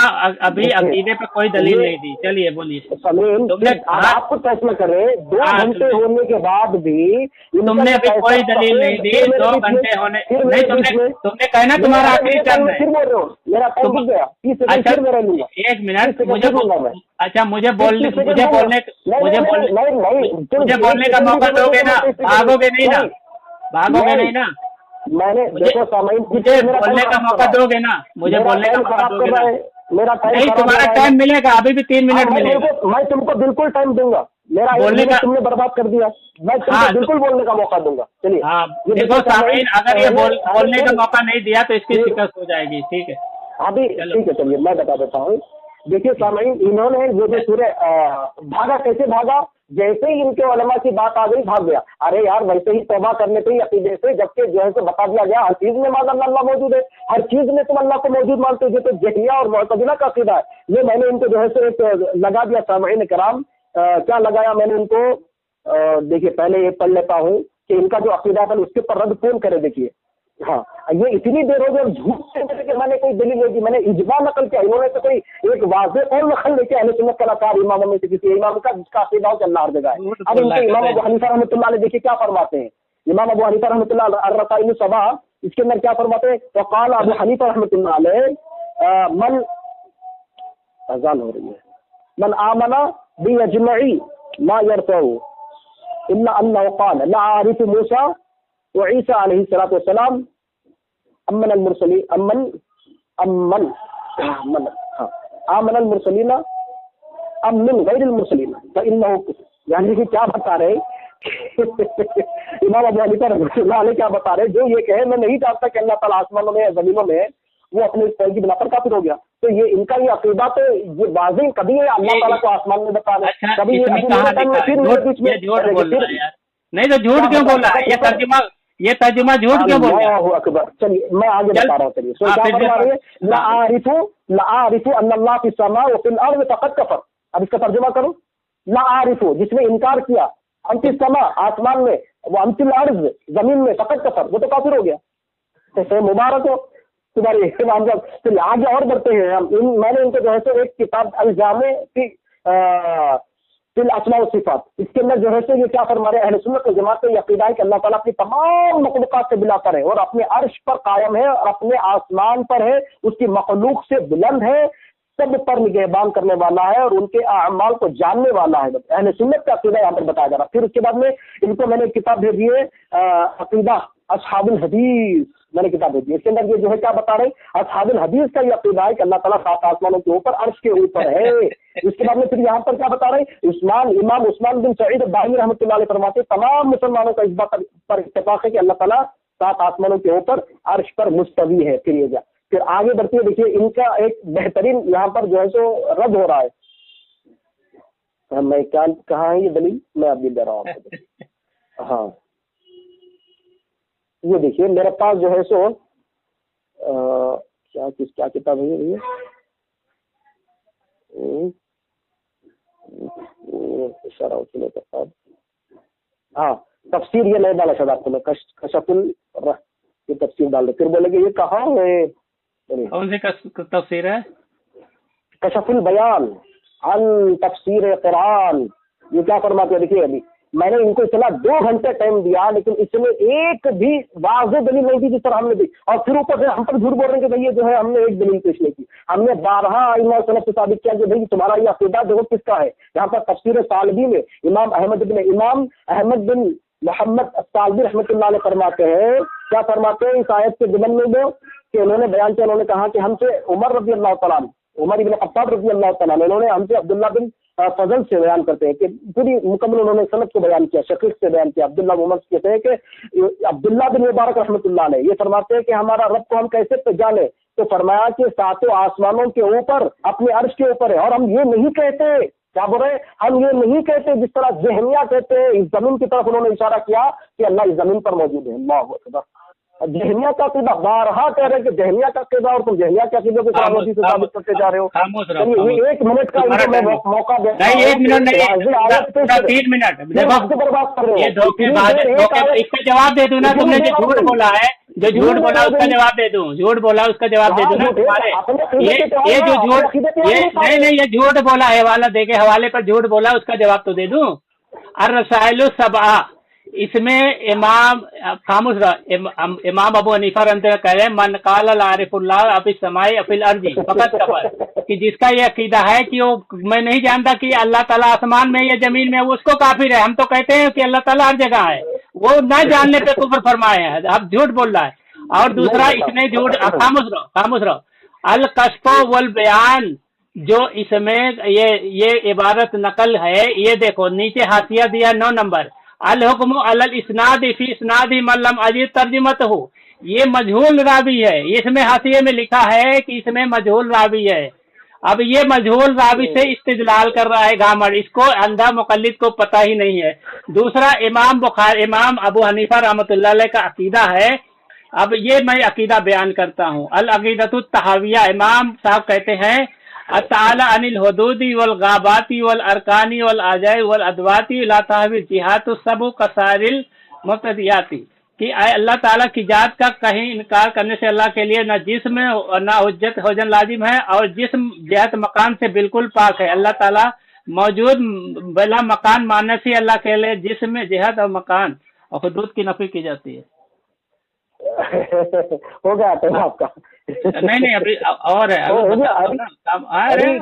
अभी अकीदे पे कोई दलील नहीं दी, चलिए बोलिए। समीम, तुमने आप खुद फैसला करें, 2 घंटे होने के बाद भी तुमने अभी कोई दलील नहीं दी। 2 घंटे होने नहीं, तुमने कहना तुम्हारा आखिरी टर्म है। फिर बोल रहे हो मेरा टाइम रुक गया, 30 सेकंड फिर मेरा लूंगा। 1 मिनट मुझे अच्छा मुझे बोलने का मौका दोगे ना? भागोगे नहीं ना? भागोगे नहीं ना? मैंने देखो सामाइन, मुझे बोलने का मौका दोगे ना? मुझे बोलने का मौका दोगे ना? मेरा टाइम नहीं, तुम्हारा टाइम मिलेगा, अभी भी 3 मिनट मिलेगा। मैं तुमको बिल्कुल टाइम दूंगा, मेरा बोलने का तुमने बर्बाद कर दिया, मैं तुमको बिल्कुल बोलने का मौका दूंगा। चलिए देखो सामीन, अगर ये बोलने का मौका नहीं दिया तो इसकी शिकस्त हो जाएगी, ठीक है? अभी ठीक है, चलिए मैं बता देता हूँ। देखिए सामीन, इन्होंने ये जो सूर्य भागा, कैसे भागा? जैसे ही इनके उलमा की बात आ गई भाग गया। अरे यार, वैसे ही तौबा करने पे ही अकीदे से, जबकि जो है बता दिया गया हर चीज में अल्लाह मौजूद है, हर चीज में तुम अल्लाह को मौजूद मानते हो, जो तो जहमिया और मुअतज़िला का अकीदा है। ये मैंने इनको जो है एक लगा दिया सामीन कराम। क्या लगाया मैंने इनको? देखिए पहले ये पढ़ लेता हूँ कि इनका जो अकीदा है उसके ऊपर रद्द कौन करे। देखिए हाँ, ये इतनी देर हो गई और झूठ से कि मैंने कोई दलील नहीं दी, मैंने इजमा नकल किया, इन्होंने तो कोई एक वाज़ेह और नकल लेके अहले सुन्नत कलाकार इमामों में से किसी इमाम का जिसका अकीदा हो कि अल्लाह हर जगह है। अब इनके इमाम अबू हनीफा रहमतुल्लाह अलैह देखिए क्या फरमाते हैं। इमाम अबू हनीफा रहमतुल्लाह अर्रसाइल सबा, इसके अंदर क्या फरमाते हैं? तो क़ाल अबू हनीफा रहमतुल्लाह अलैह मन अज़ान हो रही है, मन आमना बिअजमई ला यरफउ इल्ला अन्नहु क़ाल ला आरिफु मूसा व ईसा अलैहिस्सलातु वस्सलाम अम्मन अल-मुरसली अम्मन अल-मुरसलीना अम्मिन गैरिल मुरसलीना फइन्नहु, यानी कि क्या बता रहे इमाम अबू हनीफा रहमतुल्लाह अलैह क्या बता रहे? जो ये कहे मैं नहीं जानता कि अल्लाह ताला आसमानों में या जमीनों में, वो अपने कौल की बिना पर काफिर हो गया। तो ये इनका ये अकीदा तो ये वाज़ेह कभी है अल्लाह ताला को आसमान में बता रहे, कभी ये नहीं तो झूठ क्यों बोला? ये तर्जुमा झूठ क्यों बोला? अकबर, चलिए मैं आगे बता रहा हूँ। चलिए ला आरिफु अन्नल्लाह फिस समा व फिल अर्ज़ फ़क़द कफ़र। अब इसका तर्जुमा करो। ला आरिफु, जिसने इनकार किया, हम फिस समा आसमान में, वो हम फिल अर्ज़ जमीन में, फ़क़द कफ़र, वो तो काफिर हो गया। तो मुबारक हो तुम्हारे इमाम साहब। चलिए आगे और बढ़ते हैं हम। मैंने इनको जो है तो एक किताब अल-जामे फिल अस्मा व सिफ़ात, इसके अंदर जो है तो ये क्या फरमा रहे हैं? अहले सुन्नत वल जमात का अकीदा है कि अल्लाह ताला अपनी तमाम मखलूक़ात से बिलातर है और अपने अर्श पर कायम है और अपने आसमान पर है, उसकी मखलूक से बुलंद है, सब पर निगहबान करने वाला है और उनके अमाल को जानने वाला है। अहले सुन्नत का अकीदा यहाँ पर बताया जा रहा है। फिर उसके बाद में इनको मैंने किताब भेजी है अकीदा अस्हाबुल हदीस, मैंने किताब भेजी। इसके अंदर ये जो है क्या बता रहे? अस्हाबुल हदीस का ये अकीदा है कि अल्लाह ताला 7 आसमानों के ऊपर, अर्श के ऊपर है। इसके बाद में फिर यहाँ पर क्या बता रहे? इमाम उस्मान बिन सईद दारिमी रहमतुल्लाह अलैह फरमाते तमाम मुसलमानों का इस बात पर इत्तेफाक है कि अल्लाह ताला 7 आसमानों के ऊपर अर्श पर मुस्तवी है। फिर आगे बढ़ती है। देखिए इनका एक बेहतरीन यहाँ पर जो है सो रद्द हो रहा है। मैं क्या कहाँ है ये दलील, मैं अभी दे रहा हूँ आपको। हाँ ये देखिए मेरे पास जो है सो क्या किताब है ये? हाँ तफसीर, ये नए डाला शायद आपको, मैं कशफुल ये तफसीर डाल दे। फिर बोलेंगे ये कहाँ है? कौन सी तफसीर है? कशफुल बयान अन तफसीर कुरान। ये क्या फरमाते हैं? देखिए अभी मैंने इनको इतना 2 घंटे टाइम दिया, लेकिन इसमें एक भी वाज़ेह दलील नहीं दी जिस तरह हमने दी। और फिर ऊपर से हम पर झूठ बोल रहे हैं कि भाई ये जो है हमने एक दलील पेश नहीं की। हमने 12 आइमा सनद से साबित किया कि भाई तुम्हारा ये अकीदा देखो किसका है। यहाँ पर तफसीर सालबी में इमाम अहमद बिन मोहम्मद सालबी रहमतुल्लाह अलैह फरमाते हैं, क्या फरमाते हैं इस आयत के जुमन में वो कि उन्होंने बयान किया, उन्होंने कहा कि हमसे उमर रज़ी अल्लाह तआला, उमर इब्न खत्ताब रज़ी अल्लाह तआला, उन्होंने हमसे अब्दुल्लाह बिन फजल से बयान करते हैं कि पूरी मुकम्मल उन्होंने सनद को बयान किया, शकीक से बयान किया। अब्दुल्लाह उमर कहते हैं कि अब्दुल्लाह बिन मुबारक रहमतुल्लाह अलैह ये फरमाते हैं कि हमारा रब को हम कैसे पहचाने? तो फरमाया कि 7 आसमानों के ऊपर, अपने अर्श के ऊपर है। और हम ये नहीं कहते, क्या बोल रहे? हम ये नहीं कहते जिस तरह जहमिया कहते हैं, इस जमीन की तरफ उन्होंने इशारा किया कि अल्लाह इस जमीन पर मौजूद है। अल्लाहु अकबर। जहनिया का अकीदा बारहा कह रहे हैं कि जहनिया का अकीदा, और तुम जहनिया के अकीदे को कुरान से साबित करते जा रहे हो। ये 1 मिनट का मैं मौका दे, नहीं 1 मिनट नहीं, 3 मिनट बर्बाद कर रहे हो। इसका जवाब दे दूं ना, तुमने जो झूठ बोला है, जो झूठ बोला उसका जवाब दे दूं, झूठ बोला उसका जवाब दे दूं ना तुम्हारे, ये जो झूठ, ये नहीं, ये झूठ बोला है, हवाला दे के हवाले पर झूठ बोला, उसका जवाब तो दे दूं। अर्रसाइलु सबआ, इसमें इमाम खामोश रहा, इमाम अबू हनीफा रहमतुल्लाह कह रहे हैं मन काला ला आरिफुल्लाह अफिस समाई अफिल अर्जी फकत कफर, कि जिसका ये अकीदा है कि वो मैं नहीं जानता कि अल्लाह ताला आसमान में या जमीन में, वो उसको काफिर है। हम तो कहते हैं कि अल्लाह ताला हर जगह है, वो न जानने पे कुफर फरमाए हैं, अब झूठ बोल रहा है। और दूसरा इसने झूठ, खामोश रहो, अल कश्फ वल बयान, जो इसमें ये इबारत नकल है, ये देखो नीचे हाशिया दिया 9 नंबर, अल हुक्म अलल इस्नादी फी इस्नादी मल्लम अजीज तर्जुमत हो, ये मजहूल रावी है, इसमें हाशिये में लिखा है कि इसमें मजहूल रावी है। अब ये मजहूल रावी से इस्तिदलाल कर रहा है गामड़, इसको अंधा मुकल्लिद को पता ही नहीं है। दूसरा इमाम अबू हनीफा रहमतुल्लाह अलैह का अकीदा है, अब ये मैं अकीदा बयान करता हूँ। अल अकीदतुत तहाविया, इमाम साहब कहते हैं अताला अनिल हुदूदी वल गाबाती वल अरकानी वल आजाई वल अदवाती ला ताहवी जिहातु सबु कसारिल मुब्तदियाती, कि अल्लाह ताला की जात का कहीं इनकार करने से अल्लाह के लिए न जिस्म और न हुज्जत होजन लाजिम है, और जिस्म जहत मकान से बिल्कुल पाक है। अल्लाह ताला मौजूद बिला मकान मानने से अल्लाह के लिए जिस्म जहत और मकान और हुदूद की नफी की जाती है। हो गया तो आपका नहीं अभी और है,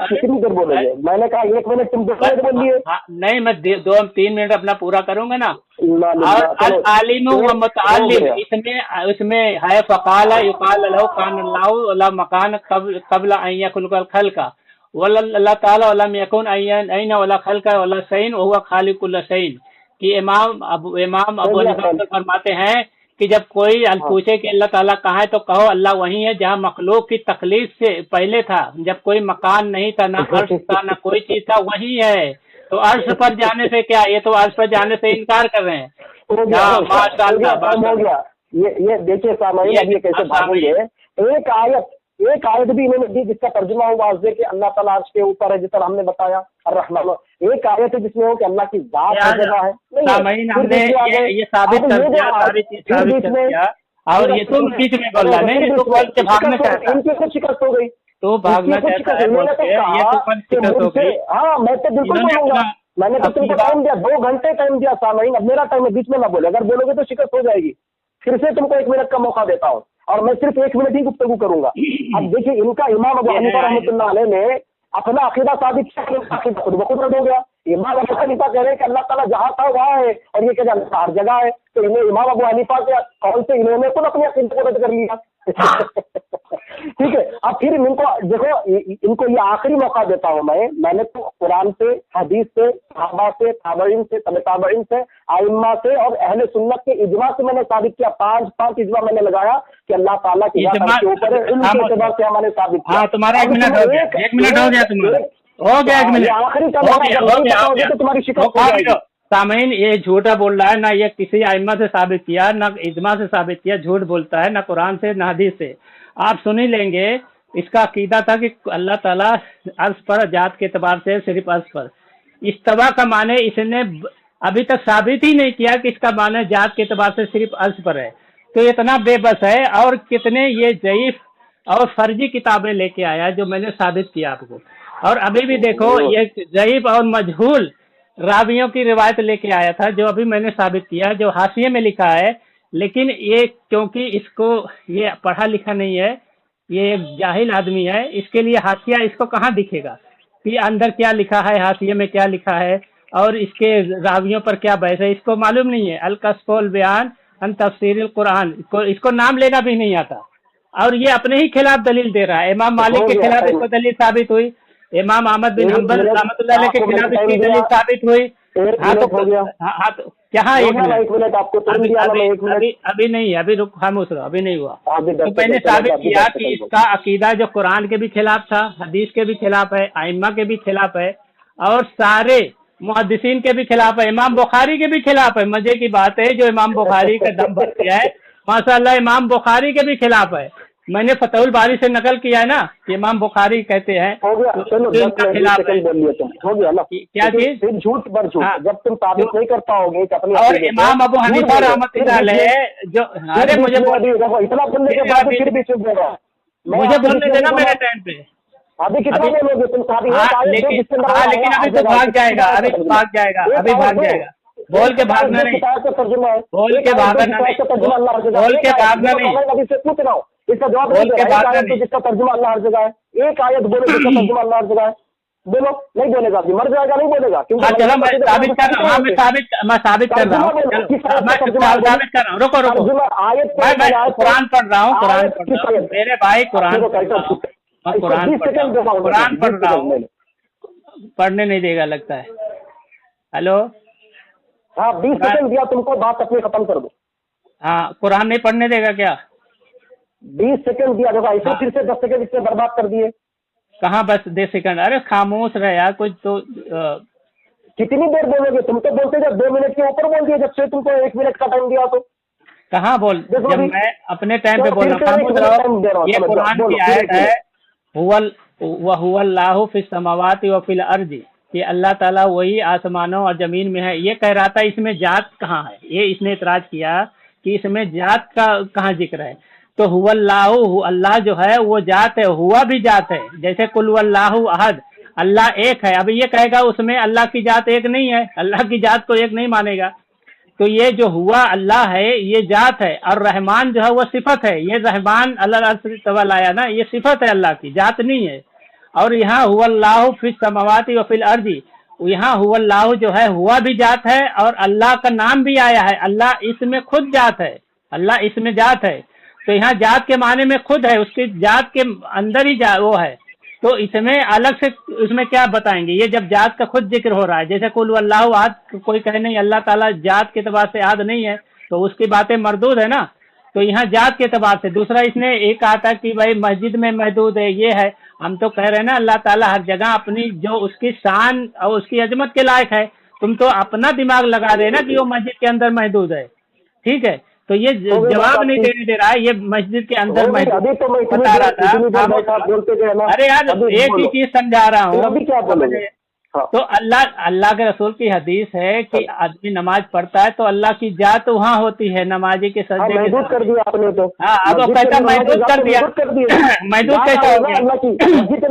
कितनी देर बोलोगे? मैंने कहा 1 मिनट, तुम 2 मिनट बोल लिए। नहीं मैं 2-3 मिनट अपना पूरा करूंगा ना। और अल आलिम व मुतअल्लिम, इसमें है फ़क़ाला युक़ाल लहु कान अल्लाहु ला मकान क़ब्ल अन यख़लुक़ल ख़ल्क़ा वला अल्लाह ताला लम यकुन अय्यन वला ख़ल्क़ा वला शैइन व हुवा ख़ालिक़ुल शैइन, कि इमाम अबू हनीफा फरमाते हैं कि जब कोई पूछे कि अल्लाह ताला कहाँ है, तो कहो अल्लाह वही है जहाँ मखलूक की तखलीक से पहले था, जब कोई मकान नहीं था, ना अर्श था, ना कोई चीज था, वही है। तो अर्श पर जाने से क्या, ये तो अर्श पर जाने से इनकार कर रहे हैं। ये देखिए सामने ये कैसे भागेंगे। एक आयत भी इन्होंने दी जिसका तर्जुमा हो वाज़े कि अल्लाह ताला अर्श के ऊपर है, जिस तरह हमने बताया अर्रहमान। एक आयत है जिसमें हो कि अल्लाह की जात हर जगह है, हमने ये साबित कर दिया, सारी चीज साबित कर दिया। और ये तुम बीच में बोल रहा नहीं, तो बोल के भागना चाहता, इनकी कुछ शिकस्त हो गई, तो भागना चाहता है बोल के, ये तो शिकस्त हो गई। हाँ मैं तो बिल्कुल बोलूंगा, मैंने तो तुमको टाइम दिया, 2 घंटे टाइम दिया सामने, अब मेरा टाइम है, बीच में ना बोले, अगर बोलोगे तो शिकस्त हो जाएगी। फिर से तुमको 1 मिनट का मौका देता हूँ, और मैं सिर्फ 1 मिनट ही गुफ्तगू करूंगा। अब देखिए इनका इमाम अबू हनीफा रहमतुल्लाह अलैह ने अपना अकीदा साबित किया, खुद ब खुद रद्द हो गया। इमाम अबू हनीफा कह रहे हैं कि अल्लाह ताला जहाँ था वहाँ है, और ये कह रहे हर जगह है। तो इन्हें इमाम अबू हनीफा के कौन से इन्होंने खुद अपनी अकीदे को रद्द कर लिया। ठीक है, अब फिर इनको देखो, इनको ये आखिरी मौका देता हूँ मैंने तो कुरान से, हदीस से, सहाबा से, ताबईन से, तबे ताबईन से, आइम्मा से और अहले सुन्नत के इजमा से मैंने साबित किया। 5 इजमा मैंने लगाया कि अल्लाह ताला की जात के ऊपर है, इनके एतबार से हमने साबित किया। हाँ तुम्हारा 1 मिनट हो गया, 1 मिनट हो गया तुम्हारा, हो गया 1 मिनट, आखिरी का मौका तो तुम्हारी शिकस्त हो जाएगी। सामीन ये झूठा बोल रहा है, ना ये किसी आइम्मा से साबित किया, ना इजमा से साबित किया, झूठ बोलता है, ना कुरान से ना हदीस से। आप सुन ही लेंगे, इसका अकीदा था कि अल्लाह ताला अर्श पर, जात के एतबार से सिर्फ अर्श पर। इस्तवा का माने इसने अभी तक साबित ही नहीं किया कि इसका माने जात के एतबार से सिर्फ अर्श पर है। तो इतना बेबस है, और कितने ये ज़ईफ और फर्जी किताबें लेके आया जो मैंने साबित किया आपको। और अभी भी देखो ये ज़ईफ और मजहूल रावियों की रिवायत लेके आया था, जो अभी मैंने साबित किया, जो हाशिये में लिखा है। लेकिन ये क्योंकि इसको ये पढ़ा लिखा नहीं है, ये एक जाहिल आदमी है, इसके लिए हाशिया इसको कहाँ दिखेगा कि अंदर क्या लिखा है, हाशिये में क्या लिखा है, और इसके रावियों पर क्या बहस है, इसको मालूम नहीं है। अल कश्फ वल बयान अन तफसीरुल कुरान, इसको नाम लेना भी नहीं आता, और ये अपने ही खिलाफ दलील दे रहा है। इमाम मालिक के खिलाफ इसको दलील साबित हुई, इमाम अहमद बिन हम्बल रहमतुल्लाह अलैह के खिलाफ इसकी दलील साबित हुई। हाँ तो क्या, 1 मिनट आपको अभी नहीं, अभी रुक, खामोश रहो, अभी नहीं हुआ। तो मैंने साबित किया कि इसका अकीदा जो कुरान के भी खिलाफ था, हदीस के भी खिलाफ है, आइम्मा के भी खिलाफ है, और सारे मुहद्दिसीन के भी खिलाफ है, इमाम बुखारी के भी खिलाफ है। मजे की बात है, जो इमाम बुखारी का दम भर गया है, माशाअल्लाह इमाम बुखारी के भी खिलाफ है। मैंने फतहुल बारी से नकल किया है ना कि इमाम बुखारी कहते हैं हो गया, चलो तो इनका खिलाफ है। बोल लिया तुम, हो गया ना। क्या चीज? फिर झूठ पर झूठ, हाँ। जब तुम साबित नहीं कर पाओगे कि अपनी और इमाम अबू हनीफा रहमतुल्लाह अलैह जो, अरे मुझे इतना बोलने के बाद फिर भी चुप रहे, मुझे बोलने देना मेरे टाइम पे। अभी कितना बोलोगे तुम? लेकिन अभी तो भाग जाएगा, अभी भाग जाएगा, अभी भाग जाएगा। बोल के भागना नहीं, तर्जुमा है, बोल के भागना नहीं, बोल के भागना नहीं, अभी से पूछ रहा हूँ, इसका जवाब बोल के भागना नहीं। जिसका तर्जुमा अल्लाह हर जगह है, एक आयत बोलो जिसका तर्जुमा अल्लाह हर जगह है, बोलो। नहीं बोलेगा, अभी मर जाएगा, नहीं बोलेगा। हाँ चलो मैं साबित कर रहा हूँ, हाँ मैं साबित कर रहा हूँ, साबित कर रहा हूँ। रुको रुको, मैं कुरान पढ़ रहा हूँ, कुरान पढ़ रहा हूँ मेरे भाई, कुरान पढ़ रहा हूँ, कुरान पढ़ रहा हूँ। पढ़ने नहीं देगा लगता है। हेलो, हाँ 20 सेकंड दिया तुमको, बात अपनी खत्म कर दो। हाँ कुरान नहीं पढ़ने देगा क्या? 20 सेकंड दिया, देखो ऐसे फिर से 10 सेकंड इससे बर्बाद कर दिए। कहाँ बस 10 सेकंड? अरे खामोश रहे यार, कुछ तो कितनी देर बोलोगे? तुम तो बोलते जब 2 मिनट के ऊपर बोल दिए, जब से तुमको 1 मिनट का टाइम दिया तो कहाँ बोल, जब मैं अपने टाइम पे बोल रहा हूँ। ये कुरान की आयत है, हुवल्लाहु फिस समावाति व फिल अर्ज़ि, कि अल्लाह ताला वही आसमानों और जमीन में है। ये कह रहा था इसमें जात कहाँ है, ये इसने इतराज किया कि इसमें जात का कहाँ जिक्र है। तो हुवल्लाहु, अल्लाह जो है वो जात है, हुआ भी जात है। जैसे कुल वल्लाहु अहद, अल्लाह एक है। अभी ये कहेगा उसमें अल्लाह की जात एक नहीं है, अल्लाह की जात को एक नहीं मानेगा। तो ये जो हुआ अल्लाह है ये जात है, और रहमान जो है वो सिफत है। ये रहमान अल्लाह तआला आया ना, ये सिफत है अल्लाह की, जात नहीं है। और यहाँ हुवल्लाहु फिस समावाति व फिल अर्ज़ि, यहाँ हुवल्लाहु जो है हुआ भी जात है और अल्लाह का नाम भी आया है। अल्लाह इसमें खुद जात है, अल्लाह इसमें जात है। तो यहाँ जात के माने में खुद है, उसकी जात के अंदर ही वो है। तो इसमें अलग से उसमें क्या बताएंगे? ये जब जात का खुद जिक्र हो रहा है, जैसे कुल वल्लाहु अहद, कोई कहे नहीं अल्लाह ताला जात के एतबार से अहद नहीं है, तो उसकी बातें मरदूद है ना। तो यहाँ जात के एतबार से। दूसरा इसने एक कहा था कि भाई मस्जिद में महदूद है, ये है। हम तो कह रहे हैं ना अल्लाह ताला हर जगह अपनी जो उसकी शान और उसकी अजमत के लायक है। तुम तो अपना दिमाग लगा रहे ना कि वो मस्जिद के अंदर महदूद है, ठीक है। तो ये जवाब नहीं देने दे रहा है, ये मस्जिद के अंदर महदूद बता रहा था। अरे यार एक ही चीज समझा रहा हूँ। तो अल्लाह के रसूल की हदीस है कि आदमी नमाज पढ़ता है तो अल्लाह की जात वहाँ होती है, नमाजी के सजदे महदूद कर दिया आपने तो। हाँ अब कैसा महदूद कर दिया? महदूद कैसा हो गया?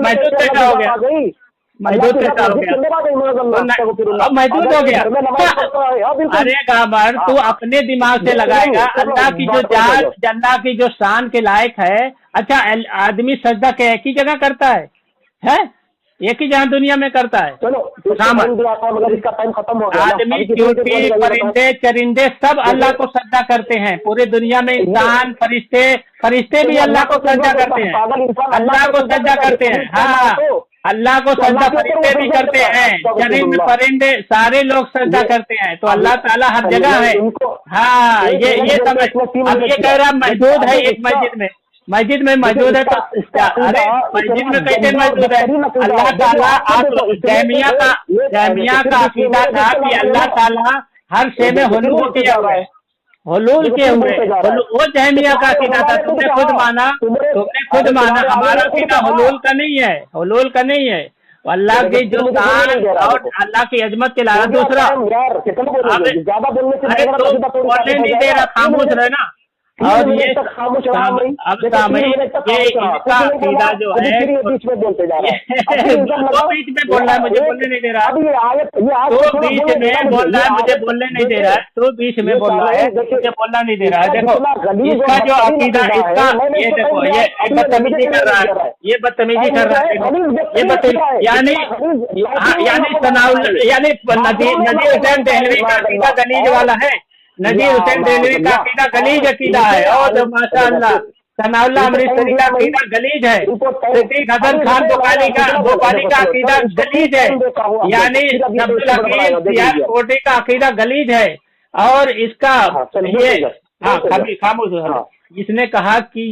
महदूद कैसा हो गया? महदूद कैसा हो गया? अब महदूद हो गया। अरे गाबर तू अपने दिमाग से लगाएगा। अल्लाह की जो जात, अल्लाह की जो शान के लायक है। अच्छा आदमी सजदा के एक ही जगह करता है? एक ही जहाँ दुनिया में करता है। चलो इसका टाइम खत्म हो गया। आदमी, चींटी, परिंदे, चरिंदे सब अल्लाह को सजदा करते हैं। पूरी दुनिया में इंसान, फरिश्ते भी अल्लाह को सजदा करते हैं, अल्लाह को सजदा करते हैं। हाँ अल्लाह को सजदा फरिश्ते भी करते हैं, चरिंद परिंदे सारे लोग सजदा करते हैं। तो अल्लाह ताला हर जगह है। हाँ ये समझ। अब ये कह रहा महदूद है एक मस्जिद में मौजूद है। तो अरे मस्जिद में कैसे मौजूद है? अल्लाह ताला, आप जहमिया का अकीदा था कि अल्लाह ताला हर शे में हुलूल किया हुआ है, हुलूल किए हुए। वो जहमिया का अकीदा था, तुमने खुद माना। हमारा अकीदा हुलूल का नहीं है, हुलूल का नहीं है। अल्लाह की जो शान और अल्लाह की अजमत के अलावा दूसरा। अरे तो बोलने नहीं दे रहा, खामोश रहे ना। और ये अब सामयी ये इसका अकीदा जो है बीच में बोलते जा रहा है। तो बीच में बोल रहा है, मुझे बोलने नहीं दे रहा। तो बीच में बोल रहा है, मुझे बोलने नहीं दे रहा है। तो बीच में बोल रहा है, मुझे बोलना नहीं दे रहा है। देखो इसका जो अकीदा, इसका ये देखो ये बदतमीजी कर रहा है, ये बदतमीजी कर रहा है। ये बदतमीजी यानी नजीर हुसैन देहलवी का अकीदा गलीज वाला है। नजीर हुसैन देहलवी का अकीदा गलीज अकीदा है। और माशाअल्लाह सनाउल्लाह अमृतसरी का अकीदा गलीज है। सिद्दीक हसन खान बुखारी का अकीदा गलीज है। यानी अब्दुल हकीम सियालकोटी का अकीदा गलीज है। और इसका ये कभी खामोश इसने कहा कि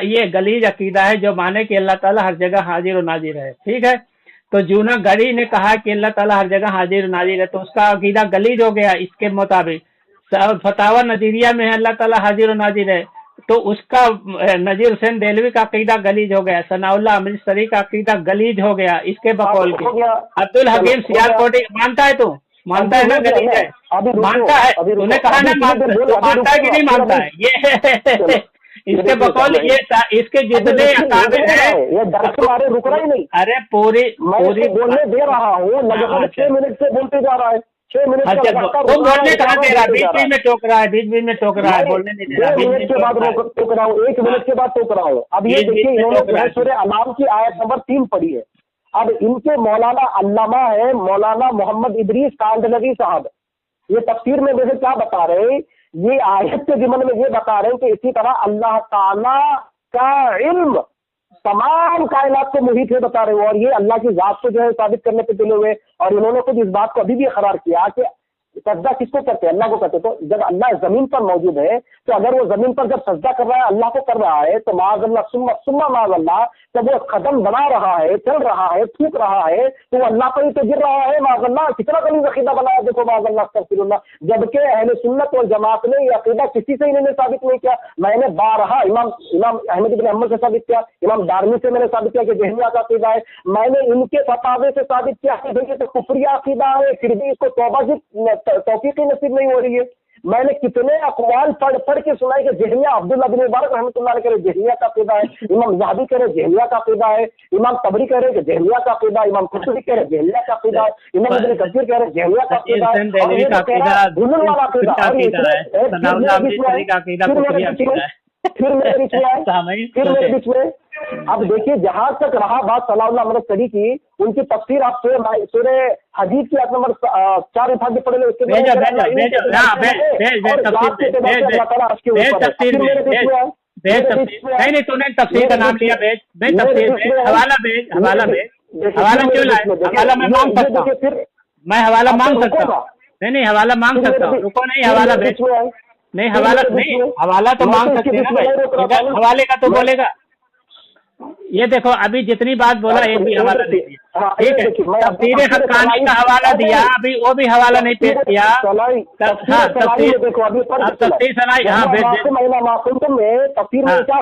ये गलीज अकीदा है जो माने कि अल्लाह ताला हर जगह हाजिर और नाजिर है। ठीक है। तो जूना गढ़ी ने कहा कि अल्लाह ताला हर जगह हाजिर और नाजिर है, तो उसका अकीदा गलीज हो गया इसके मुताबिक। फतावा नजीरिया में है अल्लाह ताला हाजिर और नाजिर है, तो उसका नजीर हुसैन देलवी का अकीदा गलीज हो गया, सनाउल्लाह अमृतसरी का अकीदा गलीज हो गया इसके बकौल के। अब्दुल हकीम सियालकोटी मानता है, तू मानता है ना गलीज है, मानता है, तूने कहा ना मानता है कि नहीं मानता है, ये इसके बकौल ये इसके जितने अकाबिर हैं ये दस मारे रुक रहा ही नहीं। अरे पूरी बोलने दे रहा हूँ, लगभग 6 मिनट से बोलते जा रहा है, 6 मिनट तो बोलने कहाँ दे रहा है, बीच में टोक रहा है, बीच में टोक रहा है, बोलने नहीं दे रहा, 2 मिनट के बाद टोक रहा हूँ, 1 मिनट के बाद टोक रहा हूँ। अब ये देखिए इन्होंने सूरह अनाम की आयत नंबर 3 पढ़ी है। अब इनके मौलाना अल्लामा है मौलाना मोहम्मद इदरीस कांडलवी साहब, ये तफसीर में वैसे क्या बता रहे हैं, ये आयत के ज़िमन में ये बता रहे हैं कि इसी तरह अल्लाह ताला का इल्म तमाम कायनात को मुहित है बता रहे हो, और ये अल्लाह की जात को जो है साबित करने पे तुले हुए। और इन्होंने खुद इस बात को अभी भी इकरार किया कि सजदा किसको करते हैं, अल्लाह को करते। तो जब अल्लाह जमीन पर मौजूद है, तो अगर वो जमीन पर जब सजदा कर रहा है अल्लाह को कर रहा है, तो माज़अल्लाह सुम्मा माज़अल्लाह जब वो कदम बना रहा है, चल रहा है, थूक रहा है, तो वो अल्लाह पर ही तो गिर रहा है। माज़अल्लाह कितना गलीज़ अक़ीदा बनाया, देखो माज़अल्लाह अस्तग़फिरुल्लाह। जबकि अहले सुन्नत वल जमात ने ये अक़ीदा किसी से इन्होंने साबित नहीं किया। मैंने बारहा इमाम अहमद इब्न हम्बल से साबित किया, इमाम दारमी से मैंने साबित किया कि जहमिया का अक़ीदा है। मैंने इनके फतावे से साबित किया कि देखिए तो कुफरिया अक़ीदा है, फिर भी इसको तौबा की तौफीक नसीब नहीं हो रही है। मैंने कितने अक़वाल पढ़ के सुनाई कि जहमिया अब्दुल्लाह बिन मुबारक रहमतुल्लाह अलैह कह रहे जहमिया का अक़ीदा है, इमाम ज़हाबी कह रहे जहमिया का अक़ीदा है, इमाम तबरी कह रहे कि जहमिया का अक़ीदा, इमाम कुरतुबी कह रहे जहमिया का अक़ीदा, इमाम इब्न कसीर कह रहे जहमिया का अक़ीदा है, और ये कह रहा है धुलन वाला अक़ीदा। और फिर मेरे बीच में अब देखिए जहां तक रहा बात सलाउल्लाह अमृतसरी की, उनकी तफसीर आप सूरह हदीद की आयत नंबर 4 उठा के पढ़ लो, उसके नहीं तूने तफसीर का नाम लिया, भेज तफसीर, हवाला क्यों लाए, हवाला मैं मांग सकता हूँ, मैं हवाला मांग सकता हूँ, नहीं हवाला मांग सकता हूँ, रुको नहीं हवाला भेज, नहीं हवाला नहीं, हवाला तो मांग सकते हैं ना भाई, हवाले का तो बोलेगा। ये देखो अभी जितनी बात बोला एक भी हवाला नहीं दिया, ठीक है, तफसीर हक्कानी का हवाला दिया, अभी वो भी हवाला नहीं पेश किया। तफसीर सनाई, हाँ भेज, महिला मासूम में तफसीर में क्या